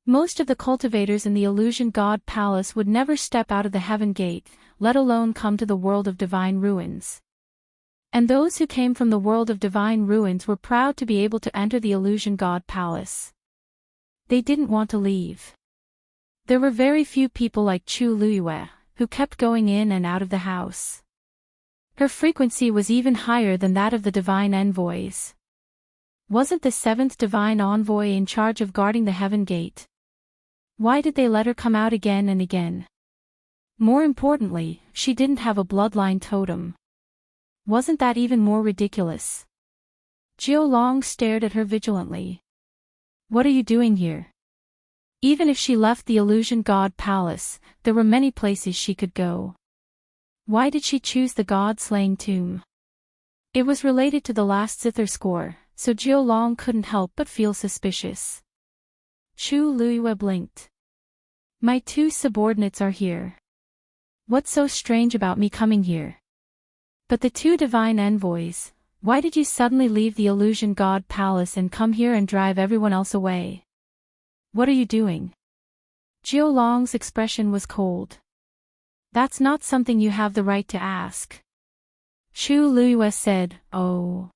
Most of the cultivators in the Illusion God Palace would never step out of the Heaven Gate, let alone come to the world of Divine Ruins. And those who came from the world of Divine Ruins were proud to be able to enter the Illusion God Palace. They didn't want to leave. There were very few people like Chu Luyue, who kept going in and out of the house. Her frequency was even higher than that of the Divine Envoys. Wasn't the 7th Divine Envoy in charge of guarding the Heaven Gate? Why did they let her come out again and again? More importantly, she didn't have a bloodline totem. Wasn't that even more ridiculous? Jiulong stared at her vigilantly. What are you doing here? Even if she left the Illusion God Palace, there were many places she could go. Why did she choose the God-slaying tomb? It was related to the last zither score, so Jiulong couldn't help but feel suspicious. Chu Luyue blinked. My 2 subordinates are here. What's so strange about me coming here? But the 2 divine envoys, why did you suddenly leave the Illusion God Palace and come here and drive everyone else away? What are you doing? Jiulong's expression was cold. That's not something you have the right to ask. Chu Luyue said, oh.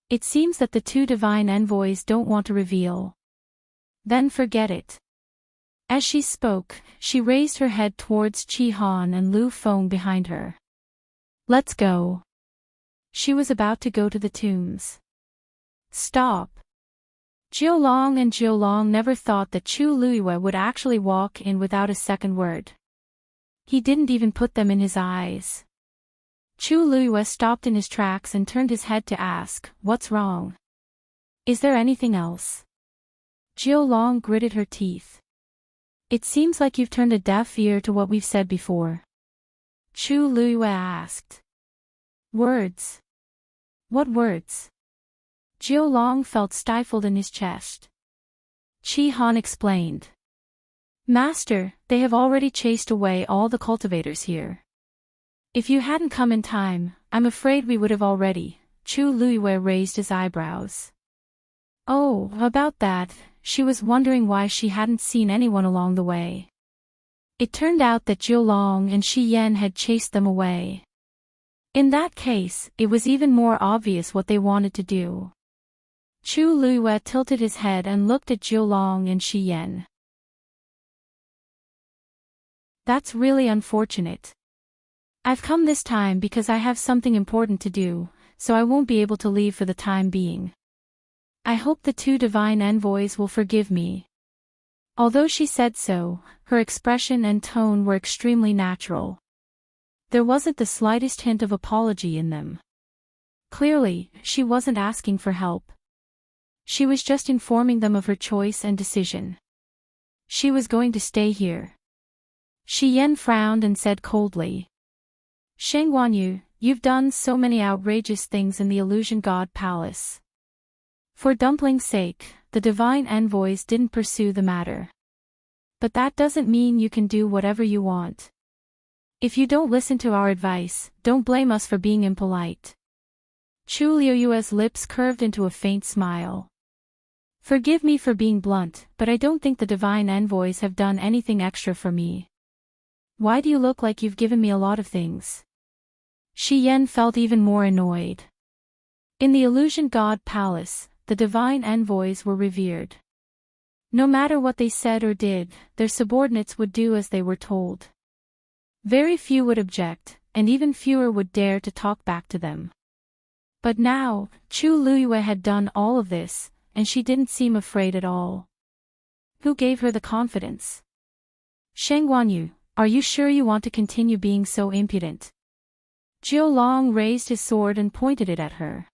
It seems that the 2 divine envoys don't want to reveal. Then forget it. As she spoke, she raised her head towards Chi Han and Lu Feng behind her. Let's go. She was about to go to the tombs. Stop. Jiulong never thought that Chu Luyue would actually walk in without a second word. He didn't even put them in his eyes. Chu Luyue stopped in his tracks and turned his head to ask, what's wrong? Is there anything else? Jiulong gritted her teeth. It seems like you've turned a deaf ear to what we've said before. Chu Luyue asked. Words. What words? Jiulong felt stifled in his chest. Chi Han explained. Master, they have already chased away all the cultivators here. If you hadn't come in time, I'm afraid we would have already. Chu Luyue raised his eyebrows. Oh, about that, she was wondering why she hadn't seen anyone along the way. It turned out that Jiulong and Shi Yan had chased them away. In that case, it was even more obvious what they wanted to do. Chu Luyue tilted his head and looked at Jiulong and Shi Yan. That's really unfortunate. I've come this time because I have something important to do, so I won't be able to leave for the time being. I hope the 2 divine envoys will forgive me. Although she said so, her expression and tone were extremely natural. There wasn't the slightest hint of apology in them. Clearly, she wasn't asking for help. She was just informing them of her choice and decision. She was going to stay here. Shi Yan frowned and said coldly. Sheng Guanyu, you've done so many outrageous things in the Illusion God Palace. For Dumpling's sake, the divine envoys didn't pursue the matter. But that doesn't mean you can do whatever you want. If you don't listen to our advice, don't blame us for being impolite. Chu Luyue's lips curved into a faint smile. Forgive me for being blunt, but I don't think the divine envoys have done anything extra for me. Why do you look like you've given me a lot of things? Shi Yan felt even more annoyed. In the Illusion God Palace, the divine envoys were revered. No matter what they said or did, their subordinates would do as they were told. Very few would object, and even fewer would dare to talk back to them. But now, Chu Luyue had done all of this, and she didn't seem afraid at all. Who gave her the confidence? Sheng Guanyu, are you sure you want to continue being so impudent? Jiulong raised his sword and pointed it at her.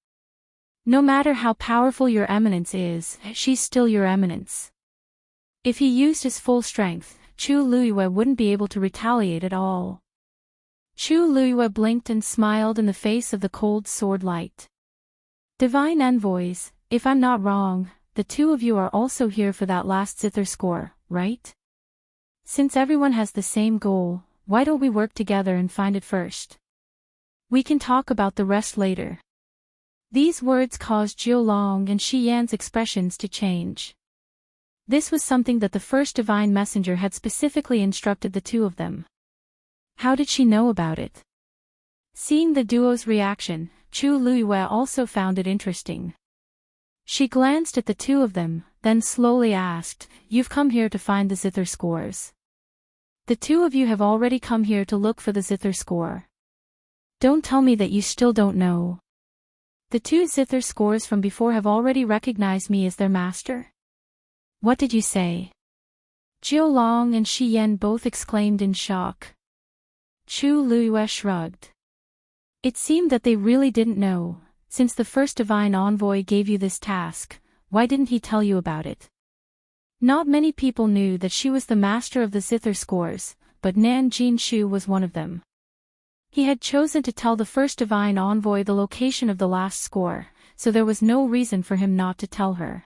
No matter how powerful your eminence is, she's still your eminence. If he used his full strength, Chu Luyue wouldn't be able to retaliate at all. Chu Luyue blinked and smiled in the face of the cold sword light. Divine envoys, if I'm not wrong, the 2 of you are also here for that last zither score, right? Since everyone has the same goal, why don't we work together and find it first? We can talk about the rest later. These words caused Jiulong and Shi Yan's expressions to change. This was something that the first divine messenger had specifically instructed the two of them. How did she know about it? Seeing the duo's reaction, Chu Luiyue also found it interesting. She glanced at the two of them, then slowly asked, "You've come here to find the zither scores. The two of you have already come here to look for the zither score. Don't tell me that you still don't know. The two zither scores from before have already recognized me as their master?" "What did you say?" Jiulong and Shi Yan both exclaimed in shock. Chu Luiyue shrugged. It seemed that they really didn't know. Since the first divine envoy gave you this task, why didn't he tell you about it? Not many people knew that she was the master of the zither scores, but Nan Jinshu was one of them. He had chosen to tell the first divine envoy the location of the last score, so there was no reason for him not to tell her.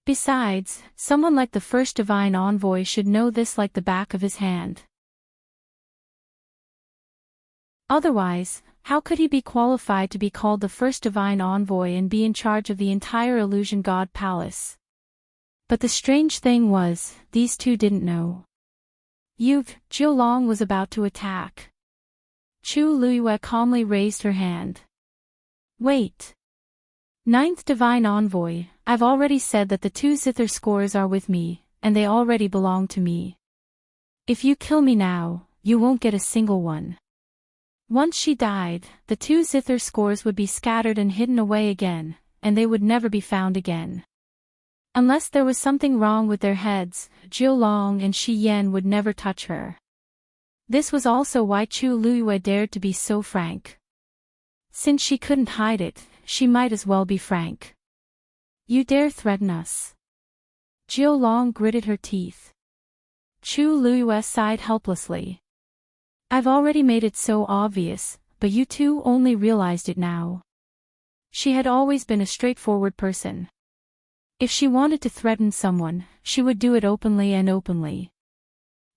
Besides, someone like the first divine envoy should know this like the back of his hand. Otherwise, how could he be qualified to be called the first divine envoy and be in charge of the entire Illusion God Palace? But the strange thing was, these two didn't know. Jiulong was about to attack. Chu Luiyue calmly raised her hand. "Wait. Ninth divine envoy, I've already said that the two zither scores are with me, and they already belong to me. If you kill me now, you won't get a single one. Once she died, the two zither scores would be scattered and hidden away again, and they would never be found again. Unless there was something wrong with their heads, Jiulong and Shi Yan would never touch her." This was also why Chu Luiyue dared to be so frank. Since she couldn't hide it, she might as well be frank. "You dare threaten us?" Jiulong gritted her teeth. Chu Luiyue sighed helplessly. "I've already made it so obvious, but you two only realized it now." She had always been a straightforward person. If she wanted to threaten someone, she would do it openly and openly.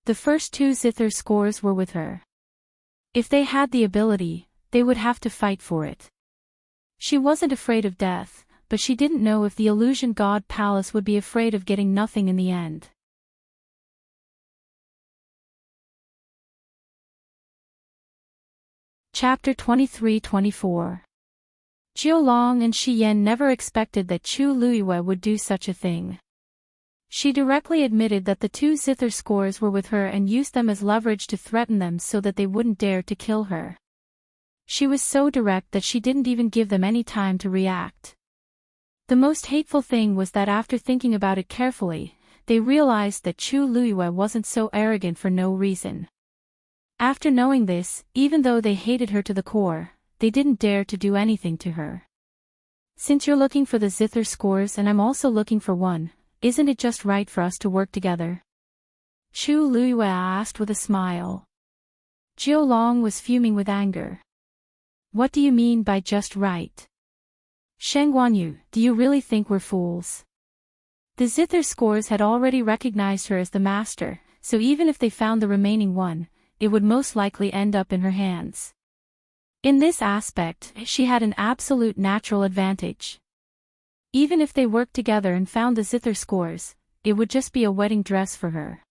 The first two zither scores were with her. If they had the ability, they would have to fight for it. She wasn't afraid of death, but she didn't know if the Illusion God Palace would be afraid of getting nothing in the end. Chapter 23-24. Jiulong and Shi Yan never expected that Chu Luiyue would do such a thing. She directly admitted that the two zither scores were with her and used them as leverage to threaten them so that they wouldn't dare to kill her. She was so direct that she didn't even give them any time to react. The most hateful thing was that after thinking about it carefully, they realized that Chu Luiyue wasn't so arrogant for no reason. After knowing this, even though they hated her to the core, they didn't dare to do anything to her. "Since you're looking for the zither scores and I'm also looking for one, isn't it just right for us to work together?" Chu Luiyue asked with a smile. Jiulong was fuming with anger. "What do you mean by just right? Sheng Guanyu, do you really think we're fools?" The zither scores had already recognized her as the master, so even if they found the remaining one, it would most likely end up in her hands. In this aspect, she had an absolute natural advantage. Even if they worked together and found the zither scores, it would just be a wedding dress for her.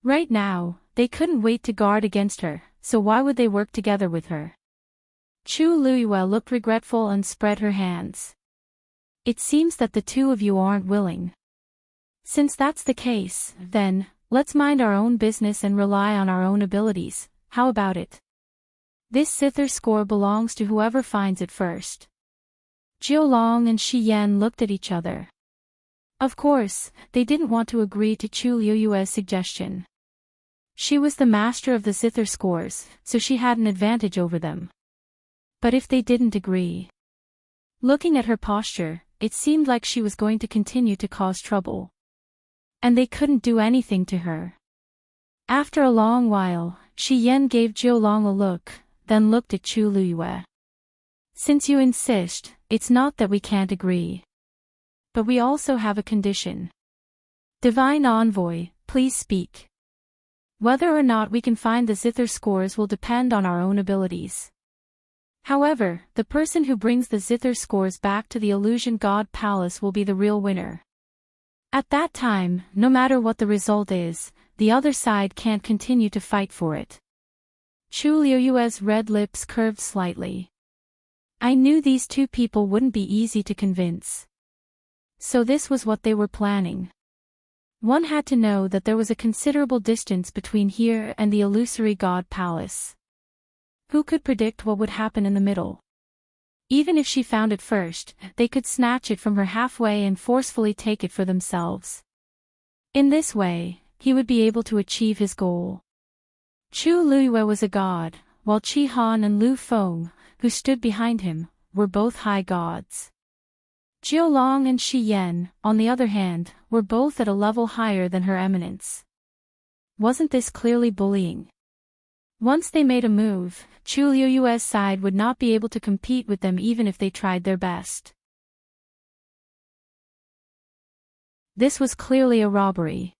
Right now, they couldn't wait to guard against her, so why would they work together with her? Chu Luiyue looked regretful and spread her hands. "It seems that the two of you aren't willing. Since that's the case, then, let's mind our own business and rely on our own abilities. How about it? This zither score belongs to whoever finds it first." Jiulong and Shi Yan looked at each other. Of course, they didn't want to agree to Chu Luiyue's suggestion. She was the master of the zither scores, so she had an advantage over them. But if they didn't agree? Looking at her posture, it seemed like she was going to continue to cause trouble. And they couldn't do anything to her. After a long while, Shi Yan gave Jiulong a look, then looked at Chu Luiyue. "Since you insist, it's not that we can't agree. But we also have a condition. Divine Envoy, please speak. Whether or not we can find the zither scores will depend on our own abilities. However, the person who brings the zither scores back to the Illusion God Palace will be the real winner. At that time, no matter what the result is, the other side can't continue to fight for it. Chu Liuyue's red lips curved slightly. I knew these two people wouldn't be easy to convince. So this was what they were planning. One had to know that there was a considerable distance between here and the illusory God Palace. Who could predict what would happen in the middle? Even if she found it first, they could snatch it from her halfway and forcefully take it for themselves. In this way, he would be able to achieve his goal. Chu Liyue was a god, while Qi Han and Lu Feng, who stood behind him, were both high gods. Jiu Long and Shi Yan, on the other hand, were both at a level higher than Her Eminence. Wasn't this clearly bullying? Once they made a move, Chu Liyue's side would not be able to compete with them even if they tried their best. This was clearly a robbery.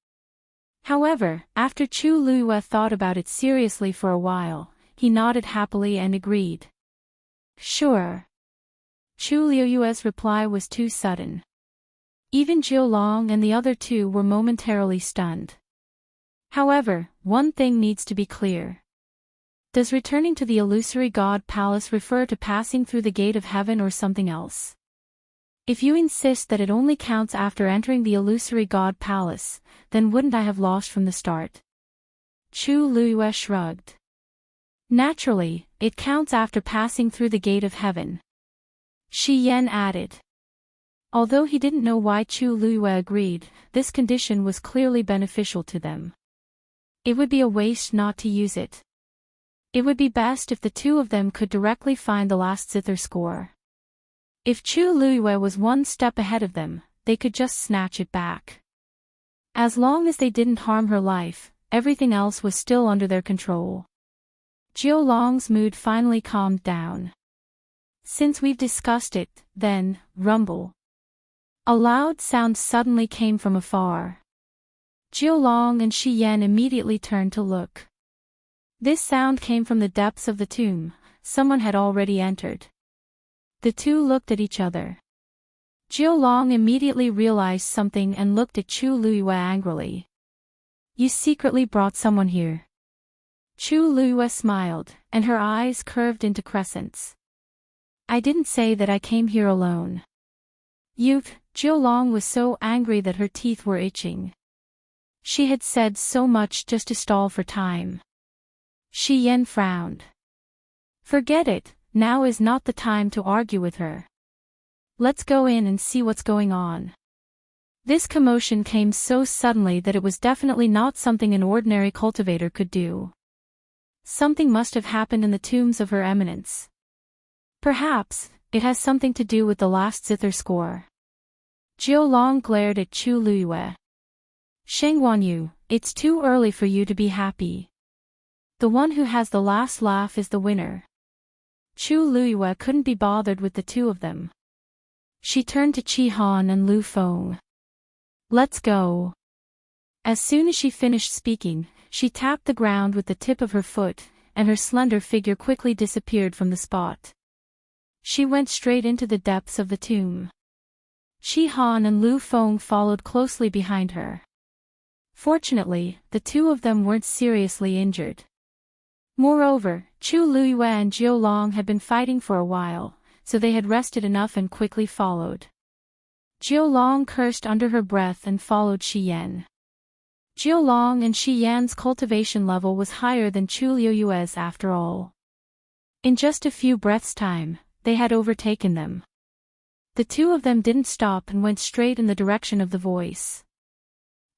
However, after Chu Liyue thought about it seriously for a while, he nodded happily and agreed. Sure. Chu Liyue's reply was too sudden. Even Jiu Long and the other two were momentarily stunned. However, one thing needs to be clear. Does returning to the illusory God Palace refer to passing through the gate of heaven or something else? If you insist that it only counts after entering the illusory God Palace, then wouldn't I have lost from the start? Chu Liyue shrugged. Naturally, it counts after passing through the gate of heaven. Shi Yan added. Although he didn't know why Chu Liyue agreed, this condition was clearly beneficial to them. It would be a waste not to use it. It would be best if the two of them could directly find the last zither score. If Chu Liyue was one step ahead of them, they could just snatch it back. As long as they didn't harm her life, everything else was still under their control. Jiu Long's mood finally calmed down. Since we've discussed it, then, rumble. A loud sound suddenly came from afar. Jiu Long and Shi Yan immediately turned to look. This sound came from the depths of the tomb. Someone had already entered. The two looked at each other. Jiu Long immediately realized something and looked at Chu Liyue angrily. You secretly brought someone here. Chu Liyue smiled, and her eyes curved into crescents. I didn't say that I came here alone. Jiu Long was so angry that her teeth were itching. She had said so much just to stall for time. Shi Yan frowned. Forget it, now is not the time to argue with her. Let's go in and see what's going on. This commotion came so suddenly that it was definitely not something an ordinary cultivator could do. Something must have happened in the tombs of Her Eminence. Perhaps, it has something to do with the last zither score. Jiu Long glared at Chu Liyue. Shengguanyu, it's too early for you to be happy. The one who has the last laugh is the winner. Chu Liyue couldn't be bothered with the two of them. She turned to Qi Han and Lu Feng. Let's go. As soon as she finished speaking, she tapped the ground with the tip of her foot, and her slender figure quickly disappeared from the spot. She went straight into the depths of the tomb. Qi Han and Lu Feng followed closely behind her. Fortunately, the two of them weren't seriously injured. Moreover, Chu Liyue and Jiu Long had been fighting for a while, so they had rested enough and quickly followed. Jiu Long cursed under her breath and followed Shi Yan. Jiu Long and Shi Yan's cultivation level was higher than Chu Liyue's after all. In just a few breaths' time, they had overtaken them. The two of them didn't stop and went straight in the direction of the voice.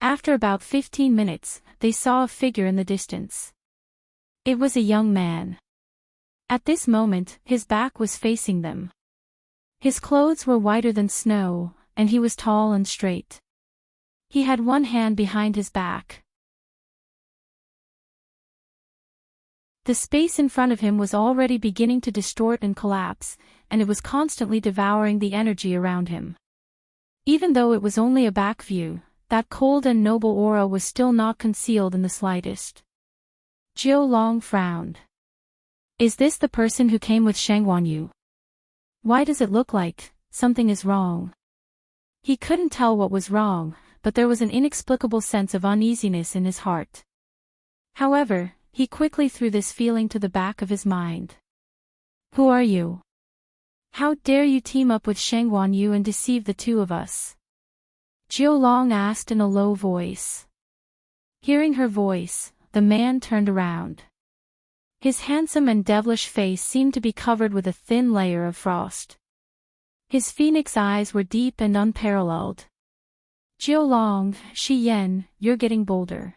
After about 15 minutes, they saw a figure in the distance. It was a young man. At this moment, his back was facing them. His clothes were whiter than snow, and he was tall and straight. He had one hand behind his back. The space in front of him was already beginning to distort and collapse, and it was constantly devouring the energy around him. Even though it was only a back view, that cold and noble aura was still not concealed in the slightest. Jiu Long frowned. Is this the person who came with Shangguanyu? Why does it look like something is wrong? He couldn't tell what was wrong, but there was an inexplicable sense of uneasiness in his heart. However, he quickly threw this feeling to the back of his mind. Who are you? How dare you team up with Shangguanyu and deceive the two of us? Jiulong asked in a low voice. Hearing her voice, the man turned around. His handsome and devilish face seemed to be covered with a thin layer of frost. His phoenix eyes were deep and unparalleled. Jiulong, Shi Yan, you're getting bolder.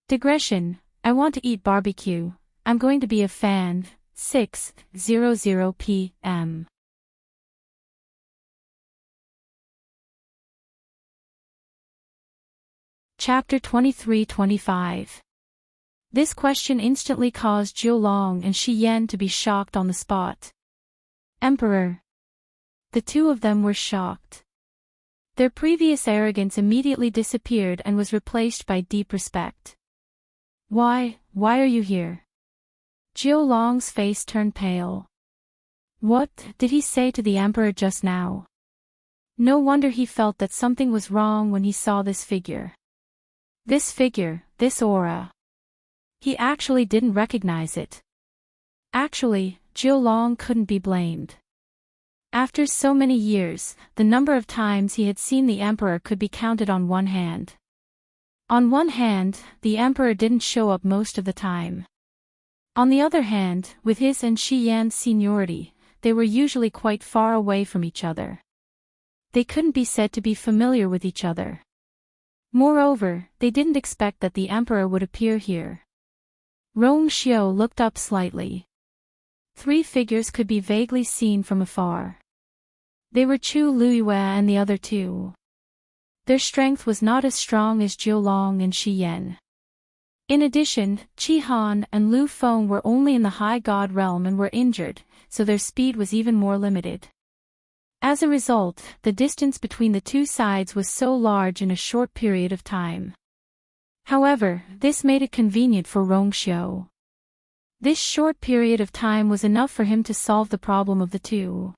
Digression, I want to eat barbecue, I'm going to be a fan, 6:00 p.m. Chapter 23-25. This question instantly caused Jiulong and Shi Yan to be shocked on the spot. Emperor. The two of them were shocked. Their previous arrogance immediately disappeared and was replaced by deep respect. Why are you here? Jiulong's face turned pale. What did he say to the emperor just now? No wonder he felt that something was wrong when he saw this figure. This figure, this aura. He actually didn't recognize it. Actually, Jiulong couldn't be blamed. After so many years, the number of times he had seen the emperor could be counted on one hand. On one hand, the emperor didn't show up most of the time. On the other hand, with his and Shi Yan's seniority, they were usually quite far away from each other. They couldn't be said to be familiar with each other. Moreover, they didn't expect that the emperor would appear here. Rong Xiao looked up slightly. Three figures could be vaguely seen from afar. They were Chu Luiyue and the other two. Their strength was not as strong as Jiulong and Shi Yan. In addition, Qi Han and Lu Feng were only in the high god realm and were injured, so their speed was even more limited. As a result, the distance between the two sides was so large in a short period of time. However, this made it convenient for Rong Xiao. This short period of time was enough for him to solve the problem of the two.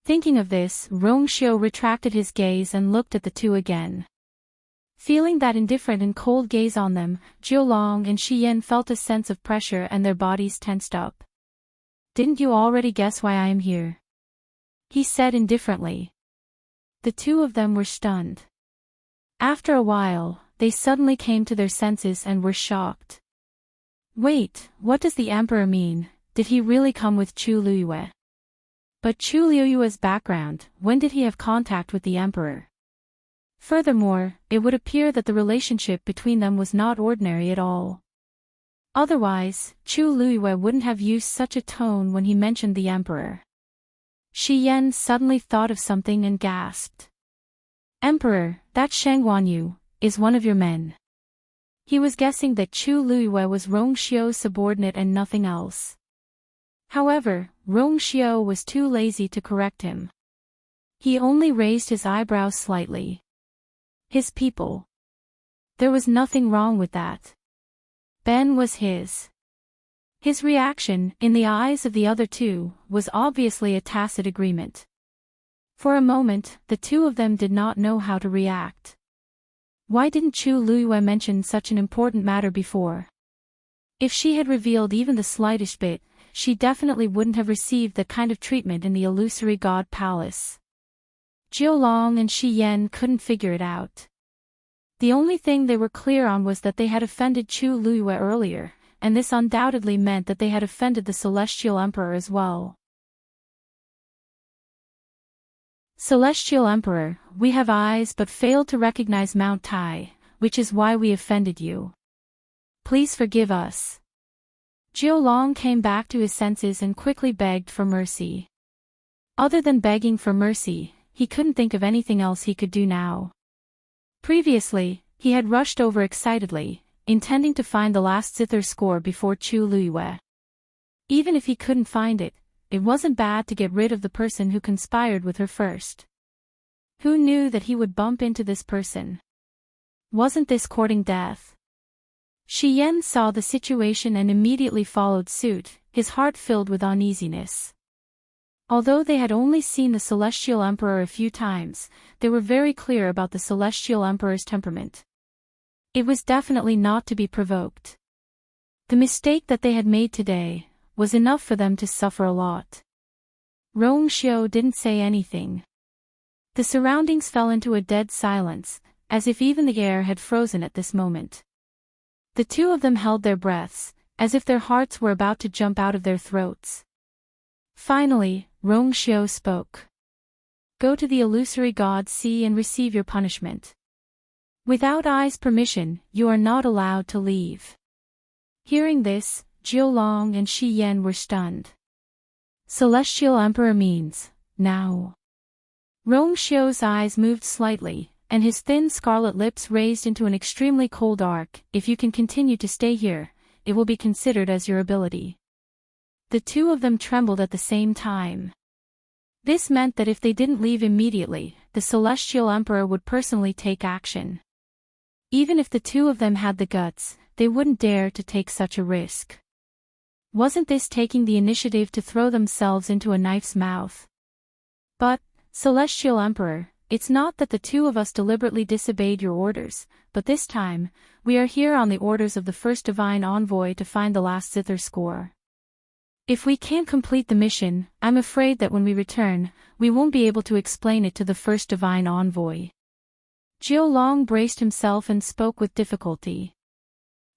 Thinking of this, Rong Xiao retracted his gaze and looked at the two again. Feeling that indifferent and cold gaze on them, Jiulong and Shi Yan felt a sense of pressure and their bodies tensed up. Didn't you already guess why I am here? He said indifferently. The two of them were stunned. After a while, they suddenly came to their senses and were shocked. Wait, what does the emperor mean? Did he really come with Chu Luiyue? But Chu Luiyue's background, when did he have contact with the emperor? Furthermore, it would appear that the relationship between them was not ordinary at all. Otherwise, Chu Luiyue wouldn't have used such a tone when he mentioned the emperor. Shi Yan suddenly thought of something and gasped. Emperor, that Shangguanyu is one of your men. He was guessing that Chu Luiyue was Rong Xiao's subordinate and nothing else. However, Rong Xiao was too lazy to correct him. He only raised his eyebrows slightly. His people. There was nothing wrong with that. Ben was his. His reaction, in the eyes of the other two, was obviously a tacit agreement. For a moment, the two of them did not know how to react. Why didn't Chu Luiyue mention such an important matter before? If she had revealed even the slightest bit, she definitely wouldn't have received that kind of treatment in the illusory god palace. Jiulong and Shi Yan couldn't figure it out. The only thing they were clear on was that they had offended Chu Luiyue earlier, and this undoubtedly meant that they had offended the Celestial Emperor as well. Celestial Emperor, we have eyes but failed to recognize Mount Tai, which is why we offended you. Please forgive us. Jiulong came back to his senses and quickly begged for mercy. Other than begging for mercy, he couldn't think of anything else he could do now. Previously, he had rushed over excitedly, intending to find the last zither score before Chu Luiyue. Even if he couldn't find it, it wasn't bad to get rid of the person who conspired with her first. Who knew that he would bump into this person? Wasn't this courting death? Shi Yan saw the situation and immediately followed suit, his heart filled with uneasiness. Although they had only seen the Celestial Emperor a few times, they were very clear about the Celestial Emperor's temperament. It was definitely not to be provoked. The mistake that they had made today was enough for them to suffer a lot. Rongxiu didn't say anything. The surroundings fell into a dead silence, as if even the air had frozen at this moment. The two of them held their breaths, as if their hearts were about to jump out of their throats. Finally, Rongxiu spoke. Go to the illusory god sea and receive your punishment. Without Ai's permission, you are not allowed to leave. Hearing this, Jiulong and Shi Yan were stunned. Celestial Emperor means, now. Rongxiu's eyes moved slightly, and his thin scarlet lips raised into an extremely cold arc. If you can continue to stay here, it will be considered as your ability. The two of them trembled at the same time. This meant that if they didn't leave immediately, the Celestial Emperor would personally take action. Even if the two of them had the guts, they wouldn't dare to take such a risk. Wasn't this taking the initiative to throw themselves into a knife's mouth? But, Celestial Emperor, it's not that the two of us deliberately disobeyed your orders, but this time, we are here on the orders of the first divine envoy to find the last zither score. If we can't complete the mission, I'm afraid that when we return, we won't be able to explain it to the first divine envoy. Jiulong braced himself and spoke with difficulty.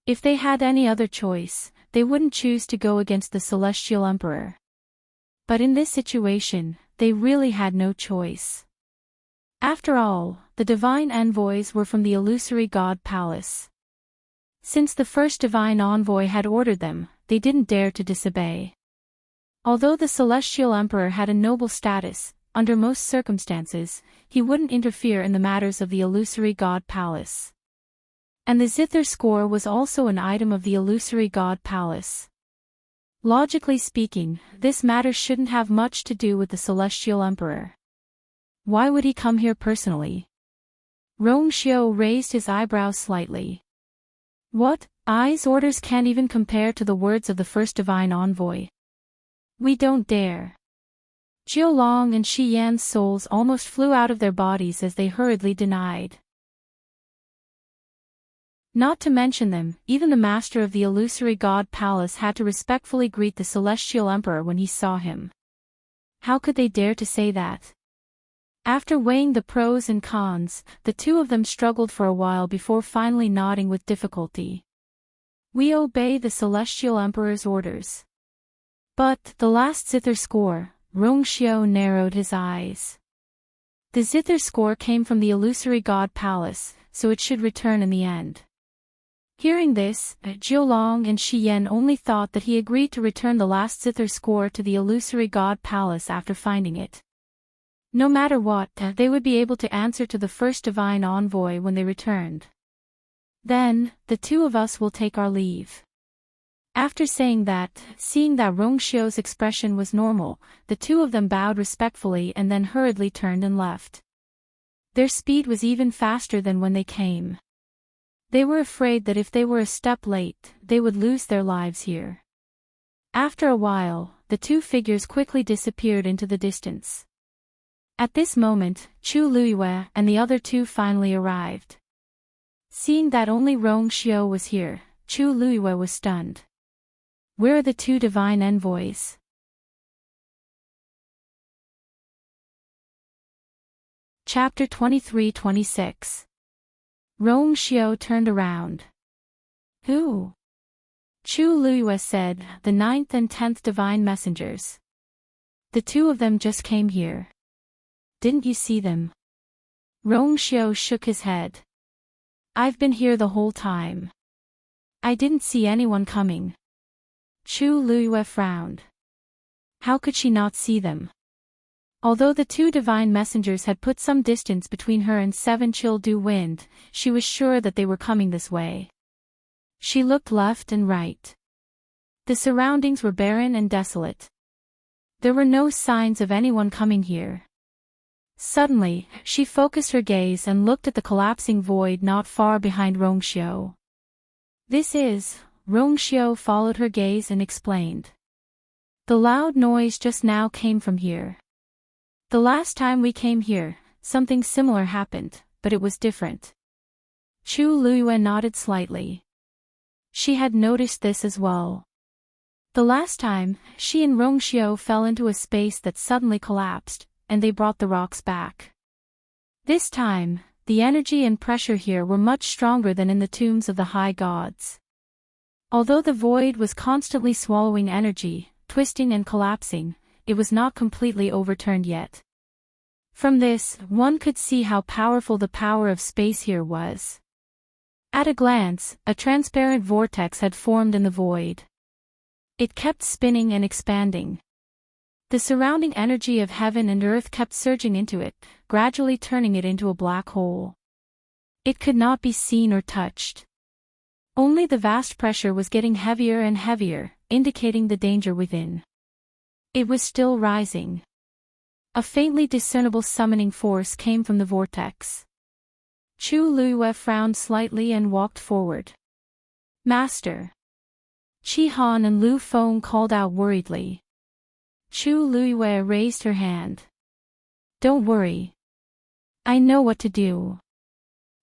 If they had any other choice, they wouldn't choose to go against the Celestial Emperor. But in this situation, they really had no choice. After all, the divine envoys were from the illusory god palace. Since the first divine envoy had ordered them, they didn't dare to disobey. Although the Celestial Emperor had a noble status, under most circumstances, he wouldn't interfere in the matters of the illusory god palace. And the zither score was also an item of the illusory god palace. Logically speaking, this matter shouldn't have much to do with the Celestial Emperor. Why would he come here personally? Rongxiu raised his eyebrows slightly. What? Ai's orders can't even compare to the words of the first divine envoy. We don't dare. Jiulong and Shi Yan's souls almost flew out of their bodies as they hurriedly denied. Not to mention them, even the master of the illusory god palace had to respectfully greet the Celestial Emperor when he saw him. How could they dare to say that? After weighing the pros and cons, the two of them struggled for a while before finally nodding with difficulty. We obey the Celestial Emperor's orders. But, the last zither score, Rongxiu narrowed his eyes. The zither score came from the illusory god palace, so it should return in the end. Hearing this, Jiulong and Shi Yan only thought that he agreed to return the last zither score to the illusory god palace after finding it. No matter what, they would be able to answer to the first divine envoy when they returned. Then, the two of us will take our leave. After saying that, seeing that Rongxiu's expression was normal, the two of them bowed respectfully and then hurriedly turned and left. Their speed was even faster than when they came. They were afraid that if they were a step late, they would lose their lives here. After a while, the two figures quickly disappeared into the distance. At this moment, Chu Luiyue and the other two finally arrived. Seeing that only Rongxiu was here, Chu Luiyue was stunned. Where are the two divine envoys? Chapter 23-26. Rongxiu turned around. Who? Chu Luiyue said, the 9th and 10th divine messengers. The two of them just came here. Didn't you see them? Rongxiu shook his head. I've been here the whole time. I didn't see anyone coming. Chu Luiyue frowned. How could she not see them? Although the two divine messengers had put some distance between her and 7 Chill Dew Wind, she was sure that they were coming this way. She looked left and right. The surroundings were barren and desolate. There were no signs of anyone coming here. Suddenly, she focused her gaze and looked at the collapsing void not far behind Rongxiu. This is... Rongxiu followed her gaze and explained. The loud noise just now came from here. The last time we came here, something similar happened, but it was different. Chu Luiyue nodded slightly. She had noticed this as well. The last time, she and Rongxiu fell into a space that suddenly collapsed, and they brought the rocks back. This time, the energy and pressure here were much stronger than in the tombs of the high gods. Although the void was constantly swallowing energy, twisting and collapsing, it was not completely overturned yet. From this, one could see how powerful the power of space here was. At a glance, a transparent vortex had formed in the void. It kept spinning and expanding. The surrounding energy of heaven and earth kept surging into it, gradually turning it into a black hole. It could not be seen or touched. Only the vast pressure was getting heavier and heavier, indicating the danger within. It was still rising. A faintly discernible summoning force came from the vortex. Chu Luiyue frowned slightly and walked forward. Master. Qi Han and Lu Feng called out worriedly. Chu Luiyue raised her hand. Don't worry. I know what to do.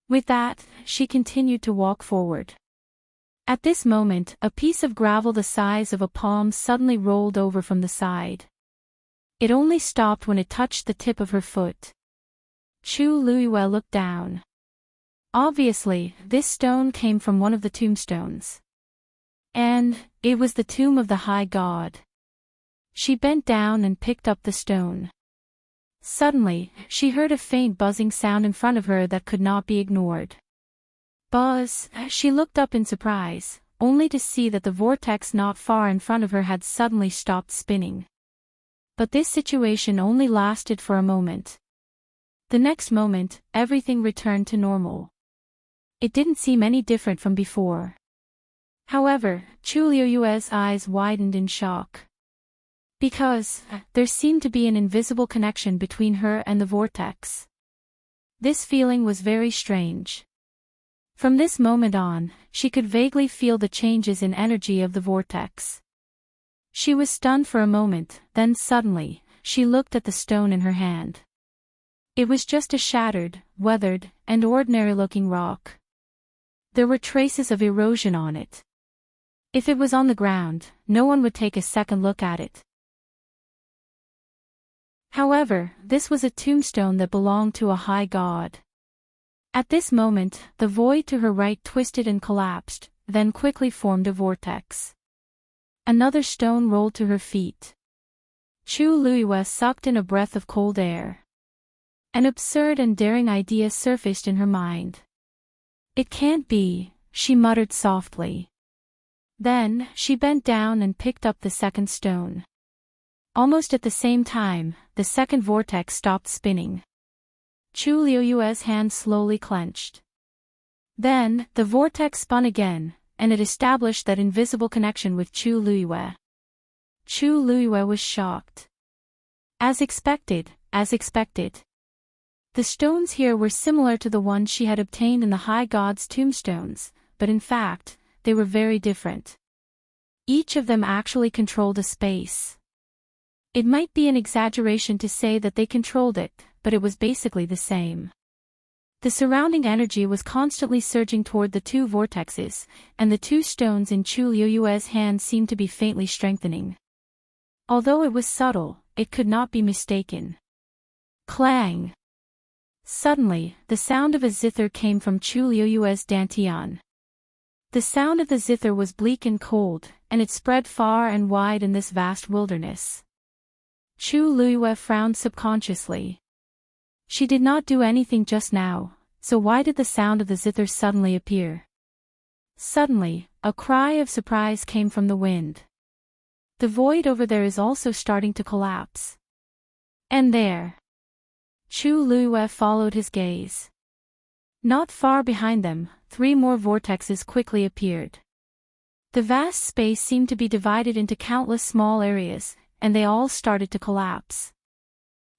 With that, she continued to walk forward. At this moment, a piece of gravel the size of a palm suddenly rolled over from the side. It only stopped when it touched the tip of her foot. Chu Luiyue looked down. Obviously, this stone came from one of the tombstones. And it was the tomb of the high god. She bent down and picked up the stone. Suddenly, she heard a faint buzzing sound in front of her that could not be ignored. Buzz, she looked up in surprise, only to see that the vortex not far in front of her had suddenly stopped spinning. But this situation only lasted for a moment. The next moment, everything returned to normal. It didn't seem any different from before. However, Chu Luiyue's eyes widened in shock. Because there seemed to be an invisible connection between her and the vortex. This feeling was very strange. From this moment on, she could vaguely feel the changes in energy of the vortex. She was stunned for a moment, then suddenly, she looked at the stone in her hand. It was just a shattered, weathered, and ordinary-looking rock. There were traces of erosion on it. If it was on the ground, no one would take a second look at it. However, this was a tombstone that belonged to a high god. At this moment, the void to her right twisted and collapsed, then quickly formed a vortex. Another stone rolled to her feet. Chu Luiyue sucked in a breath of cold air. An absurd and daring idea surfaced in her mind. It can't be, she muttered softly. Then, she bent down and picked up the second stone. Almost at the same time, the second vortex stopped spinning. Chu Luiyue's hand slowly clenched. Then, the vortex spun again, and it established that invisible connection with Chu Luiyue. Chu Luiyue was shocked. As expected. The stones here were similar to the ones she had obtained in the high god's tombstones, but in fact, they were very different. Each of them actually controlled a space. It might be an exaggeration to say that they controlled it, but it was basically the same. The surrounding energy was constantly surging toward the two vortexes, and the two stones in Chu Luiyue's hand seemed to be faintly strengthening. Although it was subtle, it could not be mistaken. Clang! Suddenly, the sound of a zither came from Chu Luiyue's dantian. The sound of the zither was bleak and cold, and it spread far and wide in this vast wilderness. Chu Luiyue frowned subconsciously. She did not do anything just now, so why did the sound of the zither suddenly appear? Suddenly, a cry of surprise came from the wind. The void over there is also starting to collapse. And there. Chu Luiyue followed his gaze. Not far behind them, 3 more vortexes quickly appeared. The vast space seemed to be divided into countless small areas, and they all started to collapse.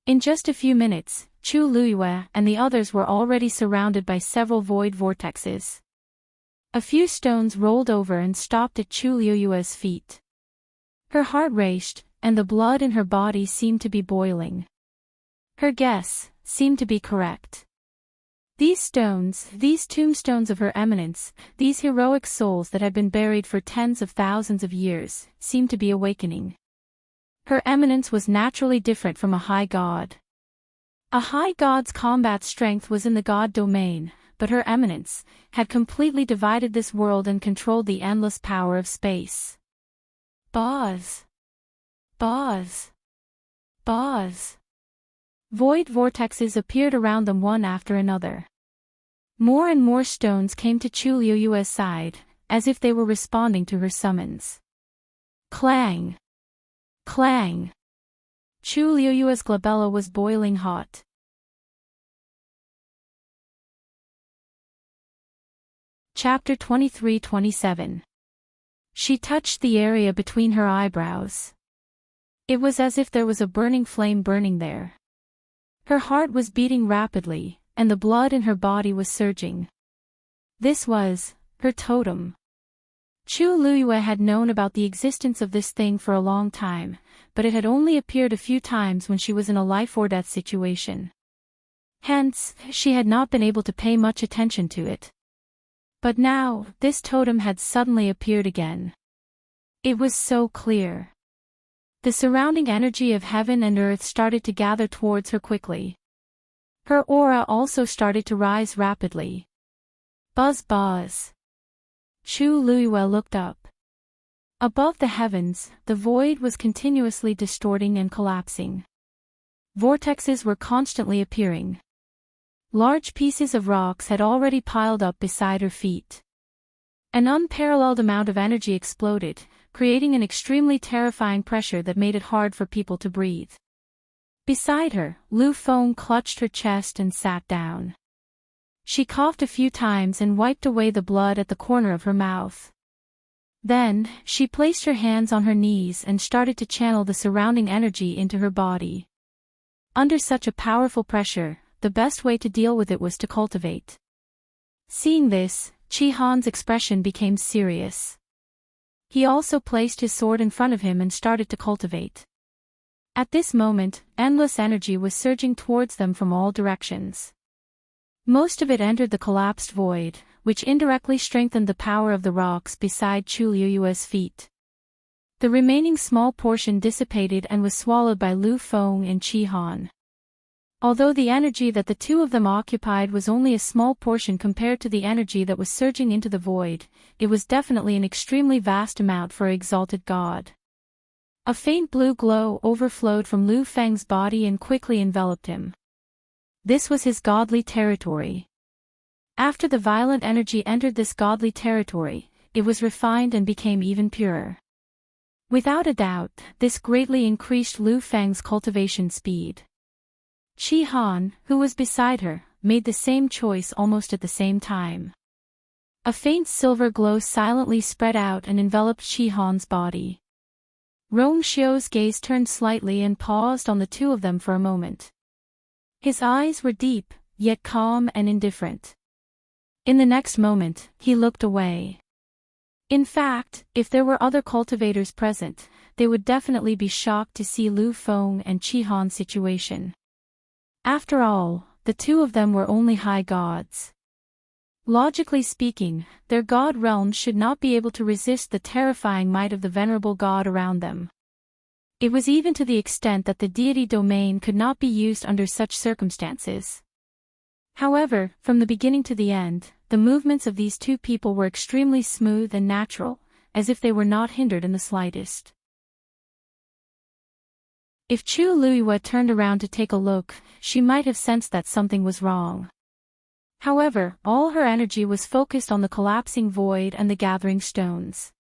In just a few minutes, Chu Luiyue and the others were already surrounded by several void vortexes. A few stones rolled over and stopped at Chu Luiyue's feet. Her heart raced, and the blood in her body seemed to be boiling. Her guess seemed to be correct. These stones, these tombstones of Her Eminence, these heroic souls that had been buried for tens of thousands of years, seemed to be awakening. Her Eminence was naturally different from a high god. A high god's combat strength was in the god domain, but Her Eminence had completely divided this world and controlled the endless power of space. Buzz. Buzz. Buzz. Void vortexes appeared around them one after another. More and more stones came to Chu Liuyue's side, as if they were responding to her summons. Clang! Clang! Chu Liuyue's glabella was boiling hot. Chapter 23-27. She touched the area between her eyebrows. It was as if there was a burning flame burning there. Her heart was beating rapidly, and the blood in her body was surging. This was her totem. Chu Liyue had known about the existence of this thing for a long time, but it had only appeared a few times when she was in a life-or-death situation. Hence, she had not been able to pay much attention to it. But now, this totem had suddenly appeared again. It was so clear. The surrounding energy of heaven and earth started to gather towards her quickly. Her aura also started to rise rapidly. Buzz buzz. Chu Liyue looked up. Above the heavens, the void was continuously distorting and collapsing. Vortexes were constantly appearing. Large pieces of rocks had already piled up beside her feet. An unparalleled amount of energy exploded, creating an extremely terrifying pressure that made it hard for people to breathe. Beside her, Lu Feng clutched her chest and sat down. She coughed a few times and wiped away the blood at the corner of her mouth. Then, she placed her hands on her knees and started to channel the surrounding energy into her body. Under such a powerful pressure, the best way to deal with it was to cultivate. Seeing this, Qi Han's expression became serious. He also placed his sword in front of him and started to cultivate. At this moment, endless energy was surging towards them from all directions. Most of it entered the collapsed void, which indirectly strengthened the power of the rocks beside Chu Liyue's feet. The remaining small portion dissipated and was swallowed by Lu Feng and Qi Han. Although the energy that the two of them occupied was only a small portion compared to the energy that was surging into the void, it was definitely an extremely vast amount for an exalted god. A faint blue glow overflowed from Lu Feng's body and quickly enveloped him. This was his godly territory. After the violent energy entered this godly territory, it was refined and became even purer. Without a doubt, this greatly increased Lu Feng's cultivation speed. Qi Han, who was beside her, made the same choice almost at the same time. A faint silver glow silently spread out and enveloped Qi Han's body. Rong Xiu's gaze turned slightly and paused on the two of them for a moment. His eyes were deep, yet calm and indifferent. In the next moment, he looked away. In fact, if there were other cultivators present, they would definitely be shocked to see Lu Feng and Qi Han's situation. After all, the two of them were only high gods. Logically speaking, their god realms should not be able to resist the terrifying might of the venerable god around them. It was even to the extent that the deity domain could not be used under such circumstances. However, from the beginning to the end, the movements of these two people were extremely smooth and natural, as if they were not hindered in the slightest. If Chu Liyue turned around to take a look, she might have sensed that something was wrong. However, all her energy was focused on the collapsing void and the gathering stones.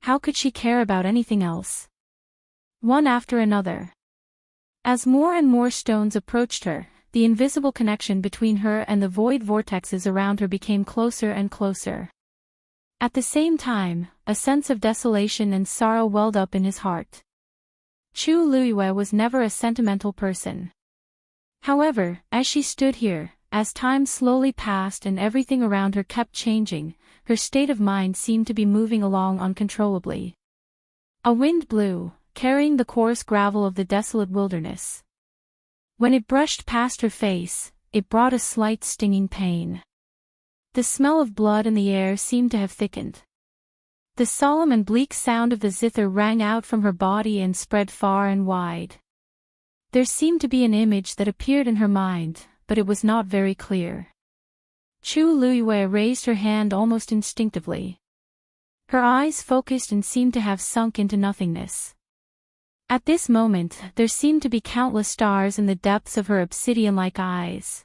How could she care about anything else? One after another. As more and more stones approached her, the invisible connection between her and the void vortexes around her became closer and closer. At the same time, a sense of desolation and sorrow welled up in his heart. Chu Liyue was never a sentimental person. However, as she stood here, as time slowly passed and everything around her kept changing, her state of mind seemed to be moving along uncontrollably. A wind blew, carrying the coarse gravel of the desolate wilderness. When it brushed past her face, it brought a slight stinging pain. The smell of blood in the air seemed to have thickened. The solemn and bleak sound of the zither rang out from her body and spread far and wide. There seemed to be an image that appeared in her mind, but it was not very clear. Chu Luiyue raised her hand almost instinctively. Her eyes focused and seemed to have sunk into nothingness. At this moment, there seemed to be countless stars in the depths of her obsidian-like eyes.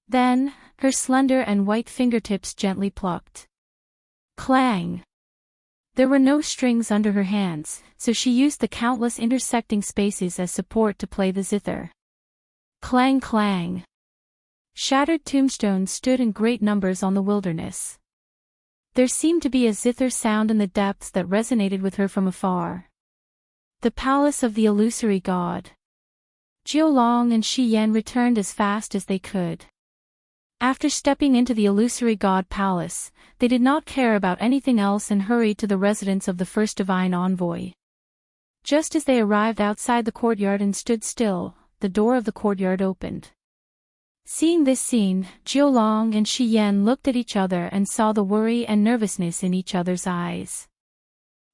Then, her slender and white fingertips gently plucked. Clang! There were no strings under her hands, so she used the countless intersecting spaces as support to play the zither. Clang clang! Shattered tombstones stood in great numbers on the wilderness. There seemed to be a zither sound in the depths that resonated with her from afar. The palace of the illusory god. Jiulong and Shi Yan returned as fast as they could. After stepping into the illusory god palace, they did not care about anything else and hurried to the residence of the first divine envoy. Just as they arrived outside the courtyard and stood still, the door of the courtyard opened. Seeing this scene, Jiulong and Shi Yan looked at each other and saw the worry and nervousness in each other's eyes.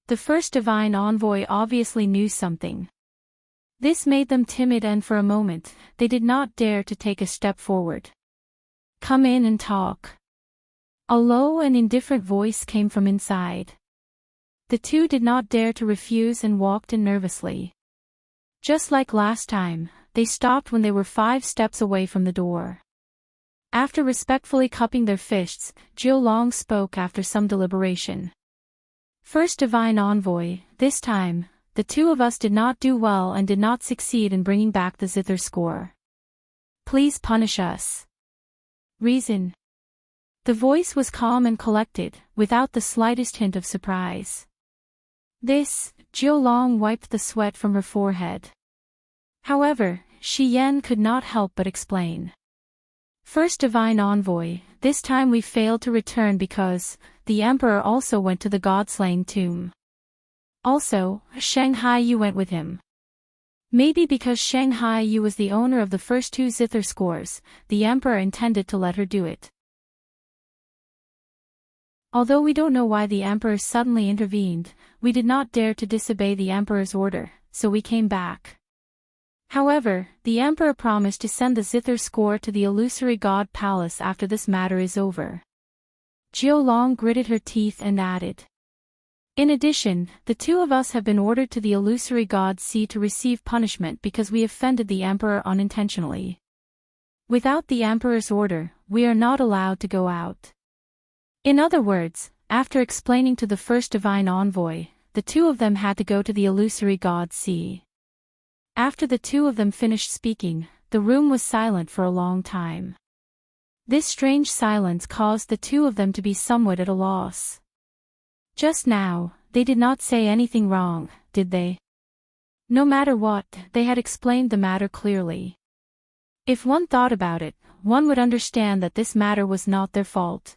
The first divine envoy obviously knew something. This made them timid and for a moment, they did not dare to take a step forward. Come in and talk. A low and indifferent voice came from inside. The two did not dare to refuse and walked in nervously. Just like last time, they stopped when they were 5 steps away from the door. After respectfully cupping their fists, Jiulong spoke after some deliberation. First divine envoy, this time, the two of us did not do well and did not succeed in bringing back the zither score. Please punish us. Reason. The voice was calm and collected, without the slightest hint of surprise. This, Jiulong wiped the sweat from her forehead. However, Shi Yan could not help but explain. First divine envoy, this time we failed to return because the emperor also went to the god-slaying tomb. Also, Shanghai Yu went with him. Maybe because Shanghai Yu was the owner of the first 2 zither scores, the emperor intended to let her do it. Although we don't know why the emperor suddenly intervened, we did not dare to disobey the emperor's order, so we came back. However, the emperor promised to send the zither score to the illusory god palace after this matter is over. Jiulong gritted her teeth and added. In addition, the 2 of us have been ordered to the illusory god sea to receive punishment because we offended the emperor unintentionally. Without the emperor's order, we are not allowed to go out. In other words, after explaining to the first divine envoy, the 2 of them had to go to the illusory god sea. After the 2 of them finished speaking, the room was silent for a long time. This strange silence caused the 2 of them to be somewhat at a loss. Just now, they did not say anything wrong, did they? No matter what, they had explained the matter clearly. If one thought about it, one would understand that this matter was not their fault.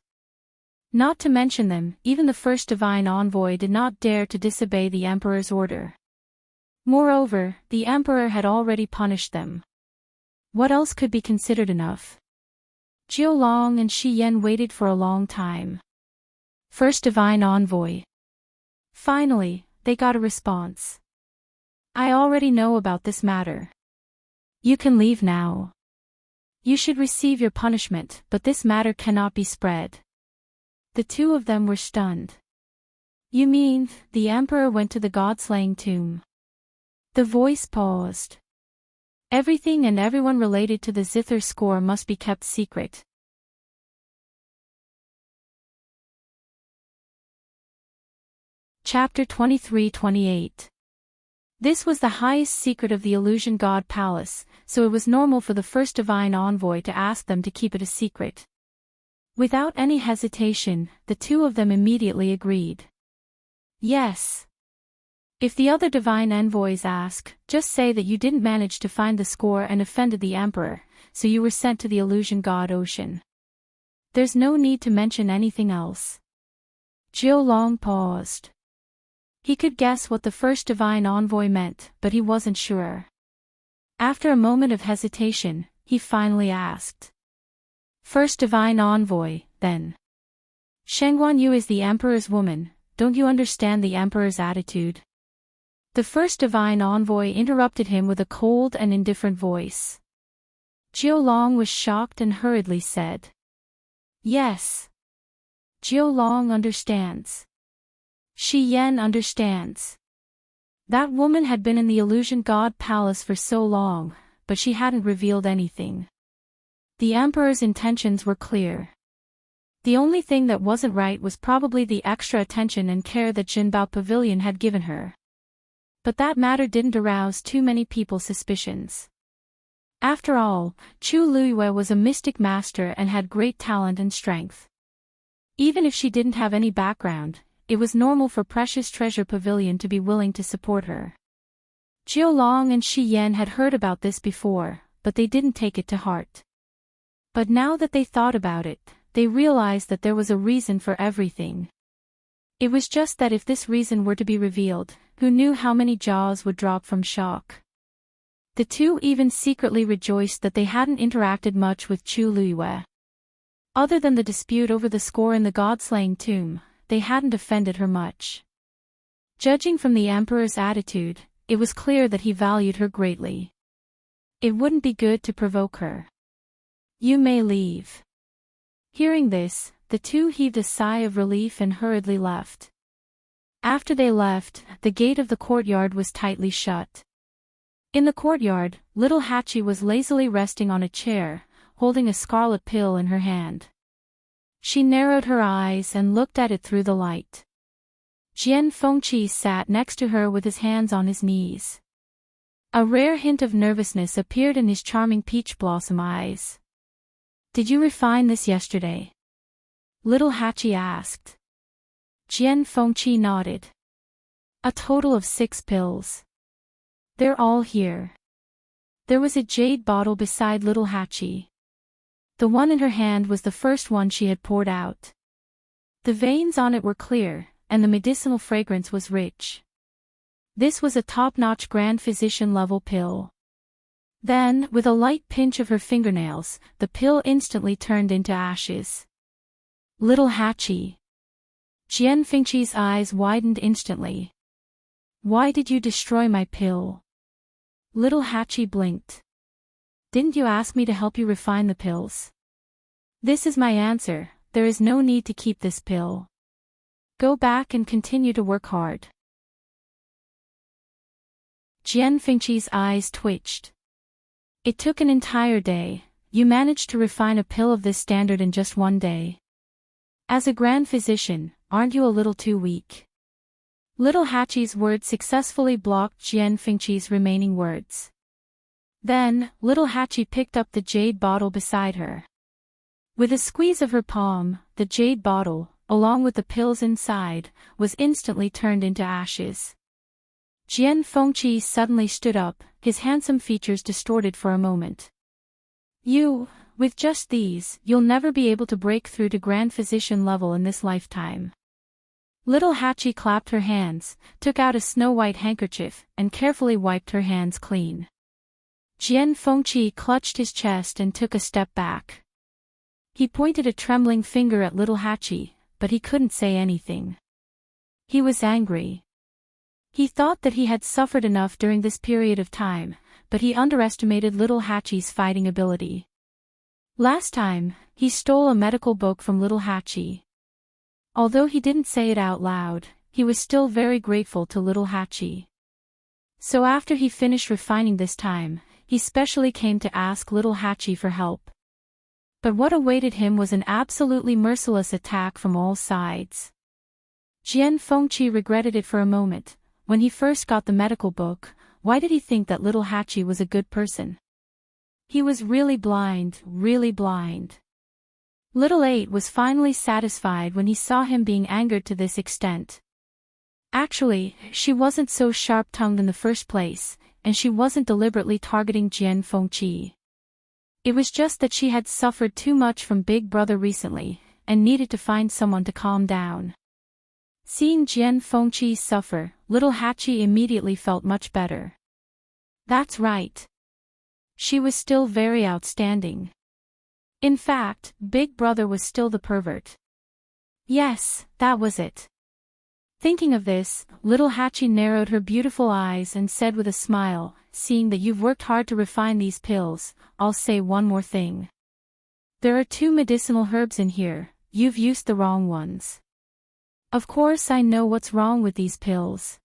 Not to mention them, even the first divine envoy did not dare to disobey the emperor's order. Moreover, the emperor had already punished them. What else could be considered enough? Jiulong and Shi Yan waited for a long time. First divine envoy. Finally, they got a response. I already know about this matter. You can leave now. You should receive your punishment, but this matter cannot be spread. The 2 of them were stunned. You mean, the emperor went to the god-slaying tomb? The voice paused. Everything and everyone related to the zither score must be kept secret. Chapter 23-28. This was the highest secret of the Illusion God Palace, so it was normal for the first divine envoy to ask them to keep it a secret. Without any hesitation, the 2 of them immediately agreed. Yes. If the other divine envoys ask, just say that you didn't manage to find the score and offended the emperor, so you were sent to the Illusion God Ocean. There's no need to mention anything else. Jiulong paused. He could guess what the first divine envoy meant, but he wasn't sure. After a moment of hesitation, he finally asked. First divine envoy, then. Shengguan Yu is the emperor's woman, don't you understand the emperor's attitude? The first divine envoy interrupted him with a cold and indifferent voice. Jiu Long was shocked and hurriedly said. Yes. Jiu Long understands. Shi Yan understands. That woman had been in the illusion god palace for so long, but she hadn't revealed anything. The emperor's intentions were clear. The only thing that wasn't right was probably the extra attention and care that Jinbao Pavilion had given her. But that matter didn't arouse too many people's suspicions. After all, Chu Luiyue was a mystic master and had great talent and strength. Even if she didn't have any background, it was normal for Precious Treasure Pavilion to be willing to support her. Jiu Long and Shi Yan had heard about this before, but they didn't take it to heart. But now that they thought about it, they realized that there was a reason for everything. It was just that if this reason were to be revealed, who knew how many jaws would drop from shock? The two even secretly rejoiced that they hadn't interacted much with Chu Luiyue. Other than the dispute over the score in the god-slaying tomb, they hadn't offended her much. Judging from the emperor's attitude, it was clear that he valued her greatly. It wouldn't be good to provoke her. You may leave. Hearing this, the two heaved a sigh of relief and hurriedly left. After they left, the gate of the courtyard was tightly shut. In the courtyard, little Hachi was lazily resting on a chair, holding a scarlet pill in her hand. She narrowed her eyes and looked at it through the light. Jian Fengqi sat next to her with his hands on his knees. A rare hint of nervousness appeared in his charming peach blossom eyes. Did you refine this yesterday? Little Hachi asked. Jian Fengqi nodded. A total of 6 pills. They're all here. There was a jade bottle beside little Hachi. The one in her hand was the first one she had poured out. The veins on it were clear, and the medicinal fragrance was rich. This was a top-notch Grand Physician level pill. Then, with a light pinch of her fingernails, the pill instantly turned into ashes. Little Hachi. Jian Fengqi's eyes widened instantly. Why did you destroy my pill? Little Hachi blinked. Didn't you ask me to help you refine the pills? This is my answer, there is no need to keep this pill. Go back and continue to work hard. Jian Fengqi's eyes twitched. It took an entire day. You managed to refine a pill of this standard in just one day. As a grand physician, aren't you a little too weak? Little Hachi's words successfully blocked Jian Fengqi's remaining words. Then, little Hachi picked up the jade bottle beside her. With a squeeze of her palm, the jade bottle, along with the pills inside, was instantly turned into ashes. Jian Fengqi suddenly stood up, his handsome features distorted for a moment. With just these, you'll never be able to break through to Grand Physician level in this lifetime. Little Hachi clapped her hands, took out a snow-white handkerchief, and carefully wiped her hands clean. Jian Fengqi clutched his chest and took a step back. He pointed a trembling finger at little Hachi, but he couldn't say anything. He was angry. He thought that he had suffered enough during this period of time, but he underestimated little Hachi's fighting ability. Last time, he stole a medical book from little Hachi. Although he didn't say it out loud, he was still very grateful to little Hachi. So after he finished refining this time, he specially came to ask little Hachi for help. But what awaited him was an absolutely merciless attack from all sides. Jian Fengqi regretted it for a moment. When he first got the medical book, why did he think that little Hachi was a good person? He was really blind, really blind. Little 8 was finally satisfied when he saw him being angered to this extent. Actually, she wasn't so sharp-tongued in the first place, and she wasn't deliberately targeting Jian Fengqi. It was just that she had suffered too much from Big Brother recently, and needed to find someone to calm down. Seeing Jian Fengqi suffer, little Hachi immediately felt much better. That's right. She was still very outstanding. In fact, Big Brother was still the pervert. Yes, that was it. Thinking of this, little Hachi narrowed her beautiful eyes and said with a smile, seeing that you've worked hard to refine these pills, I'll say one more thing. There are 2 medicinal herbs in here, you've used the wrong ones. Of course I know what's wrong with these pills.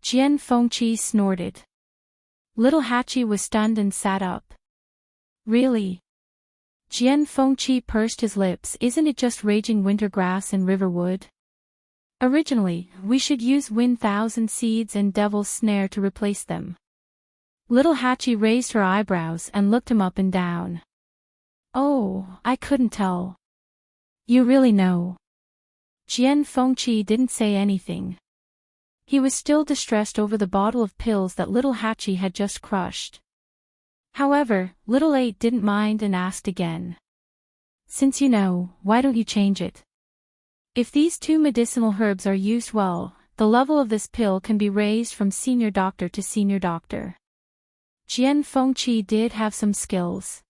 Jian Fengqi snorted. Little Hachi was stunned and sat up. Really? Jian Fengqi pursed his lips. Isn't it just raging winter grass and river wood? Originally, we should use wind thousand seeds and devil's snare to replace them. Little Hachi raised her eyebrows and looked him up and down. Oh, I couldn't tell. You really know. Jian Fengqi didn't say anything. He was still distressed over the bottle of pills that little Hachi had just crushed. However, little 8 didn't mind and asked again. Since you know, why don't you change it? If these 2 medicinal herbs are used well, the level of this pill can be raised from senior doctor to senior doctor. Jian Fengqi did have some skills.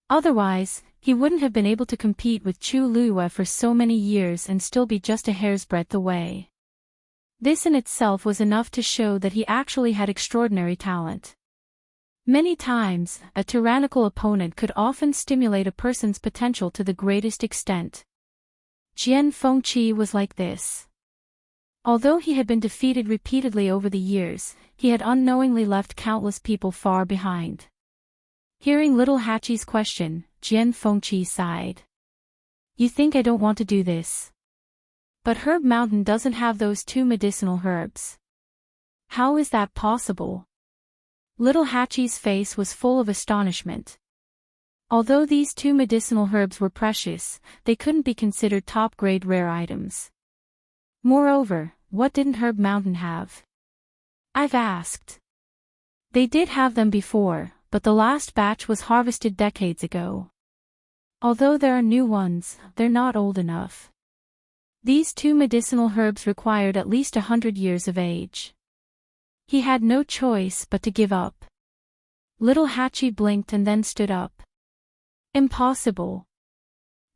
Otherwise, he wouldn't have been able to compete with Chu Lue for so many years and still be just a hair's breadth away. This in itself was enough to show that he actually had extraordinary talent. Many times, a tyrannical opponent could often stimulate a person's potential to the greatest extent. Jian Fengqi was like this. Although he had been defeated repeatedly over the years, he had unknowingly left countless people far behind. Hearing little Hachi's question, Jian Fengqi sighed. You think I don't want to do this? But Herb Mountain doesn't have those 2 medicinal herbs. How is that possible? Little Hachi's face was full of astonishment. Although these 2 medicinal herbs were precious, they couldn't be considered top-grade rare items. Moreover, what didn't Herb Mountain have? I've asked. They did have them before, but the last batch was harvested decades ago. Although there are new ones, they're not old enough. These 2 medicinal herbs required at least 100 years of age. He had no choice but to give up. Little Hachi blinked and then stood up. Impossible.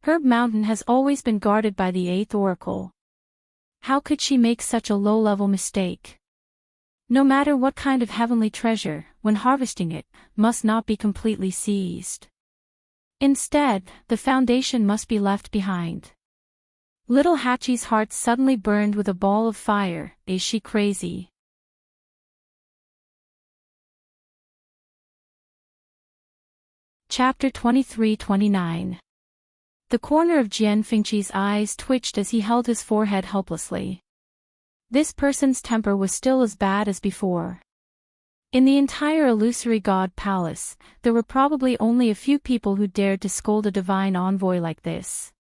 Herb Mountain has always been guarded by the 8th Oracle. How could she make such a low-level mistake? No matter what kind of heavenly treasure, when harvesting it, must not be completely seized. Instead, the foundation must be left behind. Little Hachi's heart suddenly burned with a ball of fire. Is she crazy? Chapter 23-29. The corner of Jian Fengqi's eyes twitched as he held his forehead helplessly. This person's temper was still as bad as before. In the entire illusory god palace, there were probably only a few people who dared to scold a divine envoy like this.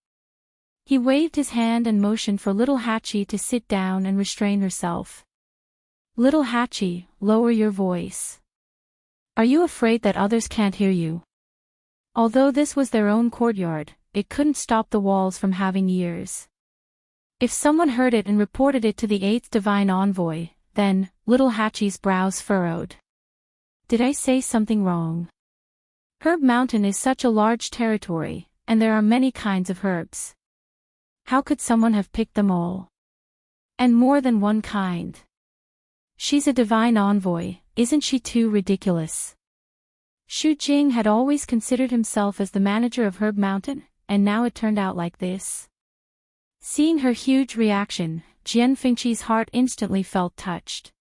He waved his hand and motioned for little Hachi to sit down and restrain herself. Little Hachi, lower your voice. Are you afraid that others can't hear you? Although this was their own courtyard, it couldn't stop the walls from having ears. If someone heard it and reported it to the 8th divine envoy, then, little Hachi's brows furrowed. Did I say something wrong? Herb Mountain is such a large territory, and there are many kinds of herbs. How could someone have picked them all? And more than one kind. She's a divine envoy, isn't she too ridiculous? Xu Jing had always considered himself as the manager of Herb Mountain, and now it turned out like this. Seeing her huge reaction, Jian Fengqi's heart instantly felt touched.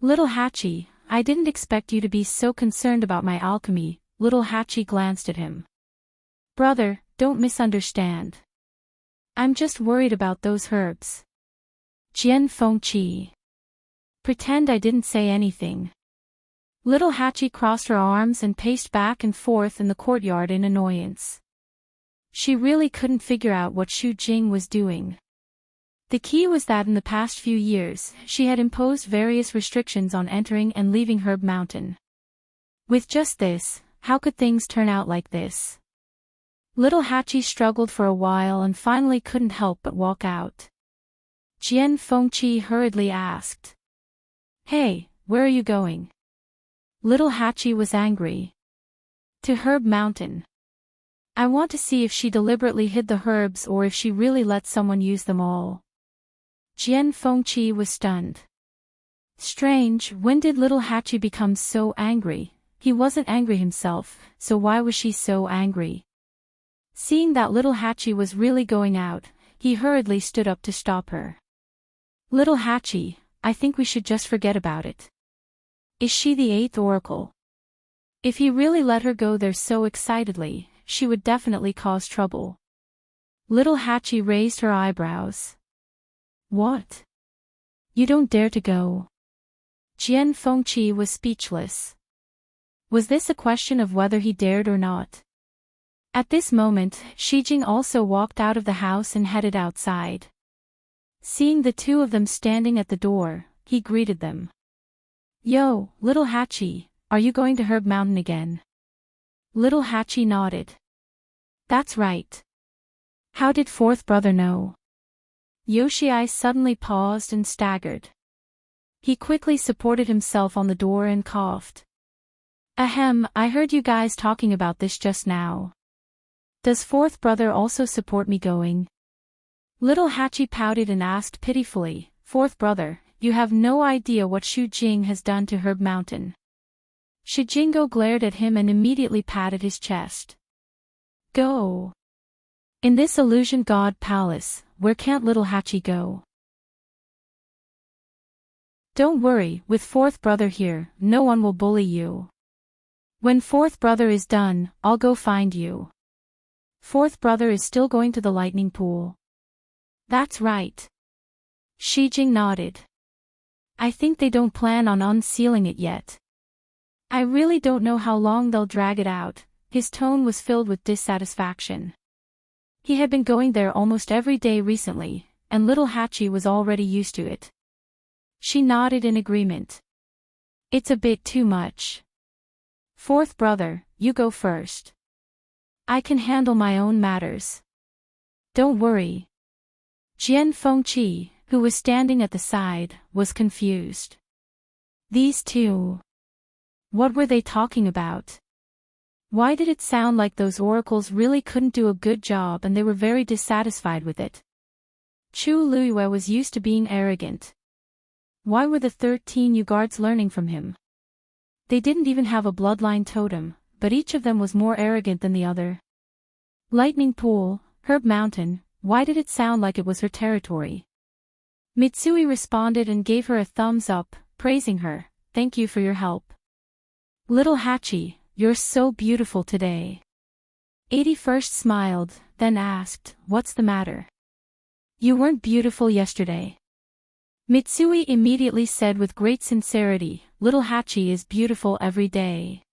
Little Hachi, I didn't expect you to be so concerned about my alchemy. Little Hachi glanced at him. Brother, don't misunderstand. I'm just worried about those herbs. Jian Fengqi. Pretend I didn't say anything. Little Hachi crossed her arms and paced back and forth in the courtyard in annoyance. She really couldn't figure out what Xu Jing was doing. The key was that in the past few years, she had imposed various restrictions on entering and leaving Herb Mountain. With just this, how could things turn out like this? Little Hachi struggled for a while and finally couldn't help but walk out. Jian Fengqi hurriedly asked. Hey, where are you going? Little Hachi was angry. To Herb Mountain. I want to see if she deliberately hid the herbs or if she really let someone use them all. Jian Fengqi was stunned. Strange, when did Little Hachi become so angry? He wasn't angry himself, so why was she so angry? Seeing that Little Hachi was really going out, he hurriedly stood up to stop her. Little Hachi, I think we should just forget about it. Is she the 8th oracle? If he really let her go there so excitedly, she would definitely cause trouble. Little Hachi raised her eyebrows. What? You don't dare to go. Jian Fengqi was speechless. Was this a question of whether he dared or not? At this moment, Shijing also walked out of the house and headed outside. Seeing the two of them standing at the door, he greeted them. Yo, Little Hachi, are you going to Herb Mountain again? Little Hachi nodded. That's right. How did 4th brother know? Yoshii suddenly paused and staggered. He quickly supported himself on the door and coughed. Ahem, I heard you guys talking about this just now. Does 4th brother also support me going? Little Hachi pouted and asked pitifully, 4th brother, you have no idea what Shu Jing has done to Herb Mountain. Shijingo glared at him and immediately patted his chest. Go. In this illusion god palace, where can't Little Hachi go? Don't worry, with 4th brother here, no one will bully you. When 4th brother is done, I'll go find you. 4th brother is still going to the lightning pool. That's right. Shijing nodded. I think they don't plan on unsealing it yet. I really don't know how long they'll drag it out. His tone was filled with dissatisfaction. He had been going there almost every day recently, and Little Hachi was already used to it. She nodded in agreement. It's a bit too much. 4th brother, you go first. I can handle my own matters. Don't worry. Jian Fengqi, who was standing at the side, was confused. These two. What were they talking about? Why did it sound like those oracles really couldn't do a good job and they were very dissatisfied with it? Chu Luiyue was used to being arrogant. Why were the 13 Yu guards learning from him? They didn't even have a bloodline totem, but each of them was more arrogant than the other. Lightning Pool, Herb Mountain, why did it sound like it was her territory? Mitsui responded and gave her a thumbs up, praising her, thank you for your help. Little Hachi, you're so beautiful today. 81st smiled, then asked, what's the matter? You weren't beautiful yesterday. Mitsui immediately said with great sincerity, Little Hachi is beautiful every day.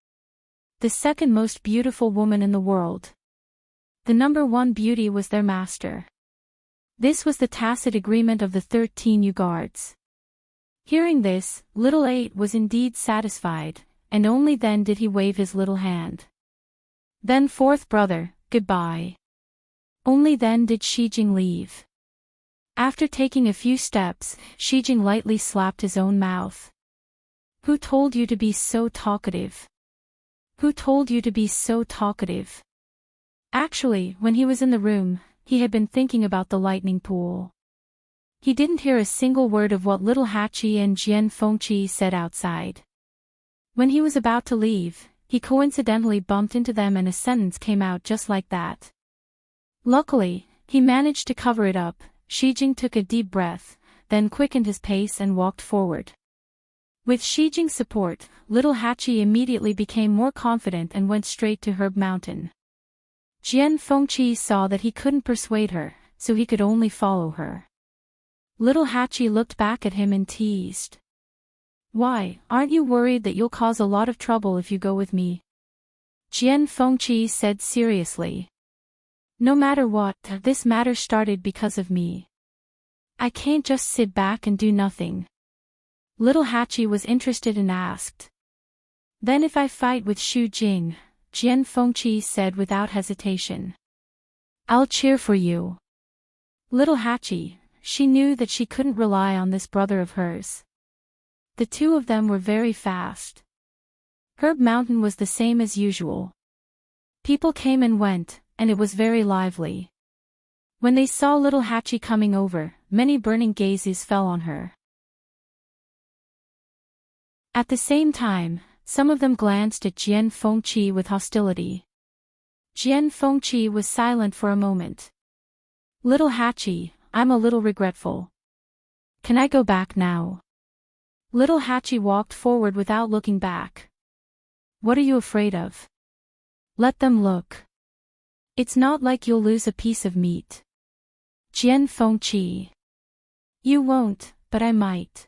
The second most beautiful woman in the world. The number 1 beauty was their master. This was the tacit agreement of the 13 Yu guards. Hearing this, Little 8 was indeed satisfied, and only then did he wave his little hand. Then 4th brother, goodbye. Only then did Shijing leave. After taking a few steps, Shijing lightly slapped his own mouth. Who told you to be so talkative? Who told you to be so talkative? Actually, when he was in the room, he had been thinking about the lightning pool. He didn't hear a single word of what Little Hachi and Jian Fengqi said outside. When he was about to leave, he coincidentally bumped into them and a sentence came out just like that. Luckily, he managed to cover it up. Shijing took a deep breath, then quickened his pace and walked forward. With Shijing's support, Little Hachi immediately became more confident and went straight to Herb Mountain. Jian Fengqi saw that he couldn't persuade her, so he could only follow her. Little Hachi looked back at him and teased. Why, aren't you worried that you'll cause a lot of trouble if you go with me? Jian Fengqi said seriously. No matter what, this matter started because of me. I can't just sit back and do nothing. Little Hachi was interested and asked. Then if I fight with Shu Jing, Jian Fengqi said without hesitation. I'll cheer for you. Little Hatchie, she knew that she couldn't rely on this brother of hers. The two of them were very fast. Herb Mountain was the same as usual. People came and went, and it was very lively. When they saw little Hatchie coming over, many burning gazes fell on her. At the same time, some of them glanced at Jian Fengqi with hostility. Jian Fengqi was silent for a moment. Little Hatchie, I'm a little regretful. Can I go back now? Little Hatchie walked forward without looking back. What are you afraid of? Let them look. It's not like you'll lose a piece of meat. Jian Fengqi. You won't, but I might.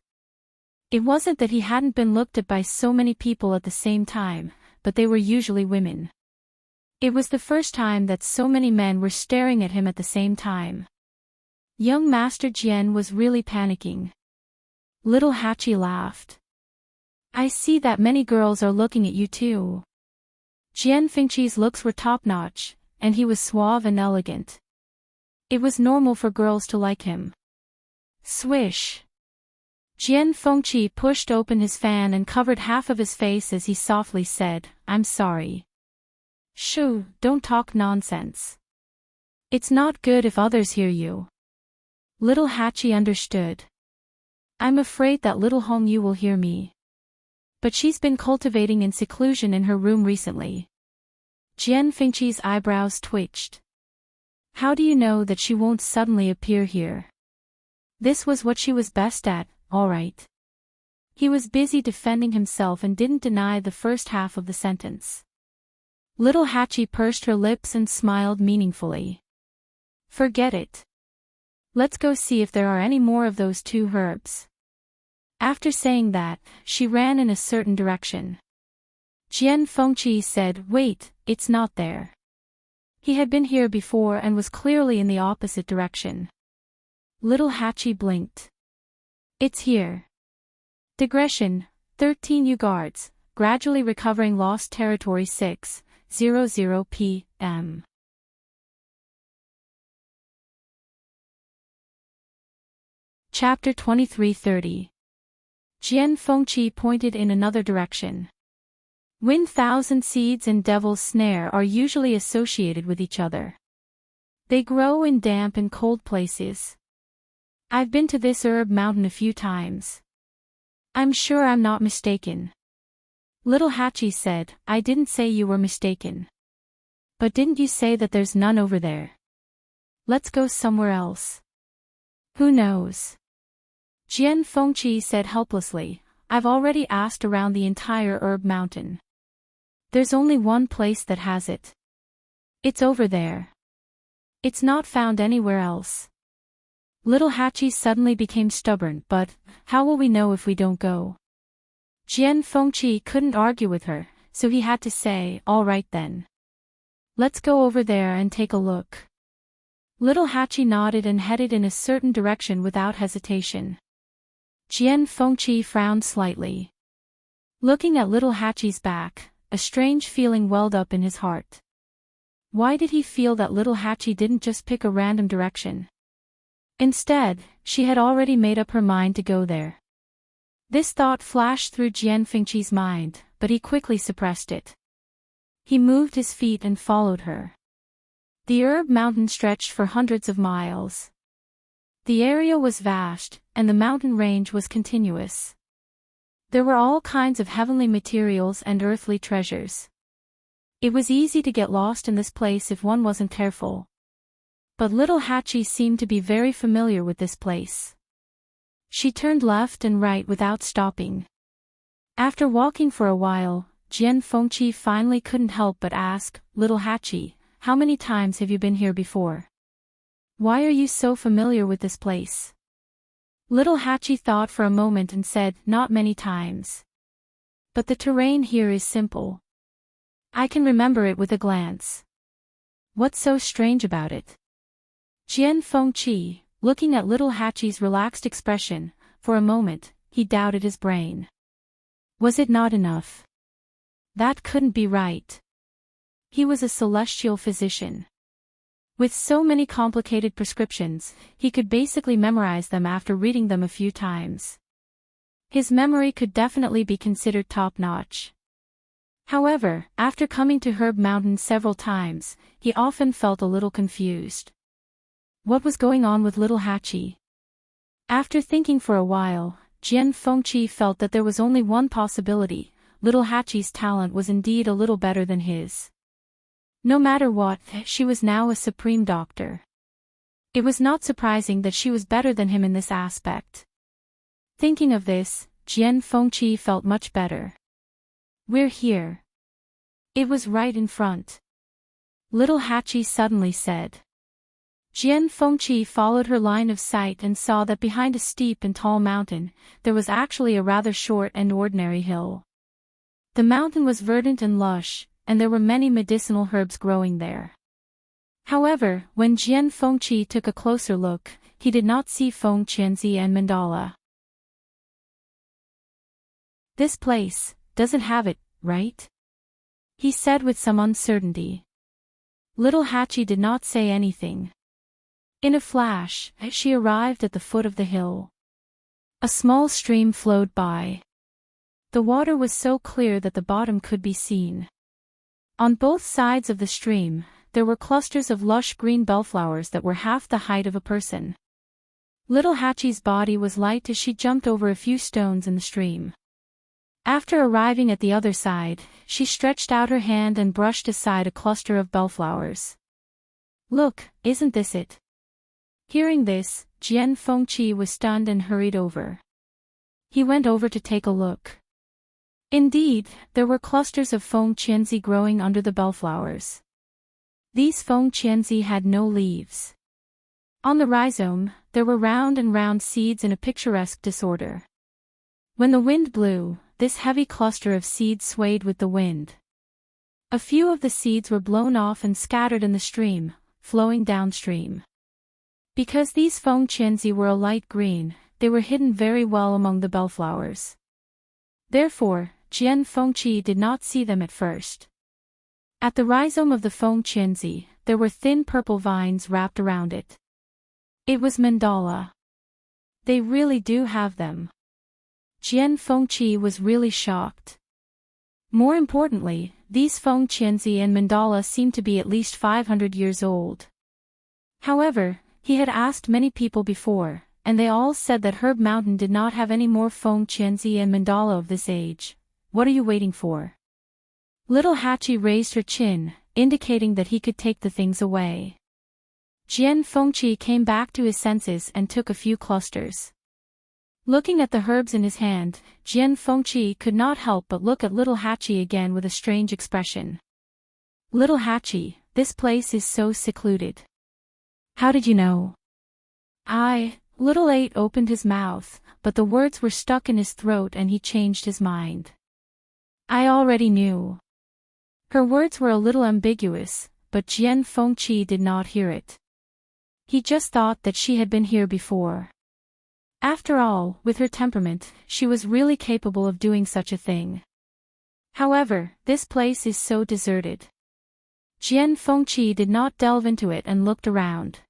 It wasn't that he hadn't been looked at by so many people at the same time, but they were usually women. It was the first time that so many men were staring at him at the same time. Young Master Jian was really panicking. Little Hatchie laughed. I see that many girls are looking at you too. Jian Fengqi's looks were top-notch, and he was suave and elegant. It was normal for girls to like him. Swish. Jian Fengqi pushed open his fan and covered half of his face as he softly said, I'm sorry. Shoo, don't talk nonsense. It's not good if others hear you. Little Hatchie understood. I'm afraid that little Hong Yu will hear me. But she's been cultivating in seclusion in her room recently. Jian Fengqi's eyebrows twitched. How do you know that she won't suddenly appear here? This was what she was best at, all right. He was busy defending himself and didn't deny the first half of the sentence. Little Hatchie pursed her lips and smiled meaningfully. Forget it. Let's go see if there are any more of those two herbs. After saying that, she ran in a certain direction. Jian Fengqi said, wait, it's not there. He had been here before and was clearly in the opposite direction. Little Hatchie blinked. It's here. Digression, 13 U-guards, gradually recovering lost territory 6:00 p.m. Chapter 23:30. Jian Fengqi pointed in another direction. Wind Thousand Seeds and Devil's Snare are usually associated with each other. They grow in damp and cold places. I've been to this herb mountain a few times. I'm sure I'm not mistaken. Little Hatchie said, I didn't say you were mistaken. But didn't you say that there's none over there? Let's go somewhere else. Who knows? Jian Fengqi said helplessly, I've already asked around the entire herb mountain. There's only one place that has it. It's over there. It's not found anywhere else. Little Hatchie suddenly became stubborn, but how will we know if we don't go? Jian Fengqi couldn't argue with her, so he had to say, all right then. Let's go over there and take a look. Little Hatchie nodded and headed in a certain direction without hesitation. Jian Fengqi frowned slightly. Looking at Little Hatchie's back, a strange feeling welled up in his heart. Why did he feel that Little Hatchie didn't just pick a random direction? Instead, she had already made up her mind to go there. This thought flashed through Jian Fengqi's mind, but he quickly suppressed it. He moved his feet and followed her. The herb mountain stretched for hundreds of miles. The area was vast, and the mountain range was continuous. There were all kinds of heavenly materials and earthly treasures. It was easy to get lost in this place if one wasn't careful. But Little Hatchie seemed to be very familiar with this place. She turned left and right without stopping. After walking for a while, Jian Fengqi finally couldn't help but ask, Little Hatchie, how many times have you been here before? Why are you so familiar with this place? Little Hatchie thought for a moment and said, not many times. But the terrain here is simple. I can remember it with a glance. What's so strange about it? Jian Fengqi, looking at Little Hatchie's relaxed expression, for a moment, he doubted his brain. Was it not enough? That couldn't be right. He was a celestial physician. With so many complicated prescriptions, he could basically memorize them after reading them a few times. His memory could definitely be considered top-notch. However, after coming to Herb Mountain several times, he often felt a little confused. What was going on with little Hachi? After thinking for a while, Jian Fengqi felt that there was only one possibility: little Hachi's talent was indeed a little better than his. No matter what, she was now a supreme doctor. It was not surprising that she was better than him in this aspect. Thinking of this, Jian Fengqi felt much better. We're here. It was right in front. Little Hachi suddenly said. Jian Fengqi followed her line of sight and saw that behind a steep and tall mountain, there was actually a rather short and ordinary hill. The mountain was verdant and lush, and there were many medicinal herbs growing there. However, when Jian Fengqi took a closer look, he did not see Feng Qianzi and mandala. This place doesn't have it, right? He said with some uncertainty. Little Hachi did not say anything. In a flash, she arrived at the foot of the hill. A small stream flowed by. The water was so clear that the bottom could be seen. On both sides of the stream, there were clusters of lush green bellflowers that were half the height of a person. Little Hachi's body was light as she jumped over a few stones in the stream. After arriving at the other side, she stretched out her hand and brushed aside a cluster of bellflowers. Look, isn't this it? Hearing this, Jian Fengqi was stunned and hurried over. He went over to take a look. Indeed, there were clusters of Feng Qianzi growing under the bellflowers. These Feng Qianzi had no leaves. On the rhizome, there were round and round seeds in a picturesque disorder. When the wind blew, this heavy cluster of seeds swayed with the wind. A few of the seeds were blown off and scattered in the stream, flowing downstream. Because these Feng Qianzi were a light green, they were hidden very well among the bellflowers. Therefore, Jian Fengqi did not see them at first. At the rhizome of the Feng Qianzi, there were thin purple vines wrapped around it. It was mandala. They really do have them. Jian Fengqi was really shocked. More importantly, these Feng Qianzi and mandala seemed to be at least 500 years old. However, he had asked many people before, and they all said that Herb Mountain did not have any more Feng Qianzi and mandala of this age. What are you waiting for? Little Hachi raised her chin, indicating that he could take the things away. Jian Fengqi came back to his senses and took a few clusters. Looking at the herbs in his hand, Jian Fengqi could not help but look at little Hachi again with a strange expression. Little Hachi, this place is so secluded. How did you know? Little Eight opened his mouth, but the words were stuck in his throat and he changed his mind. I already knew. Her words were a little ambiguous, but Jian Fengqi did not hear it. He just thought that she had been here before. After all, with her temperament, she was really capable of doing such a thing. However, this place is so deserted. Jian Fengqi did not delve into it and looked around.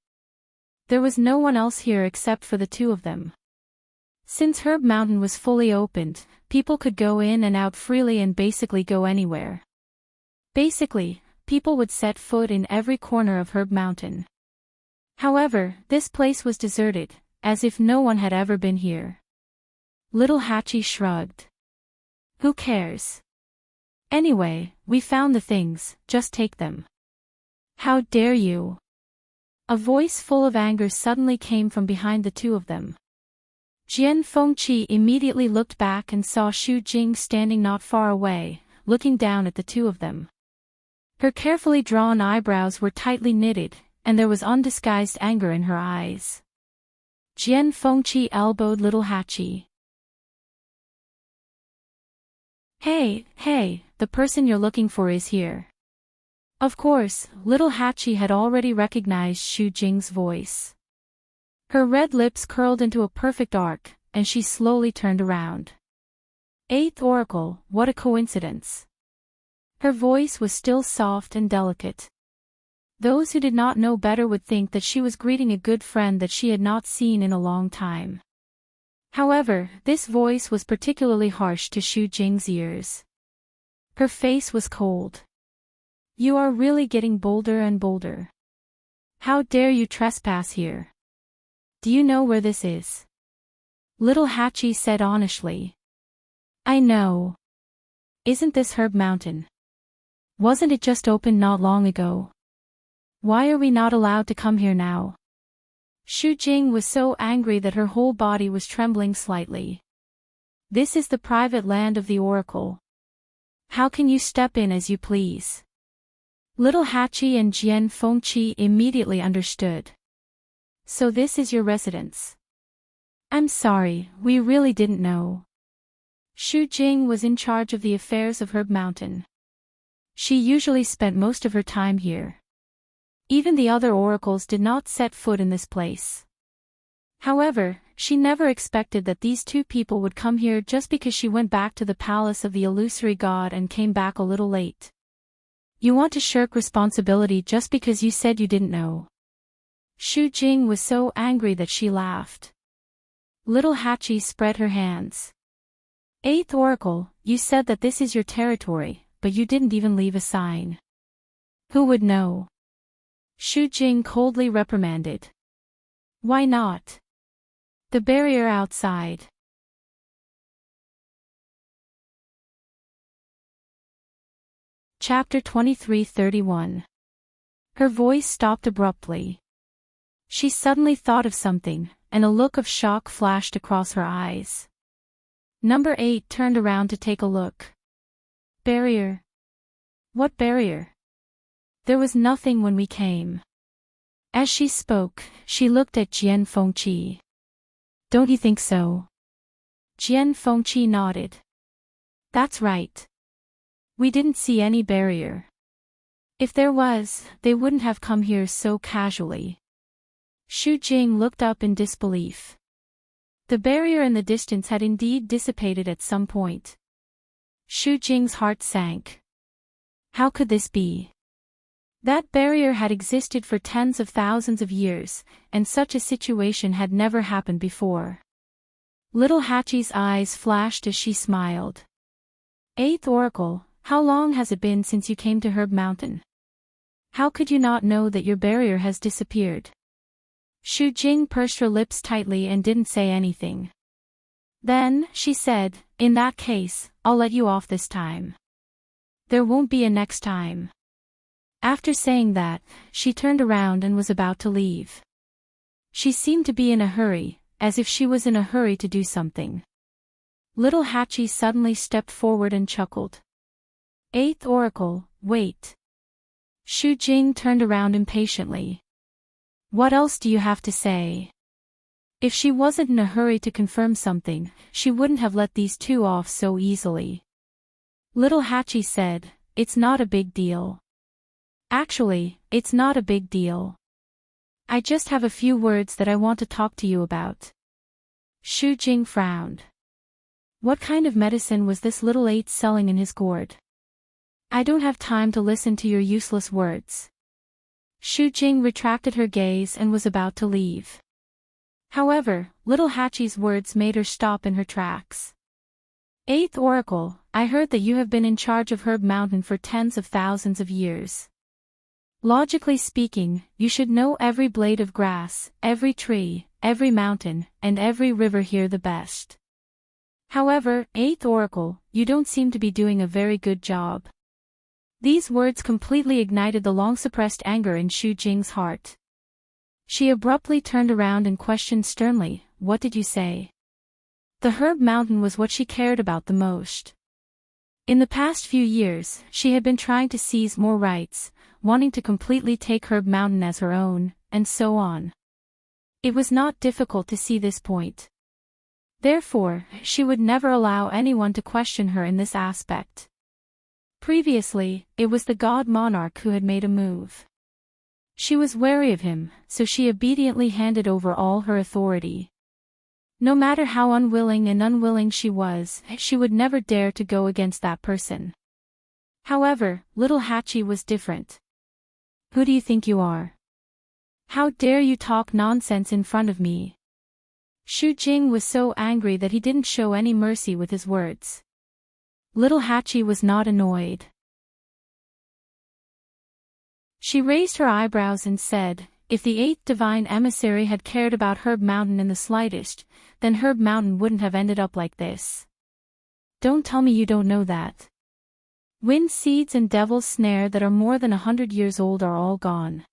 There was no one else here except for the two of them. Since Herb Mountain was fully opened, people could go in and out freely and basically go anywhere. Basically, people would set foot in every corner of Herb Mountain. However, this place was deserted, as if no one had ever been here. Little Hachi shrugged. Who cares? Anyway, we found the things, just take them. How dare you? A voice full of anger suddenly came from behind the two of them. Jian Fengqi immediately looked back and saw Xu Jing standing not far away, looking down at the two of them. Her carefully drawn eyebrows were tightly knitted, and there was undisguised anger in her eyes. Jian Fengqi elbowed little Hachi. Hey, the person you're looking for is here. Of course, little Hachi had already recognized Xu Jing's voice. Her red lips curled into a perfect arc, and she slowly turned around. Eighth Oracle, what a coincidence. Her voice was still soft and delicate. Those who did not know better would think that she was greeting a good friend that she had not seen in a long time. However, this voice was particularly harsh to Xu Jing's ears. Her face was cold. You are really getting bolder and bolder. How dare you trespass here? Do you know where this is? Little Hachi said honestly. I know. Isn't this Herb Mountain? Wasn't it just opened not long ago? Why are we not allowed to come here now? Xu Jing was so angry that her whole body was trembling slightly. This is the private land of the Oracle. How can you step in as you please? Little Hachi and Jian Fengqi immediately understood. So this is your residence. I'm sorry, we really didn't know. Xu Jing was in charge of the affairs of Herb Mountain. She usually spent most of her time here. Even the other oracles did not set foot in this place. However, she never expected that these two people would come here just because she went back to the palace of the illusory god and came back a little late. You want to shirk responsibility just because you said you didn't know. Xu Jing was so angry that she laughed. Little Hachi spread her hands. Eighth Oracle, you said that this is your territory, but you didn't even leave a sign. Who would know? Xu Jing coldly reprimanded. Why not? The barrier outside. Chapter 23:31. Her voice stopped abruptly. She suddenly thought of something, and a look of shock flashed across her eyes. Number 8 turned around to take a look. Barrier? What barrier? There was nothing when we came. As she spoke, she looked at Jian Fengqi. Don't you think so? Jian Fengqi nodded. That's right. We didn't see any barrier. If there was, they wouldn't have come here so casually. Xu Jing looked up in disbelief. The barrier in the distance had indeed dissipated at some point. Xu Jing's heart sank. How could this be? That barrier had existed for tens of thousands of years, and such a situation had never happened before. Little Hachi's eyes flashed as she smiled. Eighth Oracle, how long has it been since you came to Herb Mountain? How could you not know that your barrier has disappeared? Xu Jing pursed her lips tightly and didn't say anything. Then, she said, in that case, I'll let you off this time. There won't be a next time. After saying that, she turned around and was about to leave. She seemed to be in a hurry, as if she was in a hurry to do something. Little Hachi suddenly stepped forward and chuckled. Eighth Oracle, wait. Xu Jing turned around impatiently. What else do you have to say? If she wasn't in a hurry to confirm something, she wouldn't have let these two off so easily. Little Hachi said, it's not a big deal. Actually, it's not a big deal. I just have a few words that I want to talk to you about. Xu Jing frowned. What kind of medicine was this little 8 selling in his gourd? I don't have time to listen to your useless words. Xu Jing retracted her gaze and was about to leave. However, little Hachi's words made her stop in her tracks. Eighth Oracle, I heard that you have been in charge of Herb Mountain for tens of thousands of years. Logically speaking, you should know every blade of grass, every tree, every mountain, and every river here the best. However, Eighth Oracle, you don't seem to be doing a very good job. These words completely ignited the long-suppressed anger in Xu Jing's heart. She abruptly turned around and questioned sternly, what did you say? The Herb Mountain was what she cared about the most. In the past few years, she had been trying to seize more rights, wanting to completely take Herb Mountain as her own, and so on. It was not difficult to see this point. Therefore, she would never allow anyone to question her in this aspect. Previously, it was the God Monarch who had made a move. She was wary of him, so she obediently handed over all her authority. No matter how unwilling she was, she would never dare to go against that person. However, little Hachi was different. Who do you think you are? How dare you talk nonsense in front of me? Shu Jing was so angry that he didn't show any mercy with his words. Little Hachi was not annoyed. She raised her eyebrows and said, if the 8th divine emissary had cared about Herb Mountain in the slightest, then Herb Mountain wouldn't have ended up like this. Don't tell me you don't know that. Wind seeds and devil's snare that are more than 100 years old are all gone.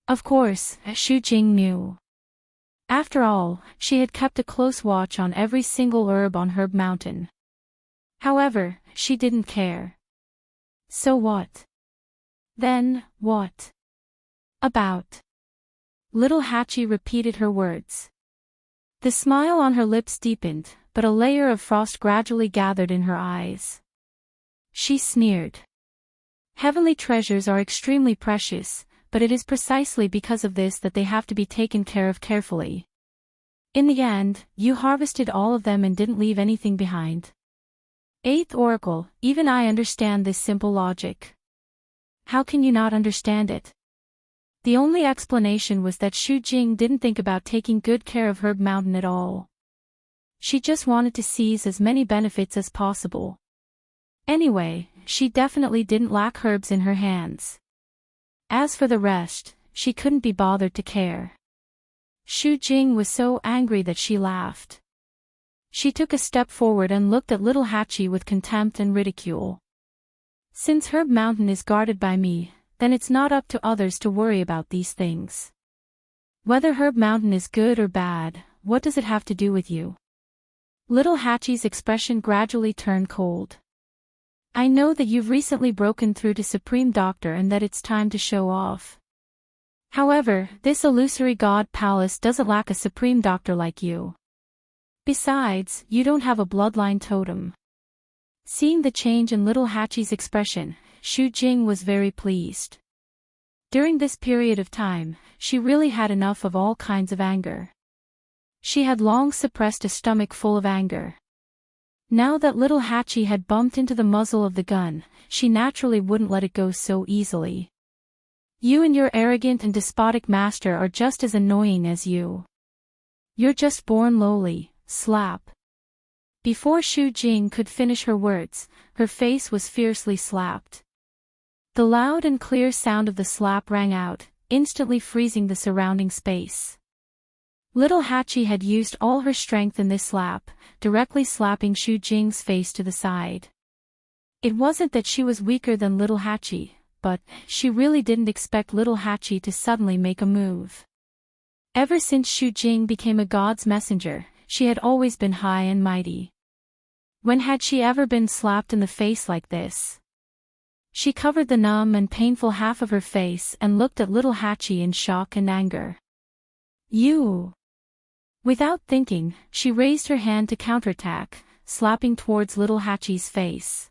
Of course, Shu Jing knew. After all, she had kept a close watch on every single herb on Herb Mountain. However, she didn't care. So what? Then, what? About. Little Hachi repeated her words. The smile on her lips deepened, but a layer of frost gradually gathered in her eyes. She sneered. Heavenly treasures are extremely precious, but it is precisely because of this that they have to be taken care of carefully. In the end, you harvested all of them and didn't leave anything behind. 8th Oracle, even I understand this simple logic. How can you not understand it? The only explanation was that Shu Jing didn't think about taking good care of Herb Mountain at all. She just wanted to seize as many benefits as possible. Anyway, she definitely didn't lack herbs in her hands. As for the rest, she couldn't be bothered to care. Shu Jing was so angry that she laughed. She took a step forward and looked at Little Hachi with contempt and ridicule. Since Herb Mountain is guarded by me, then it's not up to others to worry about these things. Whether Herb Mountain is good or bad, what does it have to do with you? Little Hachi's expression gradually turned cold. I know that you've recently broken through to Supreme Doctor and that it's time to show off. However, this illusory god palace doesn't lack a Supreme Doctor like you. Besides, you don't have a bloodline totem. Seeing the change in Little Hachi's expression, Shu Jing was very pleased. During this period of time, she really had enough of all kinds of anger. She had long suppressed a stomach full of anger. Now that Little Hachi had bumped into the muzzle of the gun, she naturally wouldn't let it go so easily. You and your arrogant and despotic master are just as annoying as you. You're just born lowly, slap. Before Shu Jing could finish her words, her face was fiercely slapped. The loud and clear sound of the slap rang out, instantly freezing the surrounding space. Little Hachi had used all her strength in this slap, directly slapping Shu Jing's face to the side. It wasn't that she was weaker than Little Hachi, but she really didn't expect Little Hachi to suddenly make a move. Ever since Shu Jing became a god's messenger, she had always been high and mighty. When had she ever been slapped in the face like this? She covered the numb and painful half of her face and looked at Little Hachi in shock and anger. You! Without thinking, she raised her hand to counterattack, slapping towards Little Hachi's face.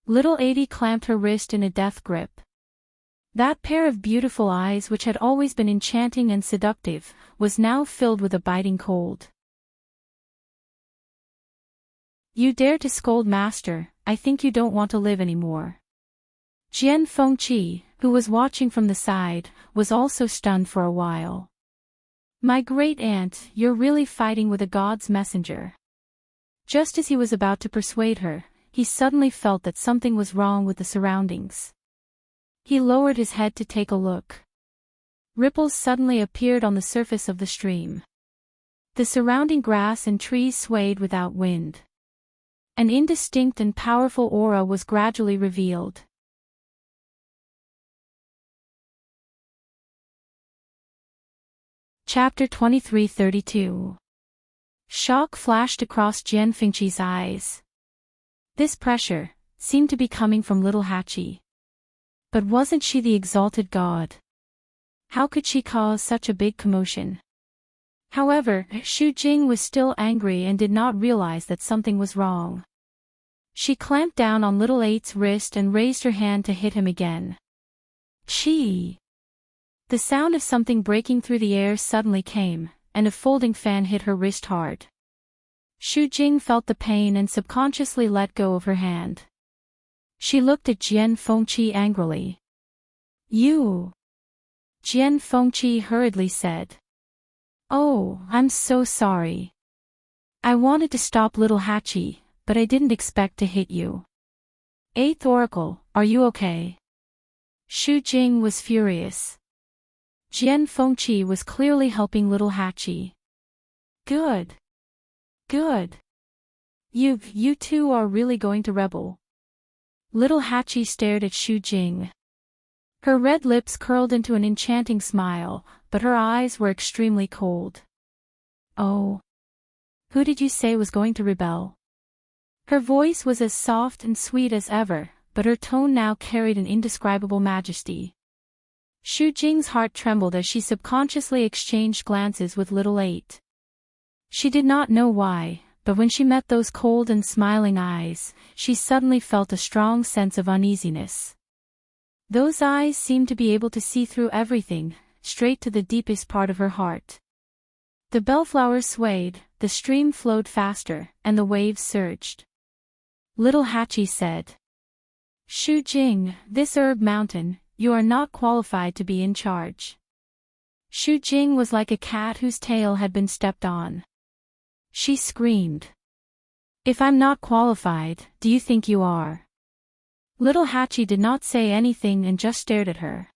Little Adi clamped her wrist in a death grip. That pair of beautiful eyes, which had always been enchanting and seductive, was now filled with a biting cold. You dare to scold Master, I think you don't want to live anymore. Jian Fengqi, who was watching from the side, was also stunned for a while. My great aunt, you're really fighting with a god's messenger. Just as he was about to persuade her, he suddenly felt that something was wrong with the surroundings. He lowered his head to take a look. Ripples suddenly appeared on the surface of the stream. The surrounding grass and trees swayed without wind. An indistinct and powerful aura was gradually revealed. Chapter 2332. Shock flashed across Jian Fengqi's eyes. This pressure seemed to be coming from Little Hachi. But wasn't she the exalted god? How could she cause such a big commotion? However, Shu Jing was still angry and did not realize that something was wrong. She clamped down on Little Eight's wrist and raised her hand to hit him again. Chi! The sound of something breaking through the air suddenly came, and a folding fan hit her wrist hard. Shu Jing felt the pain and subconsciously let go of her hand. She looked at Jian Fengqi angrily. You. Jian Fengqi hurriedly said. Oh, I'm so sorry. I wanted to stop little Hachi, but I didn't expect to hit you. Eighth Oracle, are you okay? Xu Jing was furious. Jian Fengqi was clearly helping little Hachi. Good. Good. You two are really going to rebel. Little Hachi stared at Xu Jing. Her red lips curled into an enchanting smile, but her eyes were extremely cold. Oh. Who did you say was going to rebel? Her voice was as soft and sweet as ever, but her tone now carried an indescribable majesty. Xu Jing's heart trembled as she subconsciously exchanged glances with little Eight. She did not know why, but when she met those cold and smiling eyes, she suddenly felt a strong sense of uneasiness. Those eyes seemed to be able to see through everything, straight to the deepest part of her heart. The bellflowers swayed, the stream flowed faster, and the waves surged. Little Hachi said. Xu Jing, this herb mountain, you are not qualified to be in charge. Xu Jing was like a cat whose tail had been stepped on. She screamed. If I'm not qualified, do you think you are? Little Hachi did not say anything and just stared at her.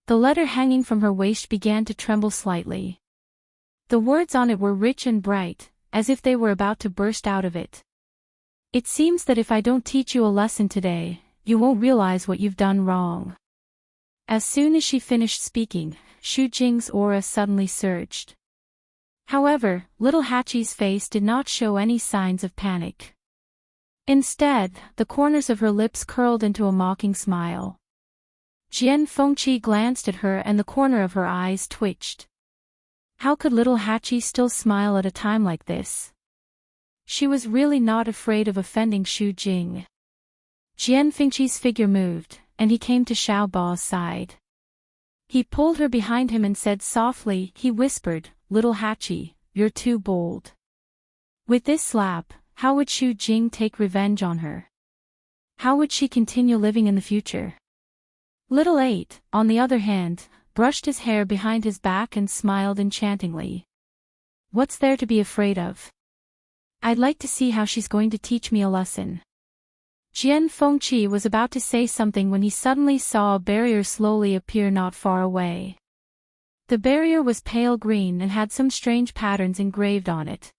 The letter hanging from her waist began to tremble slightly. The words on it were rich and bright, as if they were about to burst out of it. It seems that if I don't teach you a lesson today, you won't realize what you've done wrong. As soon as she finished speaking, Xu Jing's aura suddenly surged. However, little Hachi's face did not show any signs of panic. Instead, the corners of her lips curled into a mocking smile. Jian Fengqi glanced at her and the corner of her eyes twitched. How could little Hachi still smile at a time like this? She was really not afraid of offending Xu Jing. Jian Fengqi's figure moved, and he came to Xiao Bao's side. He pulled her behind him and said softly, he whispered, Little Hachi, you're too bold. With this slap, how would Xu Jing take revenge on her? How would she continue living in the future? Little Eight, on the other hand, brushed his hair behind his back and smiled enchantingly. What's there to be afraid of? I'd like to see how she's going to teach me a lesson. Jian Fengqi was about to say something when he suddenly saw a barrier slowly appear not far away. The barrier was pale green and had some strange patterns engraved on it.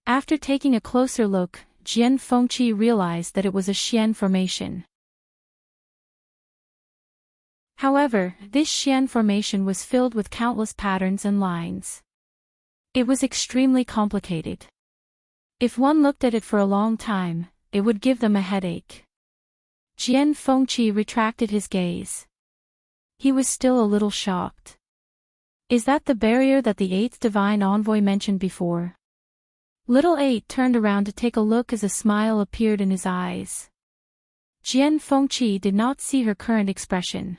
After taking a closer look, Jian Fengqi realized that it was a Xian formation. However, this Xian formation was filled with countless patterns and lines. It was extremely complicated. If one looked at it for a long time, it would give them a headache. Jian Fengqi retracted his gaze. He was still a little shocked. Is that the barrier that the eighth divine envoy mentioned before? Little Eight turned around to take a look as a smile appeared in his eyes. Jian Fengqi did not see her current expression.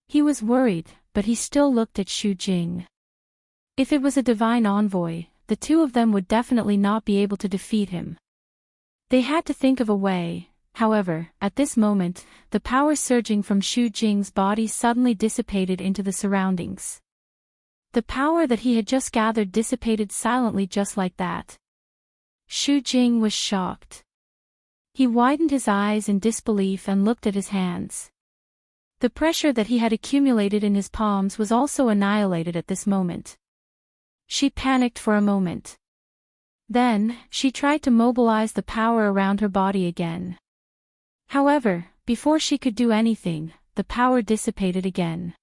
He was worried, but he still looked at Xu Jing. If it was a divine envoy, the two of them would definitely not be able to defeat him. They had to think of a way. However, at this moment, the power surging from Xu Jing's body suddenly dissipated into the surroundings. The power that he had just gathered dissipated silently just like that. Xu Jing was shocked. He widened his eyes in disbelief and looked at his hands. The pressure that he had accumulated in his palms was also annihilated at this moment. She panicked for a moment. Then, she tried to mobilize the power around her body again. However, before she could do anything, the power dissipated again.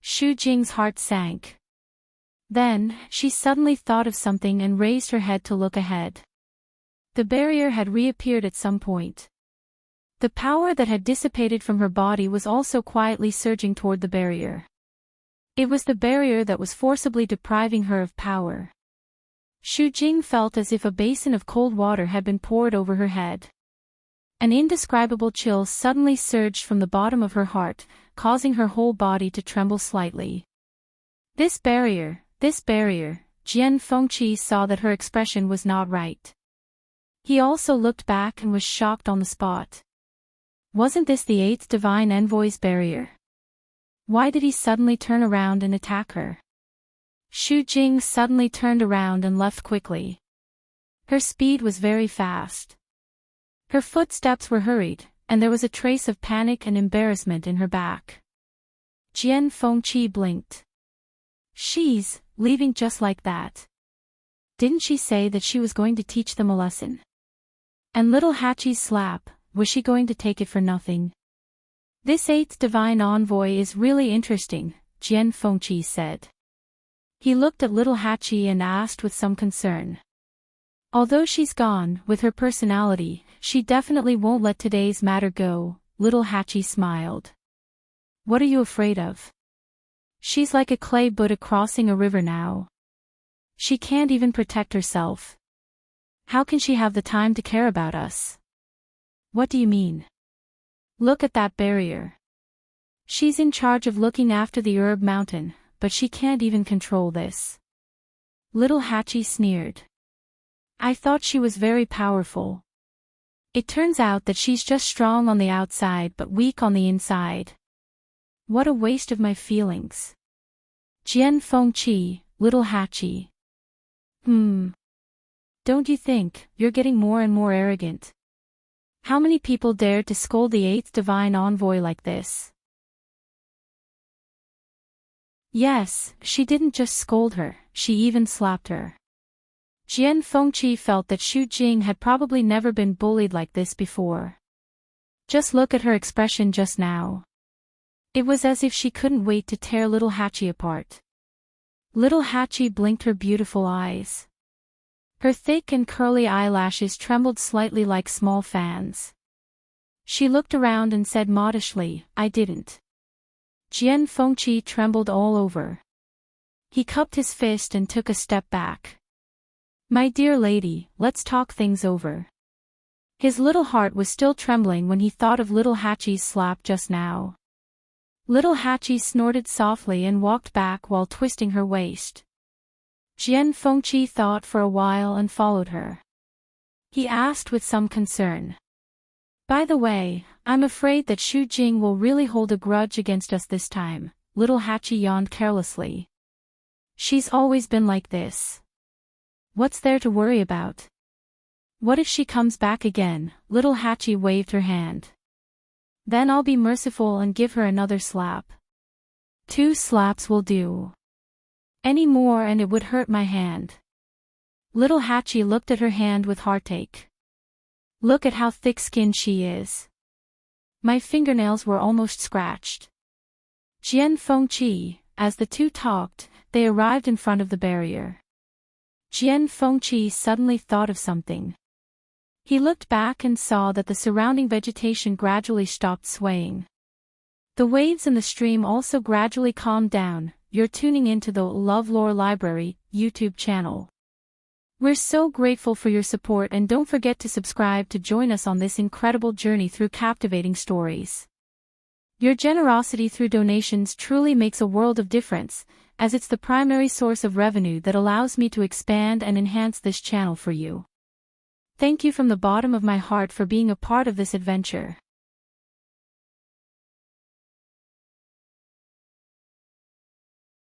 Xu Jing's heart sank. Then, she suddenly thought of something and raised her head to look ahead. The barrier had reappeared at some point. The power that had dissipated from her body was also quietly surging toward the barrier. It was the barrier that was forcibly depriving her of power. Xu Jing felt as if a basin of cold water had been poured over her head. An indescribable chill suddenly surged from the bottom of her heart, causing her whole body to tremble slightly. This barrier, Jian Fengqi saw that her expression was not right. He also looked back and was shocked on the spot. Wasn't this the eighth divine envoy's barrier? Why did he suddenly turn around and attack her? Xu Jing suddenly turned around and left quickly. Her speed was very fast. Her footsteps were hurried, and there was a trace of panic and embarrassment in her back. Jian Fengqi blinked. She's leaving just like that. Didn't she say that she was going to teach them a lesson? And little Hachi's slap, was she going to take it for nothing? This 8th divine envoy is really interesting, Jian Fengqi said. He looked at little Hachi and asked with some concern. Although she's gone, with her personality, she definitely won't let today's matter go, little Hachi smiled. What are you afraid of? She's like a clay Buddha crossing a river now. She can't even protect herself. How can she have the time to care about us? What do you mean? Look at that barrier. She's in charge of looking after the herb mountain, but she can't even control this. Little Hachi sneered. I thought she was very powerful. It turns out that she's just strong on the outside but weak on the inside. What a waste of my feelings. Jian Fengqi, little Hachi. Don't you think you're getting more and more arrogant? How many people dared to scold the 8th divine envoy like this? Yes, she didn't just scold her, she even slapped her. Jian Fengqi felt that Xu Jing had probably never been bullied like this before. Just look at her expression just now. It was as if she couldn't wait to tear little Hachi apart. Little Hachi blinked her beautiful eyes. Her thick and curly eyelashes trembled slightly like small fans. She looked around and said modestly, I didn't. Jian Fengqi trembled all over. He cupped his fist and took a step back. My dear lady, let's talk things over. His little heart was still trembling when he thought of little Hachi's slap just now. Little Hachi snorted softly and walked back while twisting her waist. Jian Fengqi thought for a while and followed her. He asked with some concern. By the way, I'm afraid that Xu Jing will really hold a grudge against us this time, little Hachi yawned carelessly. She's always been like this. What's there to worry about? What if she comes back again? Little Hachi waved her hand. Then I'll be merciful and give her another slap. 2 slaps will do. Any more and it would hurt my hand. Little Hachi looked at her hand with heartache. Look at how thick-skinned she is. My fingernails were almost scratched. Jian Fengqi, as the two talked, they arrived in front of the barrier. Jian Fengqi suddenly thought of something. He looked back and saw that the surrounding vegetation gradually stopped swaying. The waves in the stream also gradually calmed down. You're tuning into the LoveLore Library YouTube channel. We're so grateful for your support and don't forget to subscribe to join us on this incredible journey through captivating stories. Your generosity through donations truly makes a world of difference, as it's the primary source of revenue that allows me to expand and enhance this channel for you. Thank you from the bottom of my heart for being a part of this adventure.